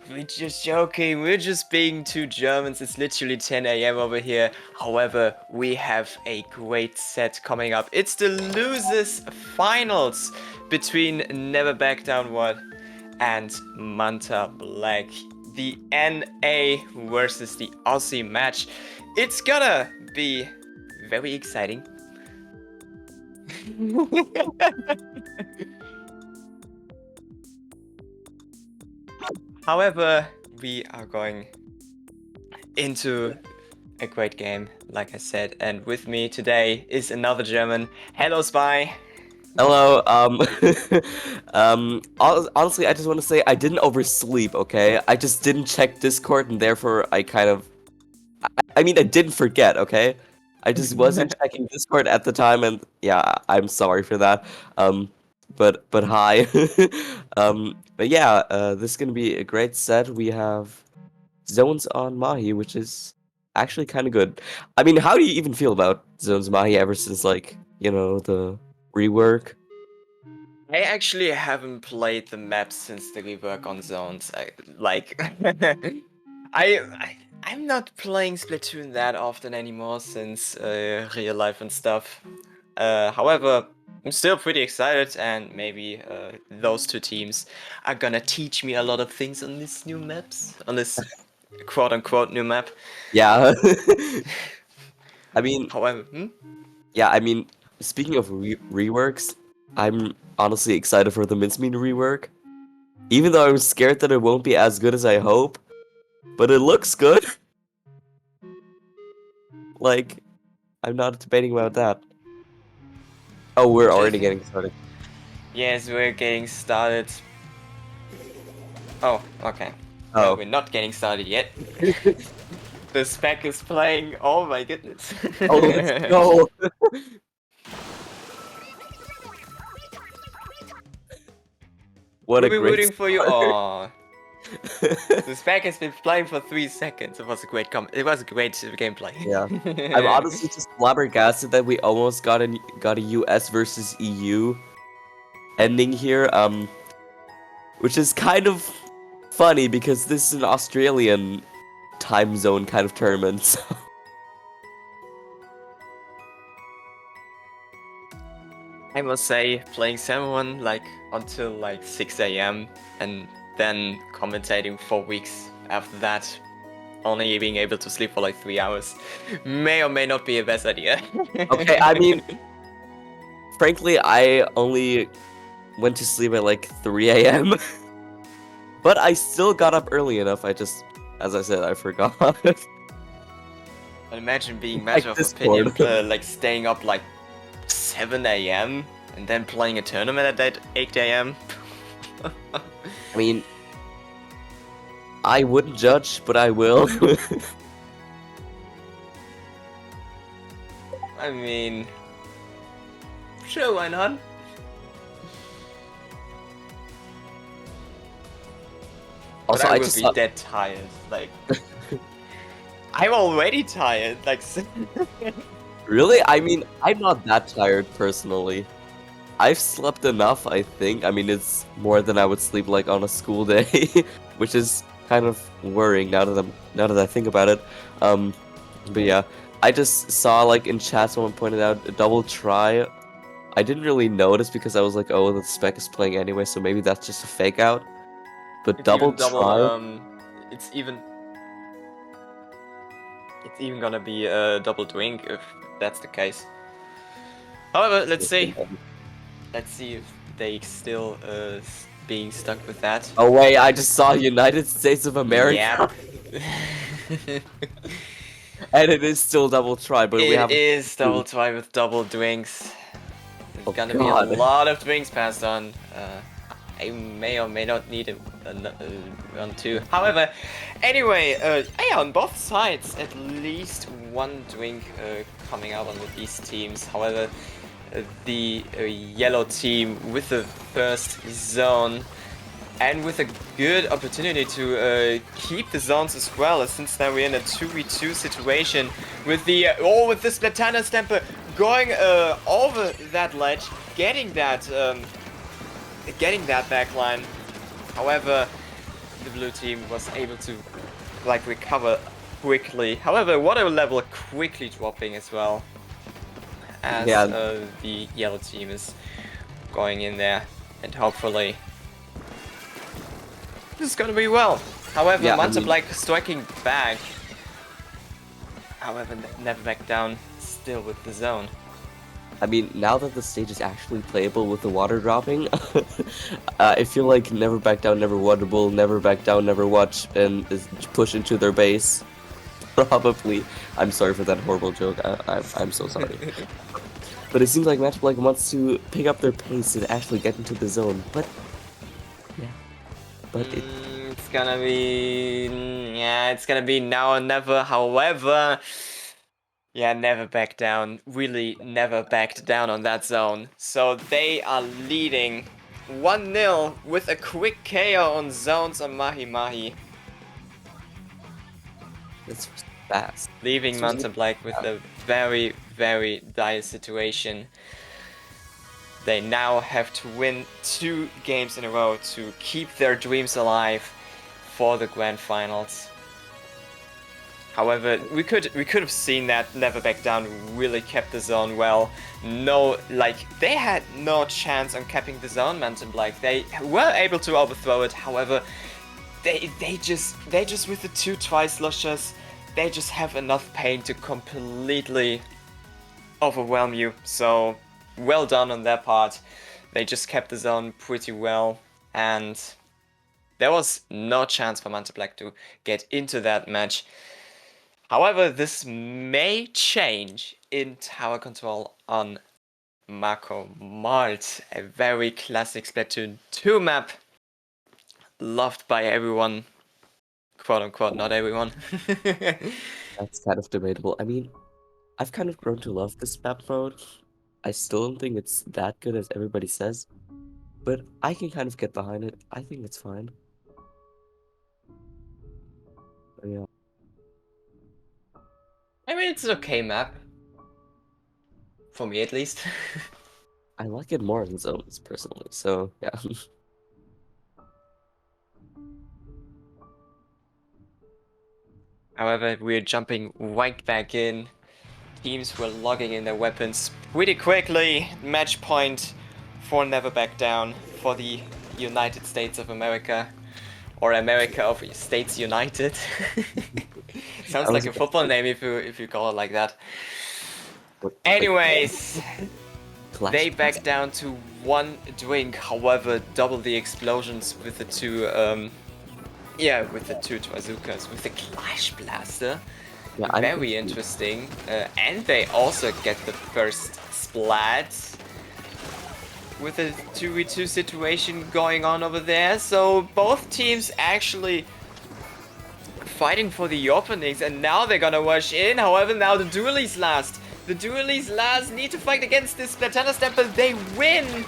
we're just joking. We're just being two Germans. It's literally 10 a.m. over here. However, we have a great set coming up. It's the losers finals between Never Back Down What and MantaBlack. The NA versus the Aussie match. It's gonna be very exciting. However, we are going into a great game, like I said, and with me today is another German. Hello, Spy. Hello. Honestly, I just want to say I didn't oversleep. Okay, I just didn't check Discord, and therefore I kind of. I mean, I didn't forget. Okay, I just wasn't checking Discord at the time, and yeah, I'm sorry for that. But hi. But yeah, this is gonna be a great set. We have Zones on Mahi, which is actually kind of good. I mean, how do you even feel about Zones Mahi ever since, like, the rework? I actually haven't played the map since the rework on Zones. I'm not playing Splatoon that often anymore since real life and stuff. However, I'm still pretty excited, and maybe those two teams are gonna teach me a lot of things on this new maps, on this quote-unquote new map. Yeah. I mean, However, yeah, I mean, speaking of reworks, I'm honestly excited for the Mincemeat rework. Even though I'm scared that it won't be as good as I hope, but it looks good. Like, I'm not debating about that. Oh, we're already getting started. yes, we're getting started. Oh, okay. Oh. No, we're not getting started yet. The spec is playing. Oh my goodness. Oh, let's go. What a We'll be great rooting for you. start. Oh. The spec has been playing for 3 seconds. It was a great gameplay. Yeah. I'm honestly just flabbergasted that we almost got a US versus EU ending here. Which is kind of funny because this is an Australian time zone kind of tournament. So. I must say, playing Saturn like until like 6 a.m. and then commentating for weeks after that, only being able to sleep for like 3 hours, may or may not be a best idea. Okay, I mean, frankly, I only went to sleep at like 3 a.m. But I still got up early enough. I just, as I said, I forgot. Imagine being Like matter of Discord. opinion, like staying up like 7 a.m. and then playing a tournament at 8 a.m. I mean, I wouldn't judge, but I will. I mean, sure, why not? Also, But I I would just be thought- dead tired. Like, I'm already tired. Like, Really? I mean, I'm not that tired personally. I've slept enough, I think. I mean, it's more than I would sleep like on a school day, which is kind of worrying now that I think about it. But yeah, I just saw like in chat someone pointed out a double try. I didn't really notice because I was like, oh, the spec is playing anyway, so maybe that's just a fake out. But double try. it's even gonna be a double drink if that's the case. However, let's see. Let's see if they still being stuck with that. Oh wait, I just saw United States of America. Yep. And it is still double try, but we have. It is double try with double drinks. There's Oh, gonna God. be a lot of drinks passed on. I may or may not need a run too. However, anyway, yeah, on both sides, at least one drink coming out on these teams. However, the yellow team with the first zone and with a good opportunity to keep the zones as well, since now we're in a 2v2 situation with the with the Splatana Stamper going over that ledge, getting that backline. However, the blue team was able to like recover quickly. However, water level quickly dropping as well, as the yellow team is going in there, and hopefully this is gonna be well. However, Yeah, MantaBlack striking back. However, never back down, still with the zone. I mean, now that the stage is actually playable with the water dropping, I feel like never back down, never waterable, never back down, never watch, and push into their base. Probably. I'm sorry for that horrible joke. I'm so sorry. But it seems like MantaBlack wants to pick up their pace and actually get into the zone. But yeah, but it. It's gonna be, yeah, it's gonna be now or never. However, yeah, never back down. Really, never backed down on that zone. So they are leading 1-0 with a quick KO on zones on Mahi Mahi, It's fast. leaving This was- MantaBlack with a very, very dire situation. They now have to win 2 games in a row to keep their dreams alive for the grand finals. However, we could have seen that Never Back Down really kept the zone well. No, like they had no chance on capping the zone, MantaBlack. They were able to overthrow it. However, they just with the 2 Tri-Slushers, they just have enough pain to completely overwhelm you. So well done on their part. They just kept the zone pretty well, and there was no chance for MantaBlack to get into that match. However, this may change in tower control on Mako Malt, a very classic Splatoon 2 map, loved by everyone, quote unquote, not everyone. That's kind of debatable. I mean, I've kind of grown to love this map mode. I still don't think it's that good as everybody says, but I can kind of get behind it. I think it's fine. So, yeah. I mean, it's an okay map. For me, at least. I like it more in zones, personally, so yeah. However, we're jumping right back in. Teams were logging in their weapons pretty quickly. Match point for Never Back Down for the United States of America. Or America of States United. Sounds like a football name if you call it like that. Anyways, they back down to 1 drink. However, double the explosions with the 2 with the 2 Bazookas, with the Clash Blaster. Yeah, Very interesting. And they also get the first splat with a 2v2 situation going on over there. So both teams actually fighting for the openings, and now they're gonna rush in. However, now the dualies last. The dualies last need to fight against this Splatana Stamper. They win!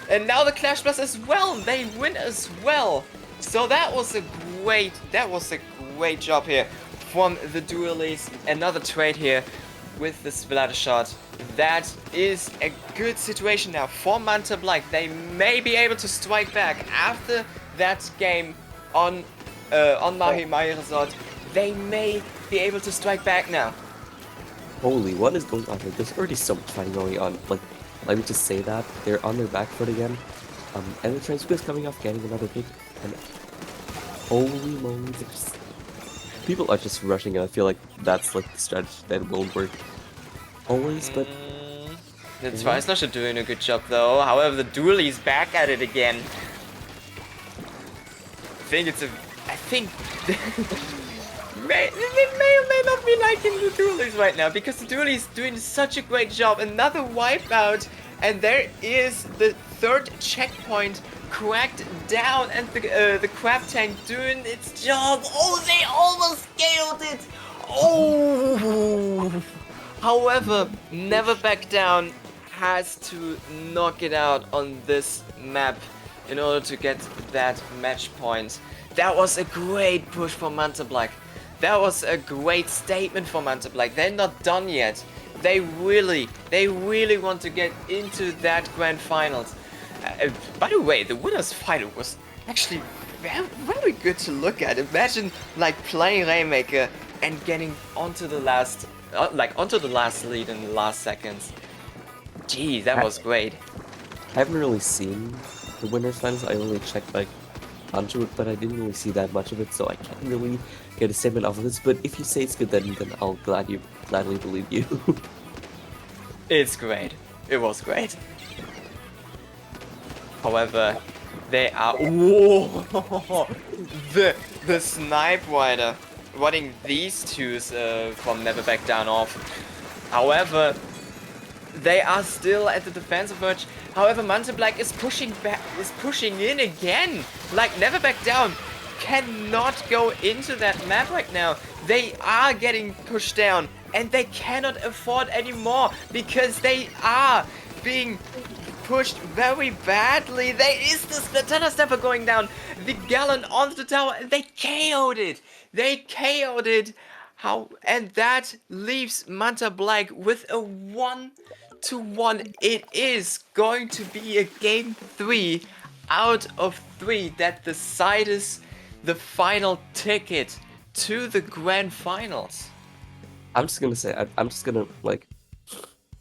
And now the Clash Blast as well. They win as well. So that was a great job here from the dualies. Another trade here with the splatter shot. That is a good situation now for MantaBlack. They may be able to strike back after that game on Mahi Mahi Resort. They may be able to strike back now. Holy, what is going on here? There's already so much fighting going on. Like, let me just say that. They're on their back foot again. And the Transquist coming off getting another pick. And holy moly, people are just rushing, and I feel like that's like the strategy that won't work always, but... The Tri-Slush are doing a good job though. However, the dualie's back at it again. I think they may or may not be liking the dualies right now, because the dualie's doing such a great job. Another wipeout, and there is the 3rd checkpoint cracked down, and the crab tank doing its job. Oh, they almost scaled it. Oh. However, Never Back Down has to knock it out on this map in order to get that match point. That was a great push for MantaBlack. That was a great statement for MantaBlack. They're not done yet. They really want to get into that grand finals. By the way, the winner's fight was actually very good to look at. Imagine like playing Rainmaker and getting onto the last lead in the last seconds. Gee, that was great. I haven't really seen the winner's finals. I only checked like onto it, but I didn't really see that much of it, so I can't really get a statement off of this. But if you say it's good, then I'll gladly believe you. It's great. It was great. However, they are the snipe rider running these twos from Never Back Down off. However, They are still at the defensive verge. However, MantaBlack is pushing back, is pushing in again. Like, never back down. Cannot go into that map right now. They are getting pushed down, and they cannot afford anymore because they are being pushed very badly. There is the Slatana Stepper going down. The Gallon onto the tower, and they KO'd it. They KO'd it. How? And that leaves MantaBlack with a 1-1. It is going to be a game 3 out of 3 that decides the final ticket to the grand finals. I'm just gonna say, I'm just gonna, like,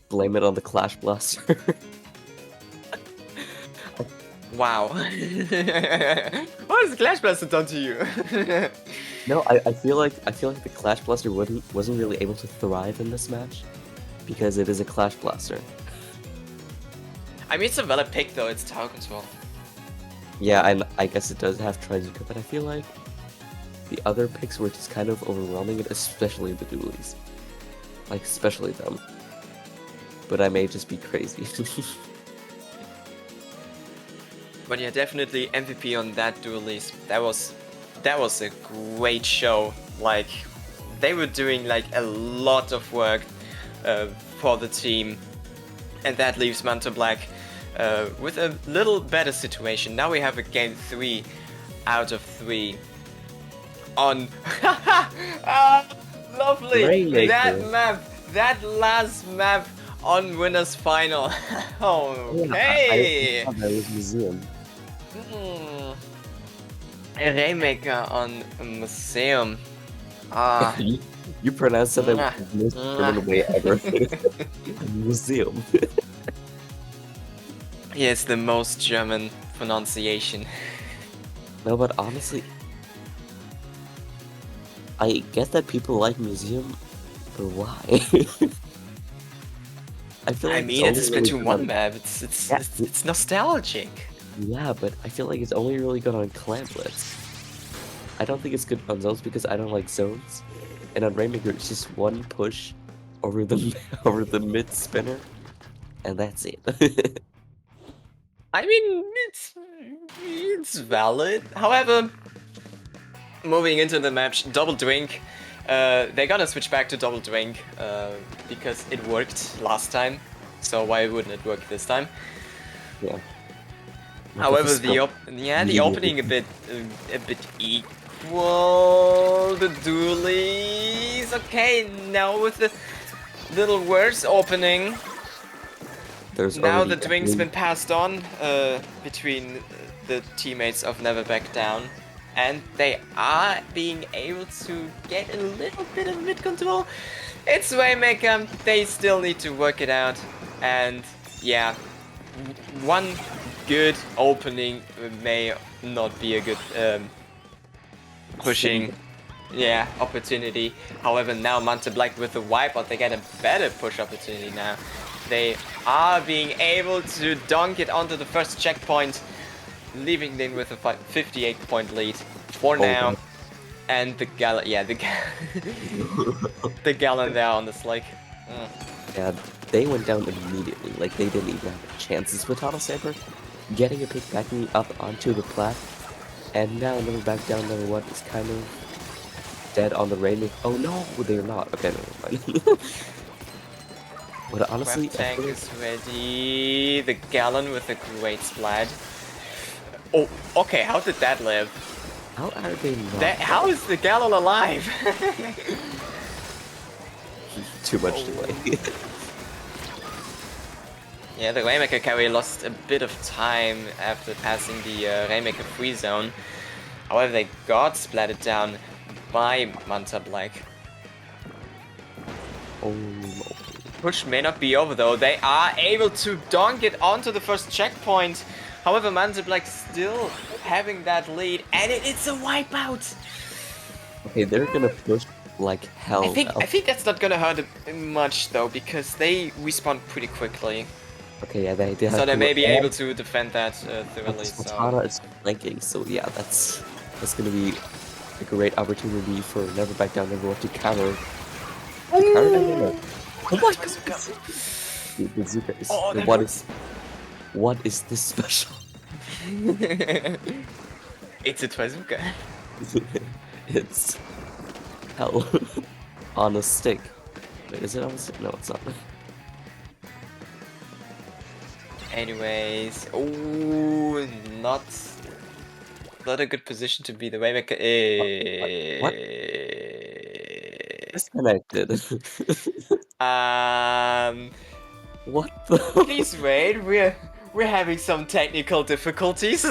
blame it on the Clash Blaster. Wow. What has Clash Blaster done to you? No, I feel like the Clash Blaster wasn't really able to thrive in this match because it is a Clash Blaster. I mean, it's a valid pick though, it's tower control. Yeah, and I guess it does have Trizuka, but I feel like the other picks were just kind of overwhelming it, especially the dualies. Like, especially them. But I may just be crazy. But yeah, definitely MVP on that dualies. That was a great show. Like, they were doing like a lot of work for the team, and that leaves MantaBlack with a little better situation. Now we have a game 3 out of 3 on. Lovely. Rainmaker. That last map on winners final. Okay. I that was Museum. A Rainmaker on Museum. Ah. You pronounced it the most criminal way ever. Museum. Yeah, it's the most German pronunciation. No, but honestly, I get that people like Museum, but why? I feel like it's a Splatoon 1 map. It's nostalgic. Yeah, but I feel like it's only really good on Clan Blitz. I don't think it's good on zones because I don't like zones. And on Rainmaker, it's just one push over the mid spinner, and that's it. I mean, it's valid. However, moving into the match, double drink. They're gonna switch back to double drink because it worked last time. So why wouldn't it work this time? Yeah. However, the opening a bit equal. The dualies. Okay, now with the little worse opening. Now the drink's been passed on between the teammates of Never Back Down, and they are being able to get a little bit of mid control. It's Rainmaker. They still need to work it out, and yeah, one good opening may not be a good pushing opportunity. However, now MantaBlack with the wipeout, they get a better push opportunity now. They are being able to dunk it onto the first checkpoint, leaving them with a 58-point lead for now. And the Gallon, the Gallon there on the Slick. Yeah, they went down immediately. Like, they didn't even have chances with Auto Saber getting a pick backing up onto the plat. And now Never Back Down number 1 is kind of dead on the Rainmaker. Oh no, they're not. Okay, never mind. But honestly, Tank is ready. The Gallon with a great splat. Oh, okay. How did that live? How are they not? How is the Gallon alive? Too much delay. Yeah, the Rainmaker carry lost a bit of time after passing the Rainmaker free zone. However, they got splatted down by MantaBlack. Oh no. Push may not be over though. They are able to dunk it onto the first checkpoint. However, MantaBlack still having that lead, and it's a wipeout. Okay, they're gonna push like hell. I think that's not gonna hurt much though, because they respawn pretty quickly. Okay, yeah, they So they may be able to defend that thoroughly. Slatana is flanking, so yeah, that's gonna be a great opportunity for Never Back Down number 1 to counter. Oh my god! The bazooka is. Oh, that What is this special? It's a bazooka. It's hell on a stick. Wait, is it on a stick? No, it's not. Anyways, oh, not a good position to be the waymaker. What? Disconnected. What the? Please wait. We're having some technical difficulties.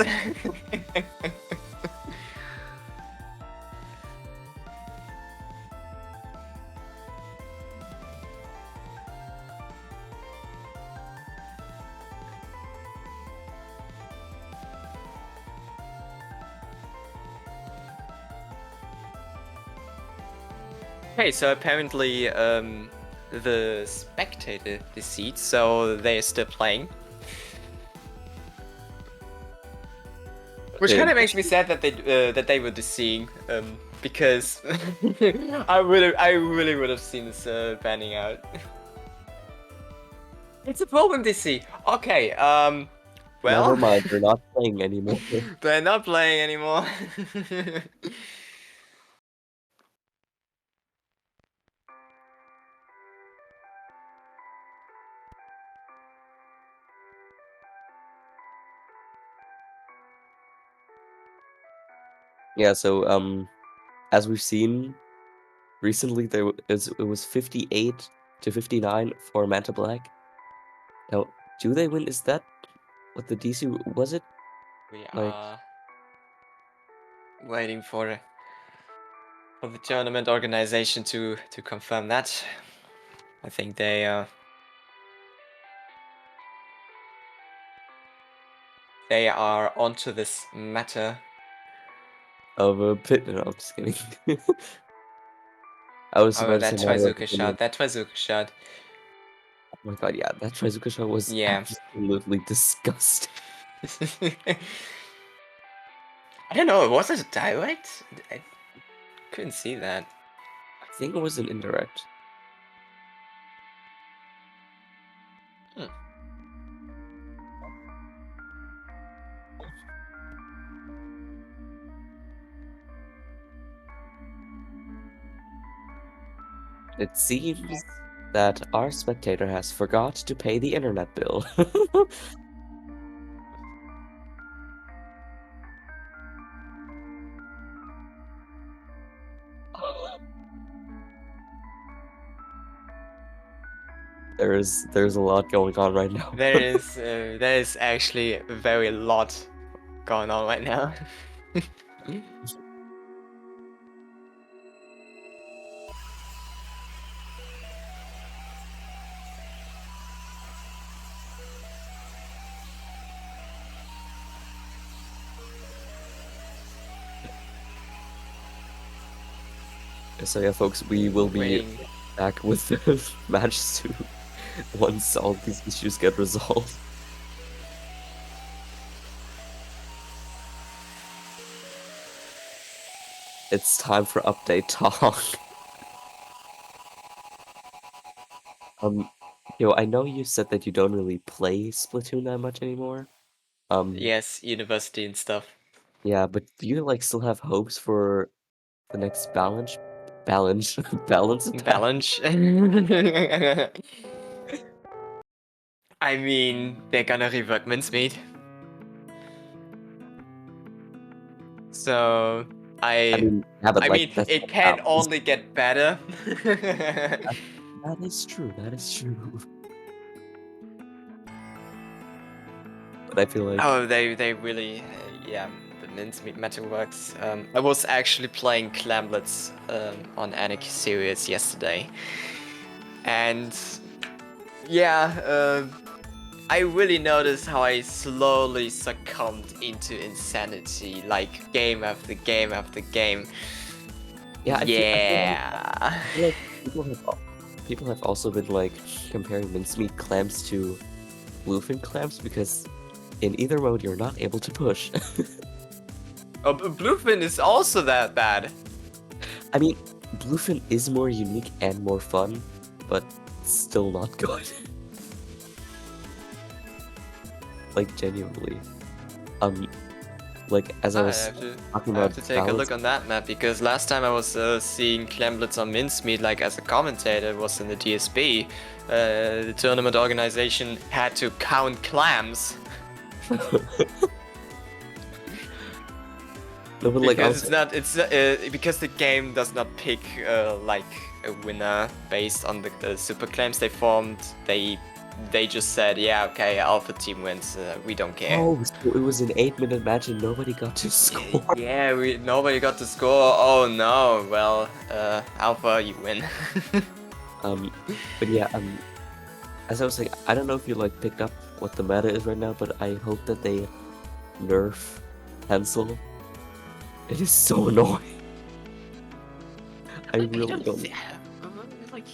Okay, so apparently the spectator deceased, so they're still playing. Which Okay. kind of makes me sad that they were deceasing, because I really would have seen this panning out. It's a problem, DC. Okay, well, Never mind, they're not playing anymore. they're not playing anymore. Yeah, so as we've seen recently, it was 58 to 59 for MantaBlack. Now, do they win? Is that what the DC was? It We like are waiting for the tournament organization to confirm that. I think they are onto this matter. of a pit? No, I'm just kidding. I was Oh, about to that say matter of Trizuka opinion. shot. That Trizuka shot. Oh my god, yeah, that Trizuka shot was Yeah. absolutely disgusting. I don't know. Was it direct? I couldn't see that. I think it was an indirect. It seems that our spectator has forgot to pay the internet bill. There's a lot going on right now. There is actually a very lot going on right now. So yeah, folks, we will be Waiting. back with the match soon once all these issues get resolved. It's time for update talk. Yo, I know you said that you don't really play Splatoon that much anymore. Yes, university and stuff. Yeah, but do you like still have hopes for the next balance pack? Balance. I mean, they're gonna rework mincemeat. So I mean, yeah, but I like mean, that's it what can happens. only get better. That is true. That is true. But I feel like Oh, they really, yeah, the mincemeat meta works. I was actually playing Clamlets on Anik series yesterday, and yeah, I really noticed how I slowly succumbed into insanity, like game after game after game. yeah, Yeah. I feel like people have also been like comparing mincemeat clams to bluefin clams because in either mode you're not able to push. Oh, Bluefin is also that bad. I mean, bluefin is more unique and more fun, but still not good. like genuinely. Like as I I was have to, talking I about have to take a balance, look on that map because last time I was seeing Clemblitz on Mincemeat like as a commentator was in the DSB. The tournament organization had to count clams no, but like because also, because the game does not pick like a winner based on the super clams they formed. They just said, yeah, okay, Alpha team wins. We don't care. oh, so it was an 8-minute match and nobody got to score. Yeah, nobody got to score. Oh no. Well, Alpha, you win. But yeah, as I was saying, I don't know if you like picked up what the meta is right now, but I hope that they nerf Pencil. It is so annoying. I really don't. Like,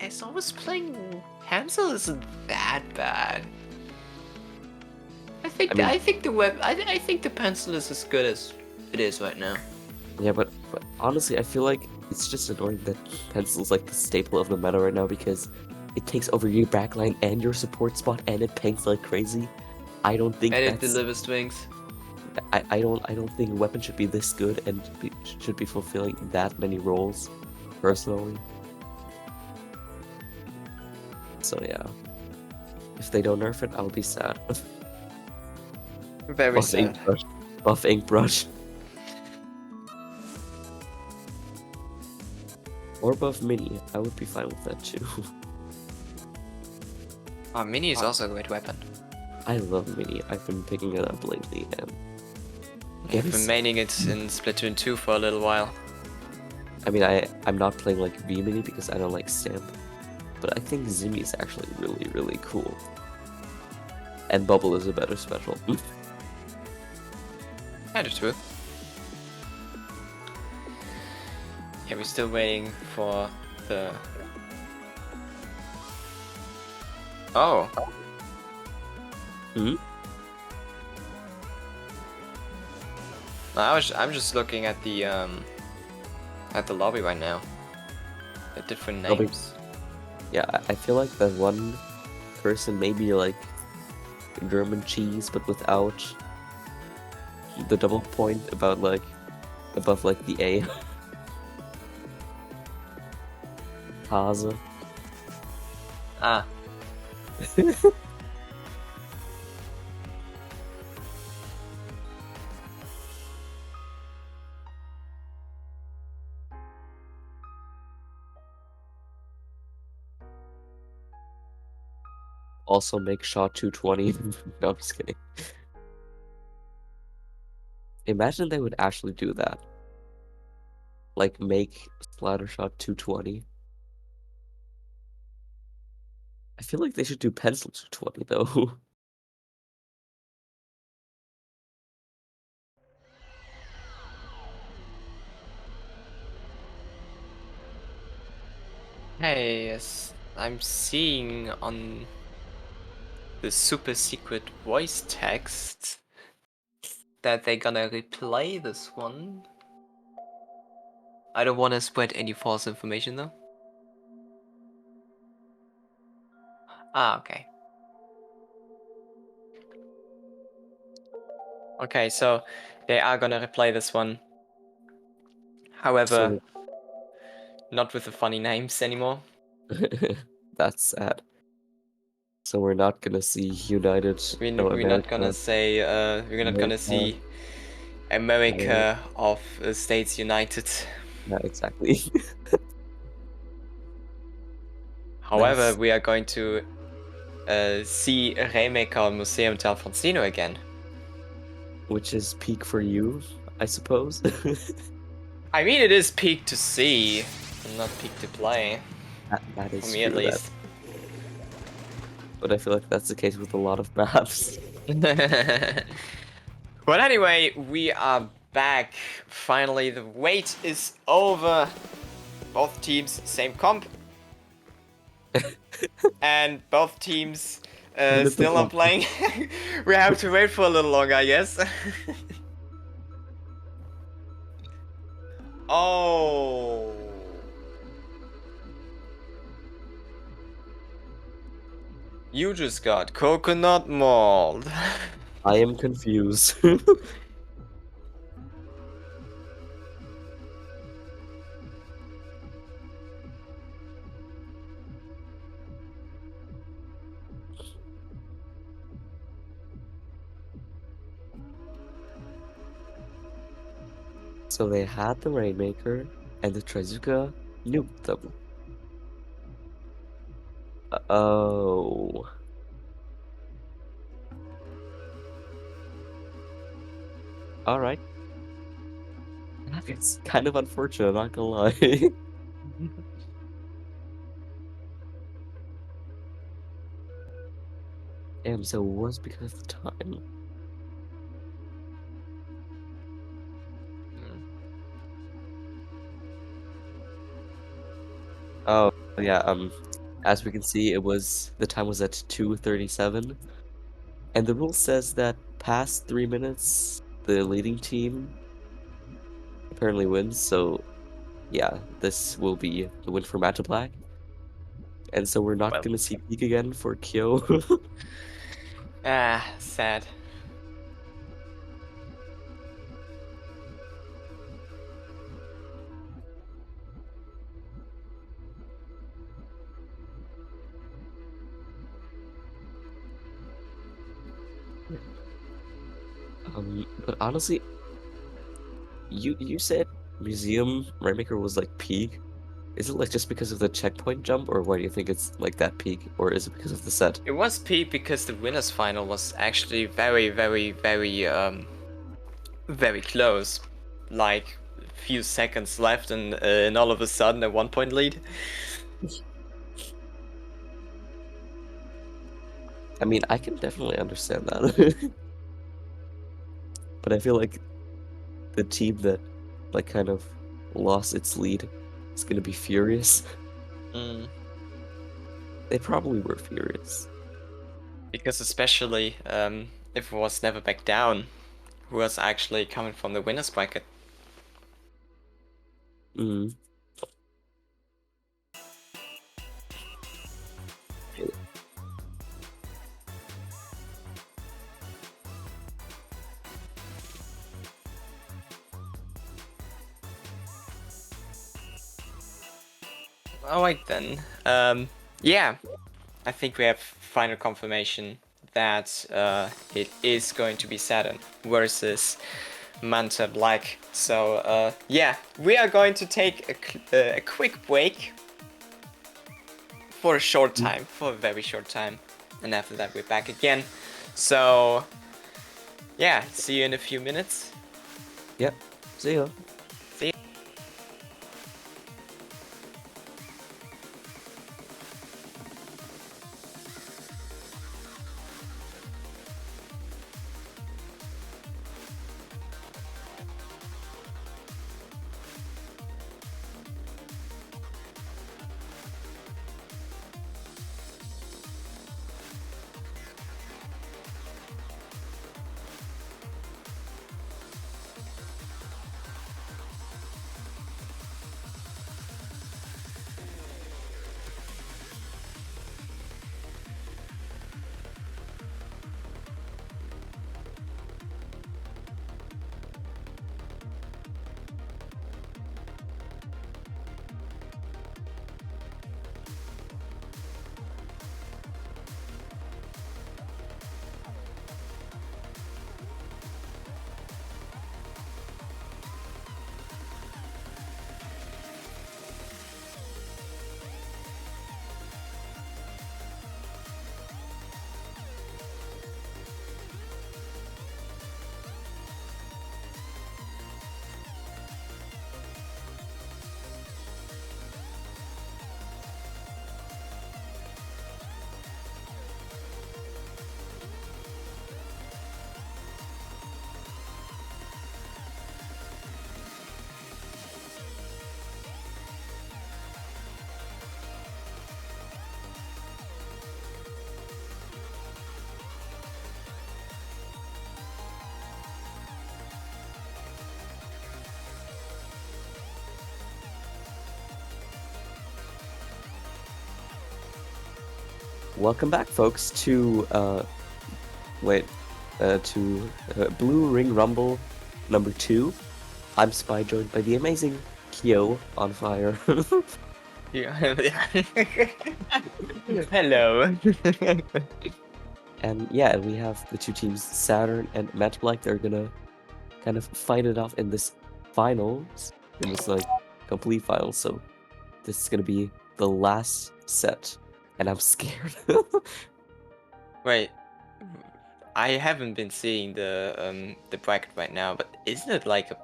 as I was playing, Hansel isn't that bad. I think the pencil is as good as it is right now. Yeah, but honestly, I feel like it's just annoying that Pencil's like the staple of the meta right now because it takes over your backline and your support spot and it pings like crazy. I don't think And it that's. delivers swings. I don't think a weapon should be this good and should be fulfilling that many roles, personally. So yeah, if they don't nerf it, I'll be sad. Very Buff sad. ink brush. Buff ink brush. Or buff mini. I would be fine with that too. Oh, Mini is also a great weapon. I love mini. I've been picking it up lately and I've been maining it in Splatoon 2 for a little while. I mean, I'm not playing like V mini because I don't like Stamp, but I think Zimmy is actually really, really cool. And Bubble is a better special. I do too. Yeah, we're still waiting for the... Oh. Hmm? No, I'm just looking at the lobby right now. The different Lobby. names. Yeah, I feel like that one person may be like German cheese, but without the double point about like above like the A. Hase. Ah. Also make shot 220. No, I'm just kidding. Imagine they would actually do that. Like make splatter shot 220. I feel like they should do pencil 220 though. Hey, yes, I'm seeing on the super secret voice text that they're gonna replay this one. I don't want to spread any false information though. Ah, okay. Okay, so they are gonna replay this one. However, not with the funny names anymore. That's sad. So we're not gonna see United. We're America, not gonna say, we're not gonna see America of States United. Yeah, exactly. However, That's- we are going to see Raymaker Museum Alfonsino again. Which is peak for you, I suppose. I mean, it is peak to see, and not peak to play. That is For me, true. at least. But I feel like that's the case with a lot of maps. But anyway, we are back. Finally, the wait is over. Both teams, same comp. And both teams still not playing. We have to wait for a little longer, I guess. Oh. You just got coconut mold. I am confused. So they had the Rainmaker, and the Trizuka nuked them. Oh. Alright. It's kind of unfortunate, not gonna lie. Damn, so it was because of the time. Oh, yeah, as we can see, the time was at 2:37, and the rule says that past 3 minutes, the leading team apparently wins, so yeah, this will be the win for MantaBlack. And so we're not Well. gonna see Peak again for Kyo. Ah, sad. But honestly, you said Museum Rainmaker was like Peak. Is it like just because of the checkpoint jump, or why do you think it's like that Peak, or is it because of the set? It was peak because the winners final was actually very, very, very, very close. Like a few seconds left, and all of a sudden a 1 point lead. I mean, I can definitely understand that. But I feel like the team that like kind of lost its lead is gonna be furious. Mm. They probably were furious. Because especially if it was never back down, who was actually coming from the winners bracket. Mm. Alright then. Yeah, I think we have final confirmation that it is going to be Saturn versus MantaBlack. So yeah, we are going to take a quick break for a short time, for a very short time, and after that we're back again. So yeah, see you in a few minutes. Yep. See ya. See you. Welcome back, folks, to Blue Ring Rumble number 2. I'm Spy, joined by the amazing Kyo on fire. Yeah. Hello. And yeah, we have the two teams, Saturn and MantaBlack. They're gonna kind of fight it off in this finals, in this like complete finals. So this is gonna be the last set, and I'm scared. Wait, I haven't been seeing the bracket right now, but isn't it like a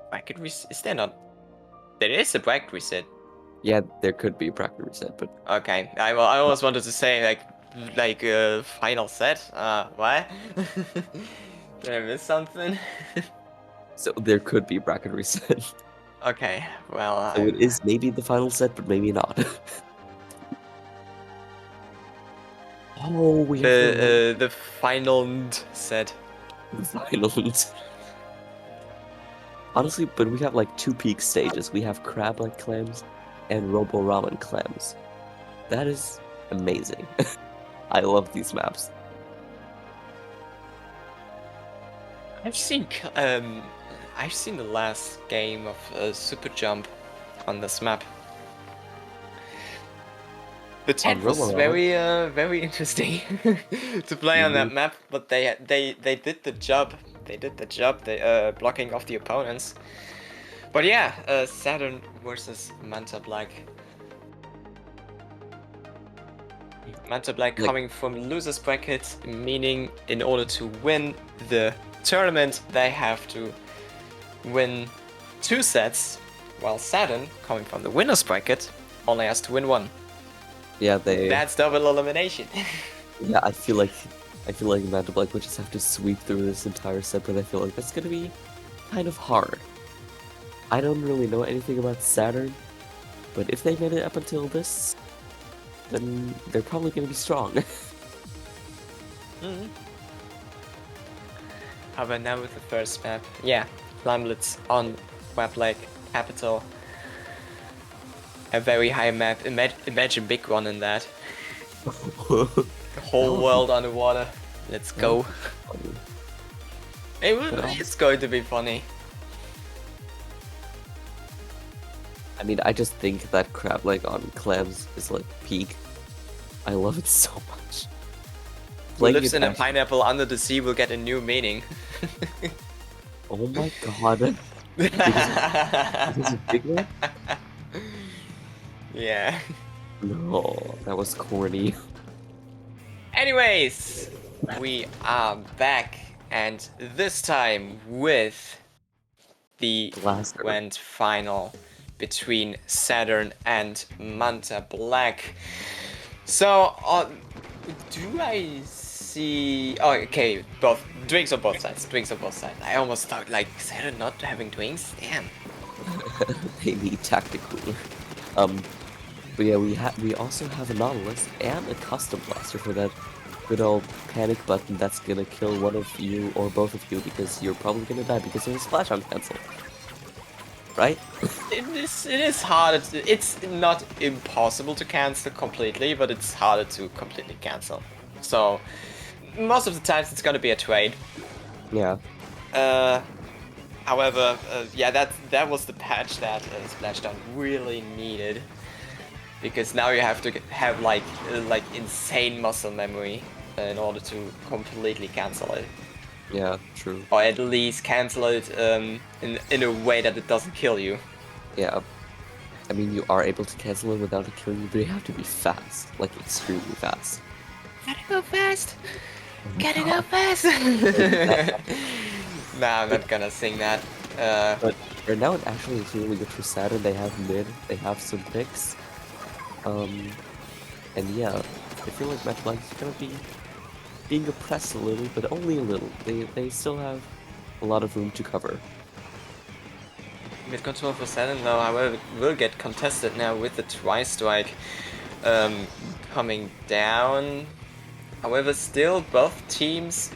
bracket reset? Is there not? There is a bracket reset. Yeah, there could be a bracket reset, but Okay, I always wanted to say like final set. What? Did I miss something? so there could be a bracket reset. Okay, well, So it is maybe the final set, but maybe not. Oh, we have the final set. the final. Honestly, but we have like 2 peak stages. We have crab-like clams and robo ramen clams. That is amazing. I love these maps. I've seen the last game of Super Jump on this map. The tent was Robo very interesting to play on that map, but they did the job. They did the job. They blocking off the opponents. But yeah, Saturn versus MantaBlack. MantaBlack Like- coming from losers bracket, meaning in order to win the tournament they have to win 2 sets, while Saturn, coming from the winners bracket, only has to win 1. Yeah, they. That's double elimination. Yeah, I feel like MantaBlack would just have to sweep through this entire set, but I feel like that's gonna be kind of hard. I don't really know anything about Saturn, but if they made it up until this, then they're probably gonna be strong. Mhm. How about now with the first map? Yeah, Limblets on map like Capital. A very high map. Imagine big one in that. The whole world underwater. Let's go. It's going to be funny. I mean, I just think that crab leg on clams is like peak. I love it so much. Who Playing lives it in a as- pineapple under the sea will get a new meaning. Oh my god. Because of Big Red? Yeah. No, that was corny. Anyways, we are back, and this time with the Last grand final between Saturn and MantaBlack. So, do I see? Oh, okay, both drinks on both sides. Drinks on both sides. I almost thought like Saturn not having drinks. Damn. They need tactical. But yeah, we also have a Nautilus and a custom blaster for that good old panic button that's gonna kill one of you or both of you because you're probably gonna die because there's a splash on cancel. Right? It is harder. It's not impossible to cancel completely, but it's harder to completely cancel. So most of the times it's gonna be a trade. Yeah. However, yeah, that was the patch that Splashdown really needed, because now you have to have like insane muscle memory in order to completely cancel it, Yeah, true. or at least cancel it in a way that it doesn't kill you. Yeah. I mean, you are able to cancel it without it killing you, but you have to be fast. Like, extremely fast. Gotta go fast. Gotta go fast. Nah, I'm not gonna sing that. But right now it actually is really good for Saturn. They have mid, they have some picks. And yeah, I feel like MantaBlack is gonna be being oppressed a little, but only a little. They still have a lot of room to cover. Mid control for Saturn though, however, will get contested now with the Tri-Strike coming down. However, still both teams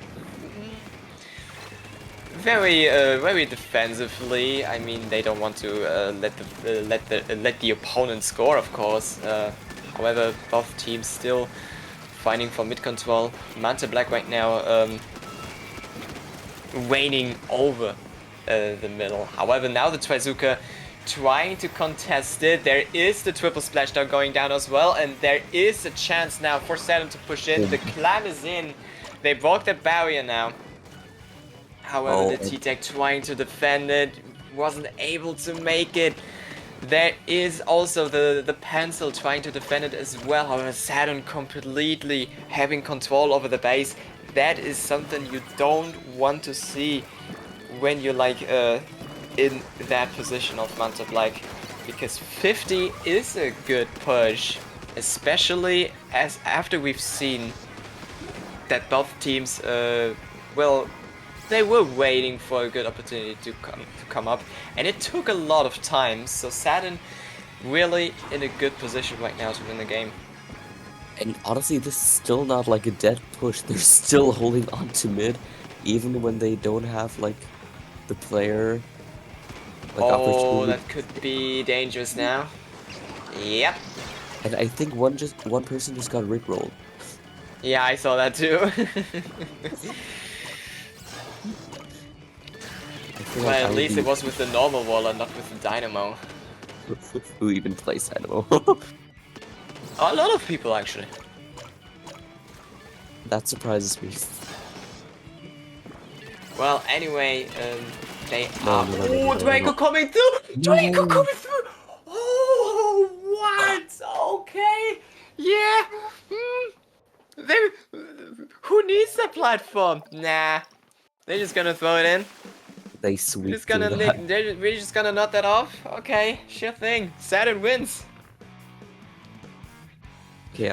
very defensively. I mean, they don't want to let the opponent score, of course. However, both teams still fighting for mid control. MantaBlack right now waning over the middle. However, now the Trizuka trying to contest it. There is the triple splashdown going down as well, and there is a chance now for Saturn to push in. The clam is in. They broke the barrier now. However, the T-Tech trying to defend it, wasn't able to make it. There is also the Pencil trying to defend it as well. However, Saturn completely having control over the base. That is something you don't want to see when you're like in that position of MantaBlack, because 50 is a good push, especially as after we've seen that both teams well, they were waiting for a good opportunity to come up, and it took a lot of time. So Saturn really in a good position right now to win the game. And honestly, this is still not like a dead push. They're still holding on to mid, even when they don't have like the player. Like, oh, that could be dangerous now. Yep. And I think one person just got rickrolled. Yeah, I saw that too. Well, Like at least it was with the normal wall and not with the dynamo. Who even plays Dynamo? A lot of people actually. That surprises me. Well, anyway, they No, are. no, no, no, Oh, no, Draco no. coming through! Draco No. coming through! Oh, what? Okay, yeah. They. Who needs that platform? Nah, they're just gonna throw it in. They We're sweep just gonna through that. we're just gonna nod that off. Okay, sure thing. Saturn wins. Okay,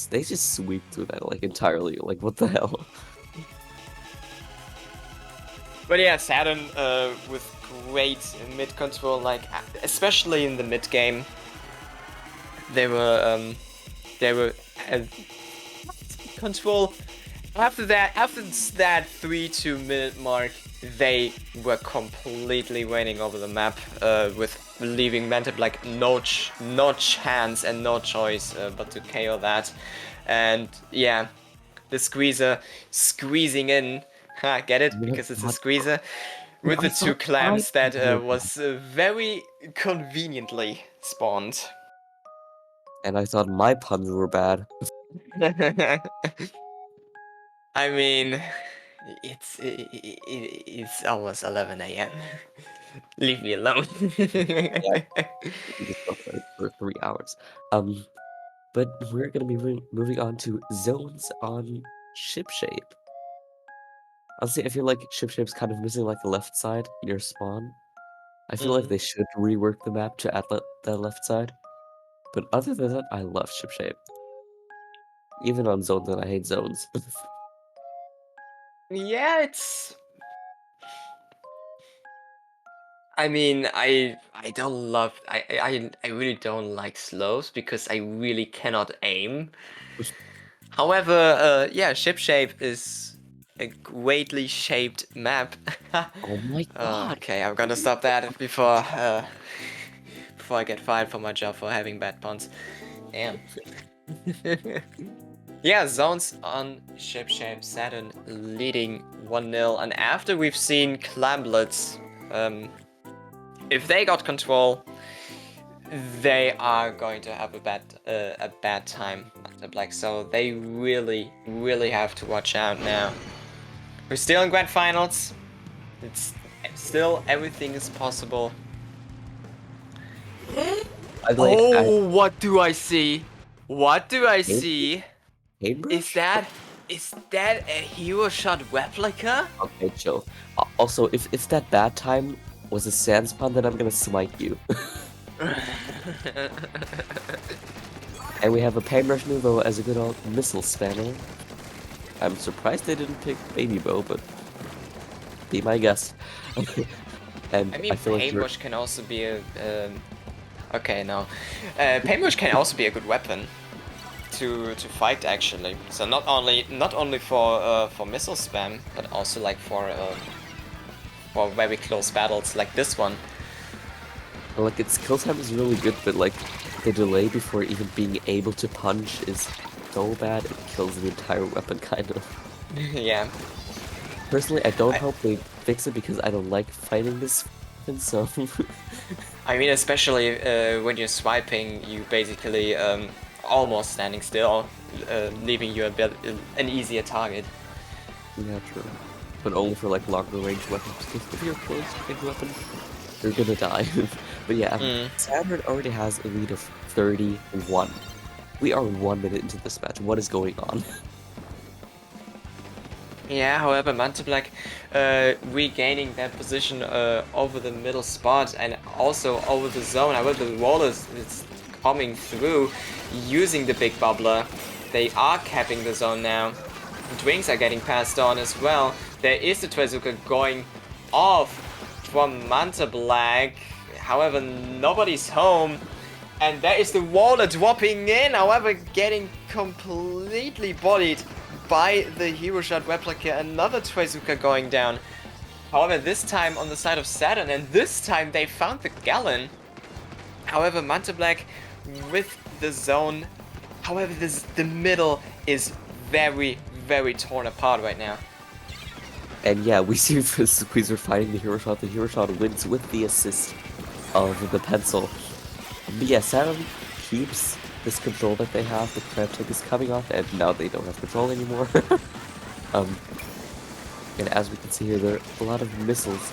they just sweep through that like entirely. Like, what the hell? But yeah, Saturn with great mid control, like especially in the mid game, they were control. After that 3-2 minute mark, they were completely winning over the map, with leaving MantaBlack no chance and no choice but to KO that. And yeah, the squeezer squeezing in. Ha, get it? Because it's a squeezer. With the two clams that was very conveniently spawned. And I thought my puns were bad. I mean, it's almost 11 a.m. Leave me alone. We just got played for 3 hours. But we're gonna be moving on to zones on ship shape. Honestly, I feel like ship shape's kind of missing like the left side near spawn. I feel like they should rework the map to add that left side. But other than that, I love ship shape. Even on zones, and I hate zones. Yeah, it's. I mean, I don't love. I really don't like slows because I really cannot aim. However, yeah, ship shape is a greatly shaped map. Oh my god! Okay, I'm gonna stop that before I get fired from my job for having bad puns. Damn. Yeah, zones on ship shape. Saturn leading 1-0, and after we've seen Clamblets, if they got control, they are going to have a bad time at the Black. So they really have to watch out now. We're still in grand finals. It's still, everything is possible. What do I see? What do I see? Is that a hero shot replica? Okay, chill. Also, if that bad time was a sand spawn, then I'm gonna smite you. And we have a Paintbrush Nouveau as a good old missile spammer. I'm surprised they didn't pick Baby Bow, but be my guest. And I mean, feel like Paintbrush can also be a okay, no. Paintbrush can also be a good weapon to fight actually. So not only for missile spam, but also like for very close battles like this one. like its kill time is really good, but like the delay before even being able to punch is so bad it kills the entire weapon, kind of. Yeah. Personally, I don't I- hope they fix it because I don't like fighting this weapon, so... I mean, especially when you're swiping, you basically almost standing still, leaving you an easier target. Yeah, true. But only for like longer range weapons, because if you're close range weapon, you're gonna die. But yeah, Saturn already has a lead of 31. We are 1 minute into this match. What is going on? Yeah, however, MantaBlack regaining that position over the middle spot and also over the zone. However, the wall is coming through using the big bubbler. They are capping the zone now. Drinks are getting passed on as well. There is the Trezuka going off from MantaBlack. However, nobody's home. And there is the Waller dropping in, however, getting completely bodied by the Hero Shot replica. Another Trezuka going down. However, this time on the side of Saturn, and this time they found the Gallon. However, MantaBlack with the zone. However, the middle is very, very torn apart right now. And yeah, we see the Squeezer fighting the Hero Shot. The Hero Shot wins with the assist of the pencil. But yeah, Saturn keeps this control that they have. The crab tank is coming off, and now they don't have control anymore. And as we can see here, there are a lot of missiles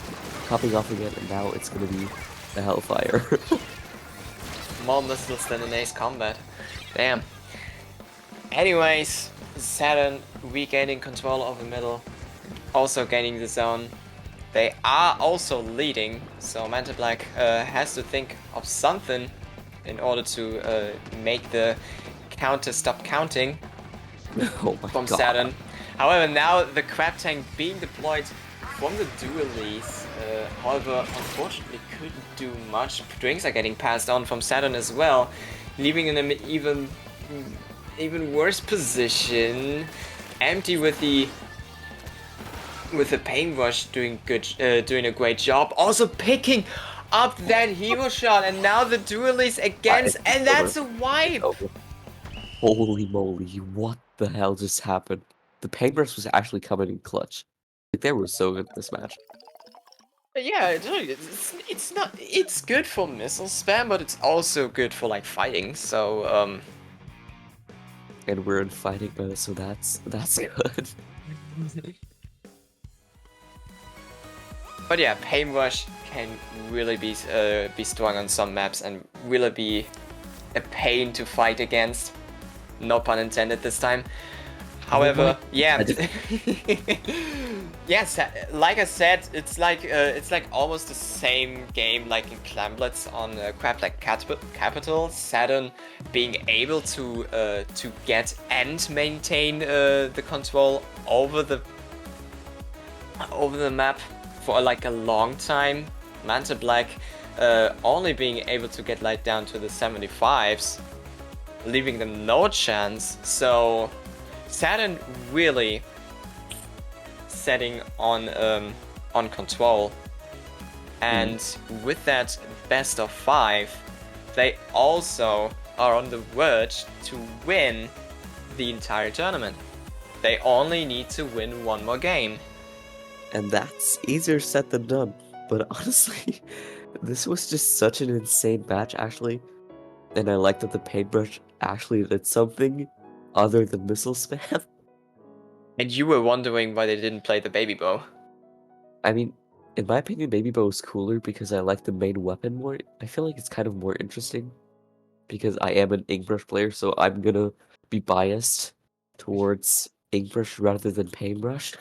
popping off again, and now it's gonna be the Hellfire. More missiles than in Ace Combat. Damn. Anyways, Saturn regaining control of the middle, also gaining the zone. They are also leading, so MantaBlack has to think of something in order to make the counter stop counting Oh my from god. Saturn. However, now the crab tank being deployed from the dualies, however, unfortunately couldn't do much. Drinks are getting passed on from Saturn as well, leaving in an even worse position. Empty with the paintbrush doing a great job. Also picking up that hero shot, and now the dualies against, and that's a wipe. Holy moly! What the hell just happened? The paintbrush was actually coming in clutch. Like they were so good this match. Yeah, it's good for missile spam, but it's also good for like fighting. So And we're in fighting mode, so that's good. But yeah, paintbrush can really be strong on some maps and really be a pain to fight against. No pun intended this time. However, yeah, yes, like I said, it's like almost the same game like in Clamblets on Crablack Capital. Saturn being able to get and maintain the control over the map for like a long time. MantaBlack only being able to get like down to the 75s, leaving them no chance. So Saturn really setting on control, and with that best of 5, they also are on the verge to win the entire tournament. They only need to win one more game. And that's easier said than done. But honestly, this was just such an insane match, actually. And I like that the paintbrush actually did something other than missile spam. And you were wondering why they didn't play the baby bow. I mean, in my opinion, Baby Bow is cooler because I like the main weapon more. I feel like it's kind of more interesting because I am an Inkbrush player, so I'm gonna be biased towards Inkbrush rather than Paintbrush.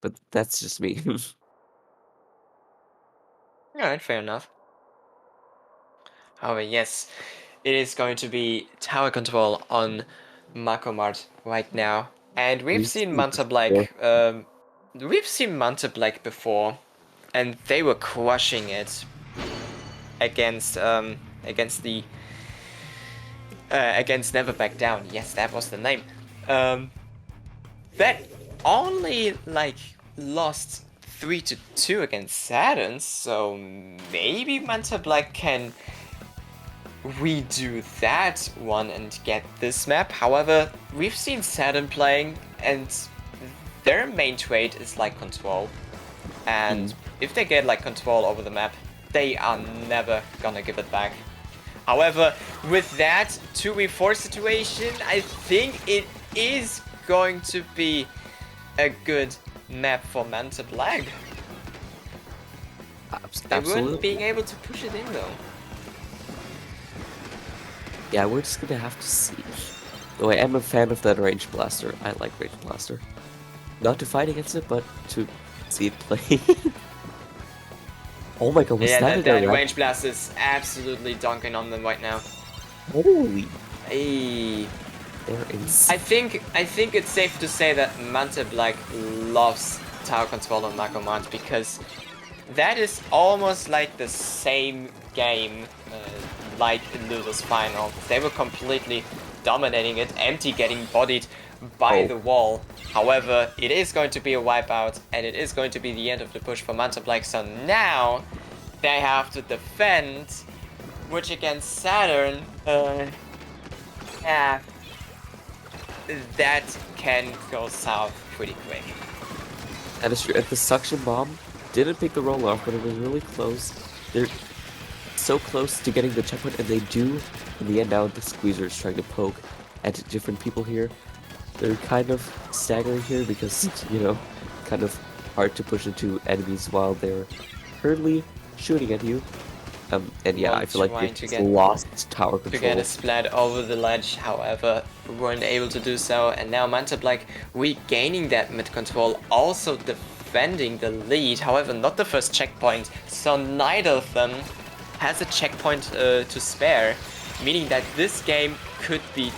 But that's just me. Alright, fair enough. However, yes, it is going to be tower control on Makomart right now. And we've seen MantaBlack, before, and they were crushing it against Never Back Down. Yes, that was the name. That only like lost 3-2 against Saturn, so maybe MantaBlack can we do that one and get this map. However, we've seen Saturn playing, and their main trait is like control. And if they get like control over the map, they are never gonna give it back. However, with that 2v4 situation, I think it is going to be a good map for MantaBlack. They weren't being able to push it in though. Yeah, we're just gonna have to see. Though I am a fan of that Range Blaster. I like Range Blaster. Not to fight against it, but to see it play. Oh my god, what's that? That Range Blast is absolutely dunking on them right now. Holy. Hey. They're insane. I think it's safe to say that MantaBlack loves tower control on Nakomant, because that is almost like the same game like in Losers Final. They were completely dominating it, Empty getting bodied by the wall. However, it is going to be a wipeout, and it is going to be the end of the push for MantaBlack. So now they have to defend, which against Saturn, yeah, that can go south pretty quick. That is true. If the suction bomb didn't pick the roll off, but it was really close. They're so close to getting the checkpoint, and they do. In the end, now the squeezer is trying to poke at different people here. They're kind of staggering here because, you know, kind of hard to push into enemies while they're currently shooting at you. And yeah, I feel like they lost tower control. To get a splat over the ledge, however, we weren't able to do so. And now MantaBlack regaining that mid control, also defending the lead. However, not the first checkpoint, so neither of them has a checkpoint to spare, meaning that this game could be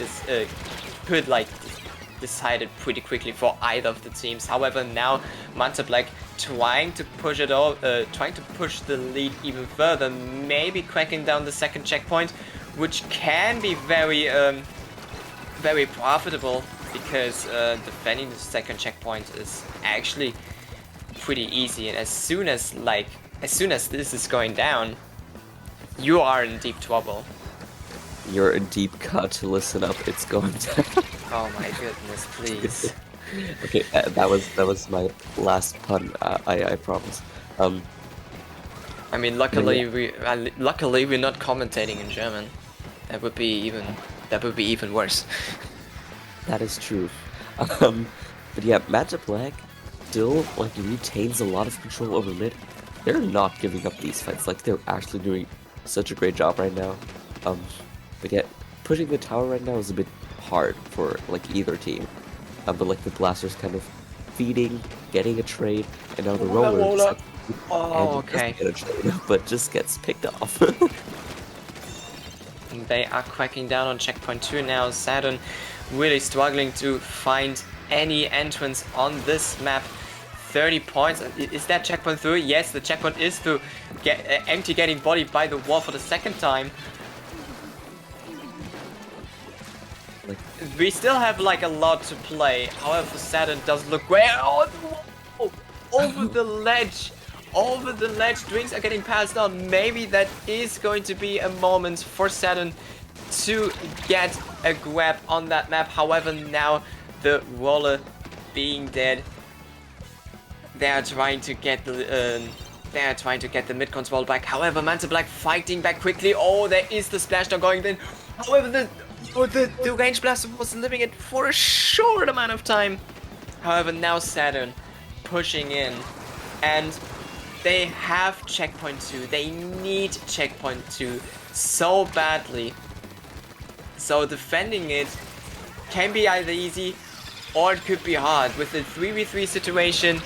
decided pretty quickly for either of the teams. However, now MantaBlack trying to push it all, trying to push the lead even further, maybe cracking down the second checkpoint, which can be very, very profitable, because defending the second checkpoint is actually pretty easy. And as soon as this is going down, you are in deep trouble. You're in deep cut. Listen up, it's going down. Oh my goodness, please. Okay, that was my last pun. I promise. I mean, luckily we're not commentating in German. That would be even worse. That is true. But yeah, MantaBlack still like retains a lot of control over mid. They're not giving up these fights. Like, they're actually doing such a great job right now. But yet pushing the tower right now is a bit hard for like either team. But like the blaster's kind of feeding, getting a trade, and now the roller okay. Get a trade, but just gets picked off. They are cracking down on checkpoint 2 now. Saturn really struggling to find any entrance on this map. 30 points. Is that checkpoint through? Yes, the checkpoint is through. Empty getting bodied by the wall for the second time. We still have like a lot to play. However, Saturn does look great. Oh, over the ledge. Over the ledge. Drinks are getting passed on. Maybe that is going to be a moment for Saturn to get a grab on that map. However, now the roller being dead, they are trying to get the mid control back. However, MantaBlack fighting back quickly. Oh, there is the splashdown going in. However, the range blaster was living it for a short amount of time. However, now Saturn pushing in, and they have checkpoint 2. They need checkpoint 2 so badly. So defending it can be either easy or it could be hard with the 3v3 situation.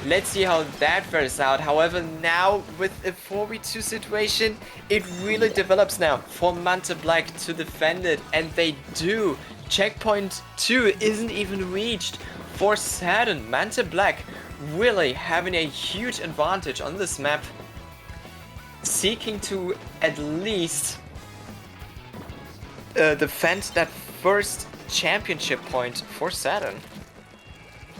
Let's see how that fares out. However, now with a 4v2 situation, it really develops now for MantaBlack to defend it, and they do. Checkpoint 2 isn't even reached for Saturn. MantaBlack really having a huge advantage on this map, seeking to at least defend that first championship point for Saturn.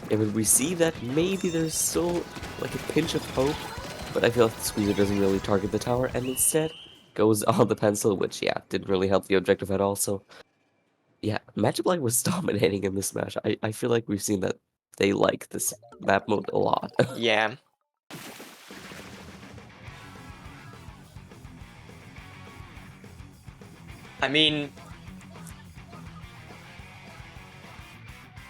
And when we see that, maybe there's still like a pinch of hope, but I feel like the squeezer doesn't really target the tower, and instead goes on the pencil, which yeah, didn't really help the objective at all. So yeah, MantaBlack was dominating in this match. I feel like we've seen that they like this map mode a lot. Yeah. I mean,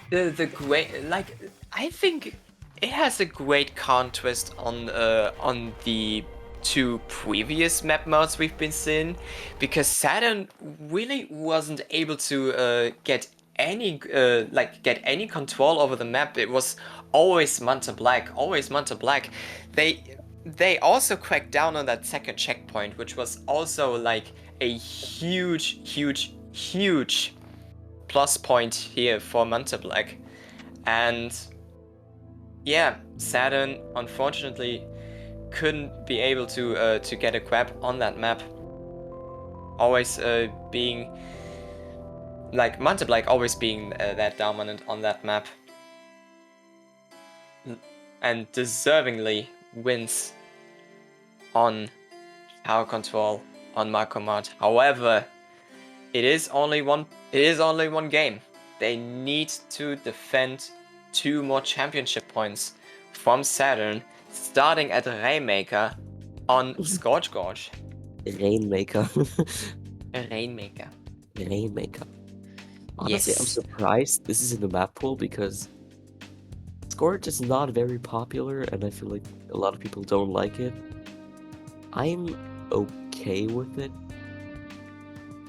the great, like, I think it has a great contrast on the two previous map modes we've been seeing, because Saturn really wasn't able to get any control over the map. It was always MantaBlack, always MantaBlack. They also cracked down on that second checkpoint, which was also like a huge plus point here for MantaBlack. And yeah, Saturn unfortunately couldn't be able to get a grab on that map. Always being like MantaBlack, always being that dominant on that map, and deservingly wins on power control on Marco Mart. However, it is only one game. They need to defend 2 more championship points from Saturn, starting at Rainmaker on Scorch Gorge. Rainmaker. Rainmaker. Rainmaker. Honestly, I'm Yes. surprised this is in the map pool because Scorch is not very popular, and I feel like a lot of people don't like it. I'm okay with it,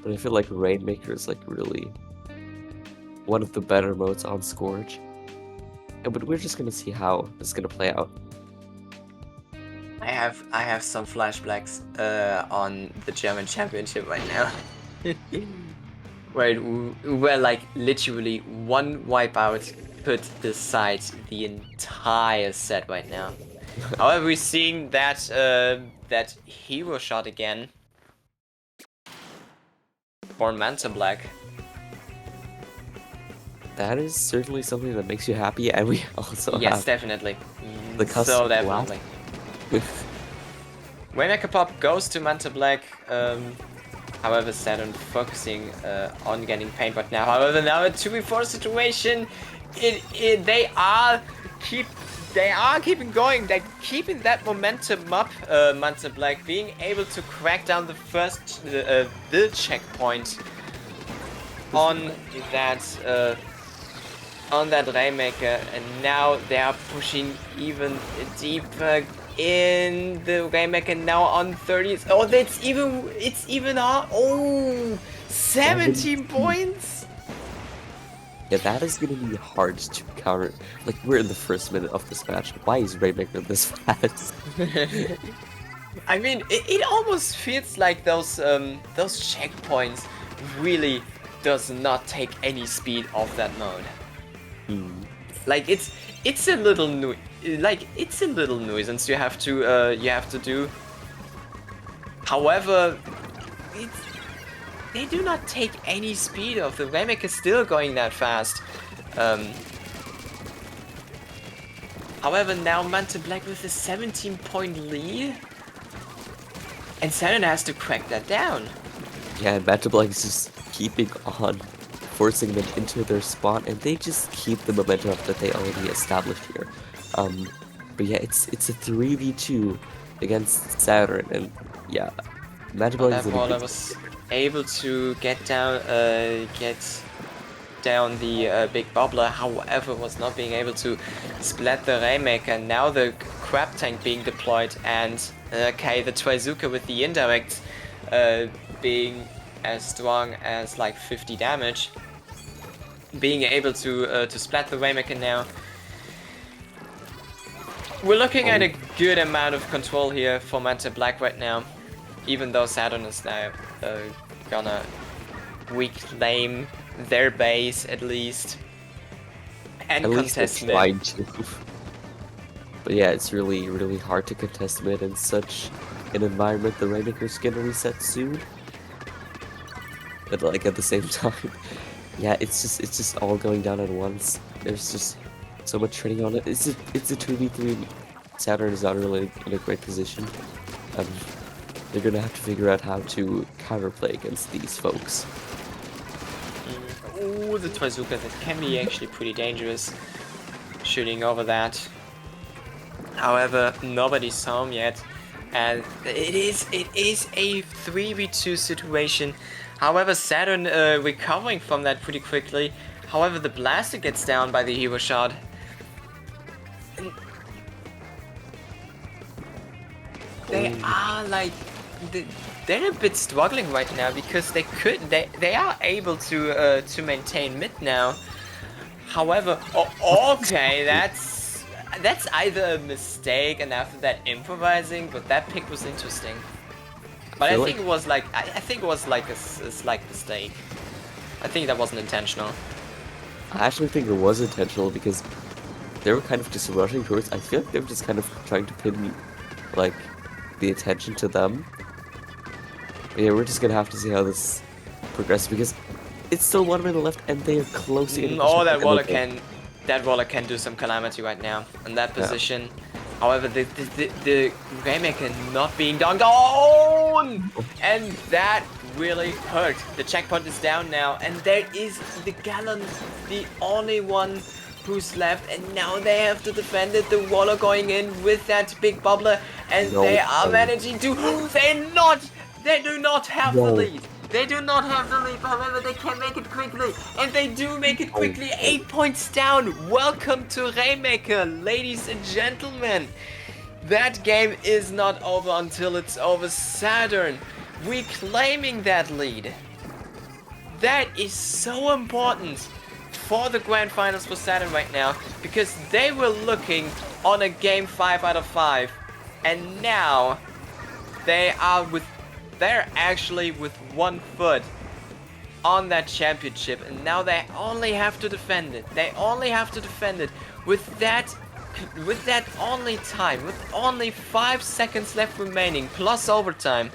but I feel like Rainmaker is like really one of the better modes on Scorch. Yeah, but we're just gonna see how this is gonna play out. I have some flashbacks on the German Championship right now. where like literally one wipeout could decide the entire set right now. However, we're seeing that that hero shot again for MantaBlack. That is certainly something that makes you happy, and we also Yes, have definitely. the So custom definitely. with Waymaker Pop goes to MantaBlack. However, Saturn focusing on getting paint right now. However, now a 2v4 situation. They are keeping going. They're keeping that momentum up. MantaBlack being able to crack down the first the checkpoint on that Rainmaker, and now they are pushing even deeper in the Rainmaker now on 30s. Oh, it's even on. Oh, 17 points. yeah, that is gonna be hard to counter. Like, we're in the first minute of this match. Why is Rainmaker this fast? I mean, it almost feels like those checkpoints really does not take any speed off that mode. Like it's a little nuisance you have to do. However, they do not take any speed off. The Rainmaker is still going that fast. However, now MantaBlack with a 17-point lead, and Saturn has to crack that down. Yeah, and MantaBlack is just keeping on forcing them into their spot, and they just keep the momentum that they already established here. But yeah, it's a 3v2 against Saturn, and yeah, MantaBlack That is in a baller good was able to get down the big bubbler, however was not being able to splat the Rainmaker. Now the crab tank being deployed, and okay, the Twizuka with the indirect being as strong as like 50 damage, being able to splat the Rainmaker now. We're looking at a good amount of control here for MantaBlack right now, even though Saturn is now gonna reclaim their base at least, and at least they're contest mid. trying to. But yeah, it's really hard to contest mid in such an environment. The Rainmaker's gonna reset soon, but like at the same time, yeah, it's just all going down at once. There's just so much trading on it. It's a 2v3. Saturn is not really in a great position. they're gonna have to figure out how to counterplay against these folks. Ooh, the Twizuka, that can be actually pretty dangerous. Shooting over that. However, nobody saw him yet. And it is a 3v2 situation. However, Saturn recovering from that pretty quickly. However, the blaster gets down by the hero shot. And they are like they're a bit struggling right now because they are able to maintain mid now. However, okay, that's either a mistake and after that improvising, but that pick was interesting. But I think it was like a slight mistake. I think that wasn't intentional. I actually think it was intentional because they were kind of just rushing towards. I feel like they were just kind of trying to pin like the attention to them. But yeah, we're just gonna have to see how this progresses because it's still 1 minute left and they are closing in. Oh, that Waller can do some calamity right now in that position. Yeah. However, the Rainmaker not being down, and that really hurt. The checkpoint is down now, and there is the Gallon, the only one who's left, and now they have to defend it. The Waller going in with that big bubbler, and they are managing to. They do not have the lead. They do not have the lead, however they can make it quickly, and they do make it quickly. 8 points down. Welcome to Rainmaker, ladies and gentlemen. That game is not over until it's over. Saturn reclaiming that lead. That is so important for the Grand Finals for Saturn right now, because they were looking on a game 5 out of 5, and now they're actually with 1 foot on that championship, and now they only have to defend it. They only have to defend it with that only time, with only 5 seconds left remaining, plus overtime.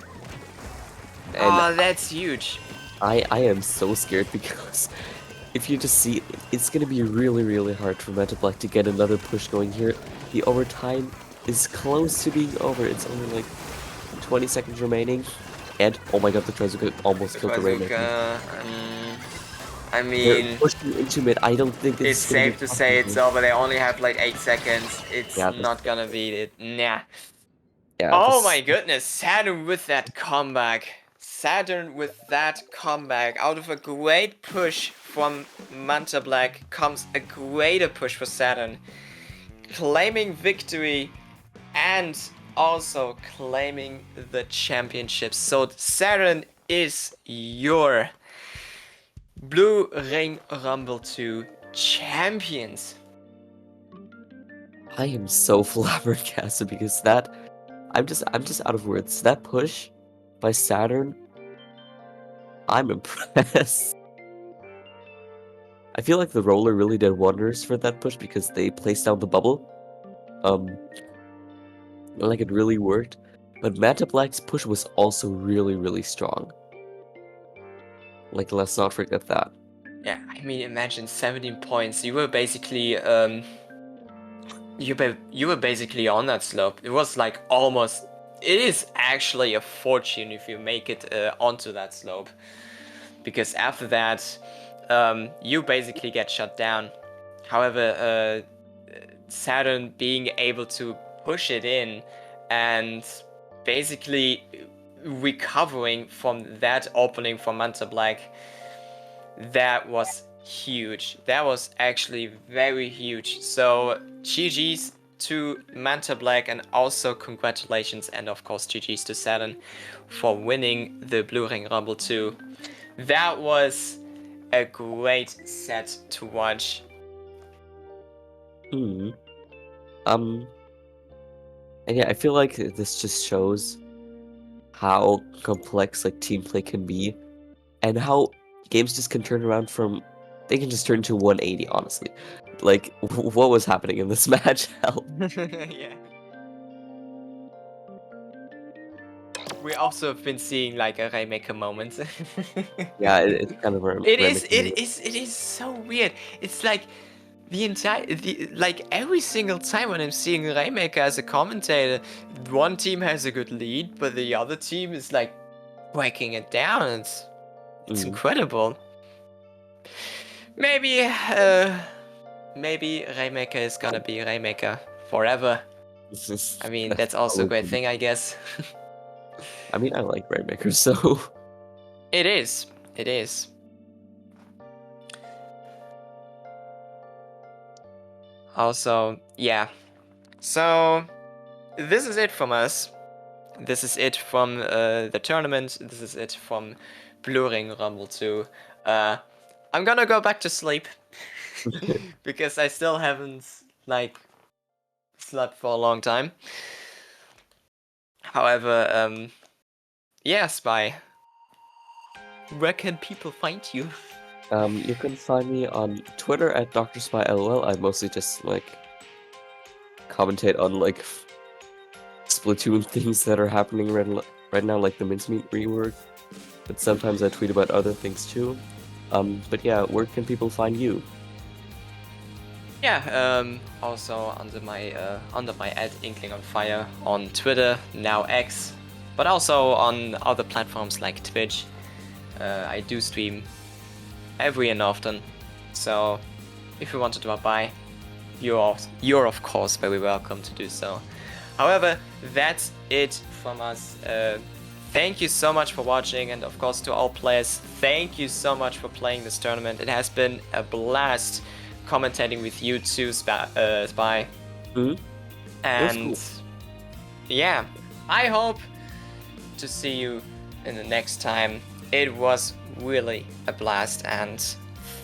And that's huge. I am so scared because if you just see, it's gonna be really hard for MantaBlack to get another push going here. The overtime is close to being over. It's only like 20 seconds remaining. And oh my god, the Trizuka almost killed the Rainmaker. I mean, pushing into mid. I don't think it's safe to say it's over. They only have like 8 seconds. It's not gonna beat it. Nah. Yeah, oh my goodness, Saturn with that comeback. Saturn with that comeback. Out of a great push from MantaBlack comes a greater push for Saturn. Claiming victory and also claiming the championship. So Saturn is your Blue Ring Rumble 2 champions. I am so flabbergasted because that I'm just out of words. That push by Saturn, I'm impressed. I feel like the roller really did wonders for that push because they placed down the bubble. Like it really worked. But MantaBlack's push was also really strong. Like, let's not forget that. Yeah, I mean, imagine 17 points. You were basically you were basically on that slope. It was like almost. It is actually a fortune if you make it onto that slope, because after that, you basically get shut down. However, Saturn being able to push it in and basically recovering from that opening from MantaBlack, that was huge. That was actually very huge. So GG's to MantaBlack, and also congratulations and of course GG's to Saturn for winning the Blue Ring Rumble 2. That was a great set to watch. And yeah, I feel like this just shows how complex like team play can be, and how games just can turn around from. They can just turn to 180, honestly. Like, what was happening in this match? Hell. Yeah. We also have been seeing like a Rainmaker moment. Yeah, it's kind of a it is so weird. It's like like every single time when I'm seeing Rainmaker as a commentator, one team has a good lead, but the other team is like breaking it down. It's incredible. Maybe Rainmaker is gonna be Rainmaker forever. I mean, that's also a great thing, I guess. I mean, I like Rainmaker, so... It is. It is. Also, yeah. So, this is it from us. This is it from the tournament. This is it from Blue Ring Rumble 2. I'm gonna go back to sleep. Because I still haven't, like, slept for a long time. However, yeah, Spy. Where can people find you? You can find me on Twitter at DrSpyLOL. I mostly just, like, commentate on, like, Splatoon things that are happening right now, like the Mincemeat rework. But sometimes I tweet about other things too. But yeah, where can people find you? Yeah, also under my @InklingOnFire on Twitter, now X, but also on other platforms like Twitch. I do stream every and often, so if you want to drop by, you're of course very welcome to do so. However, that's it from us. Thank you so much for watching, and of course to all players, thank you so much for playing this tournament. It has been a blast commentating with you too, Spy. And yeah, I hope to see you in the next time. It was really a blast, and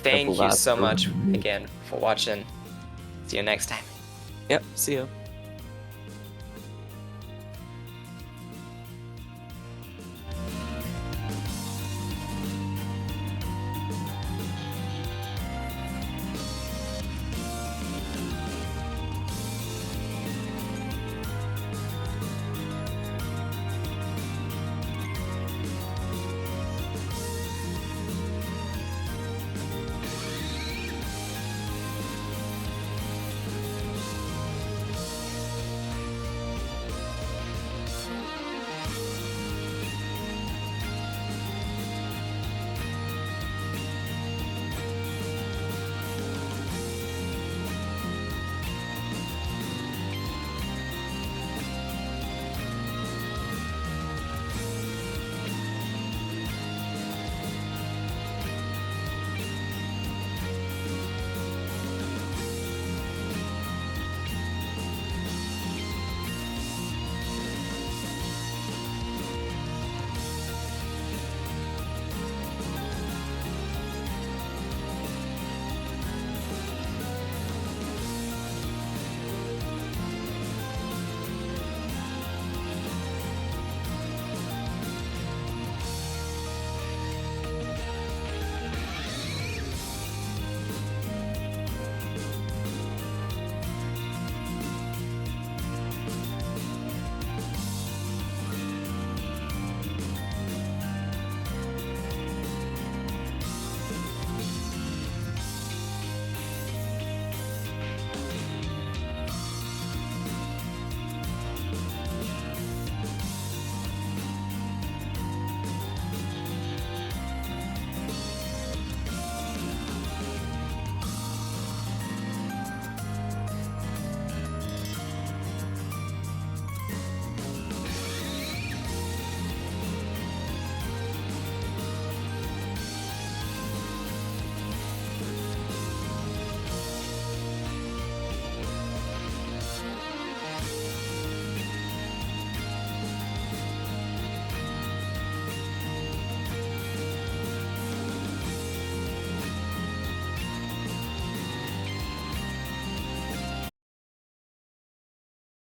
thank you so much again for watching. See you next time. Yep, see ya.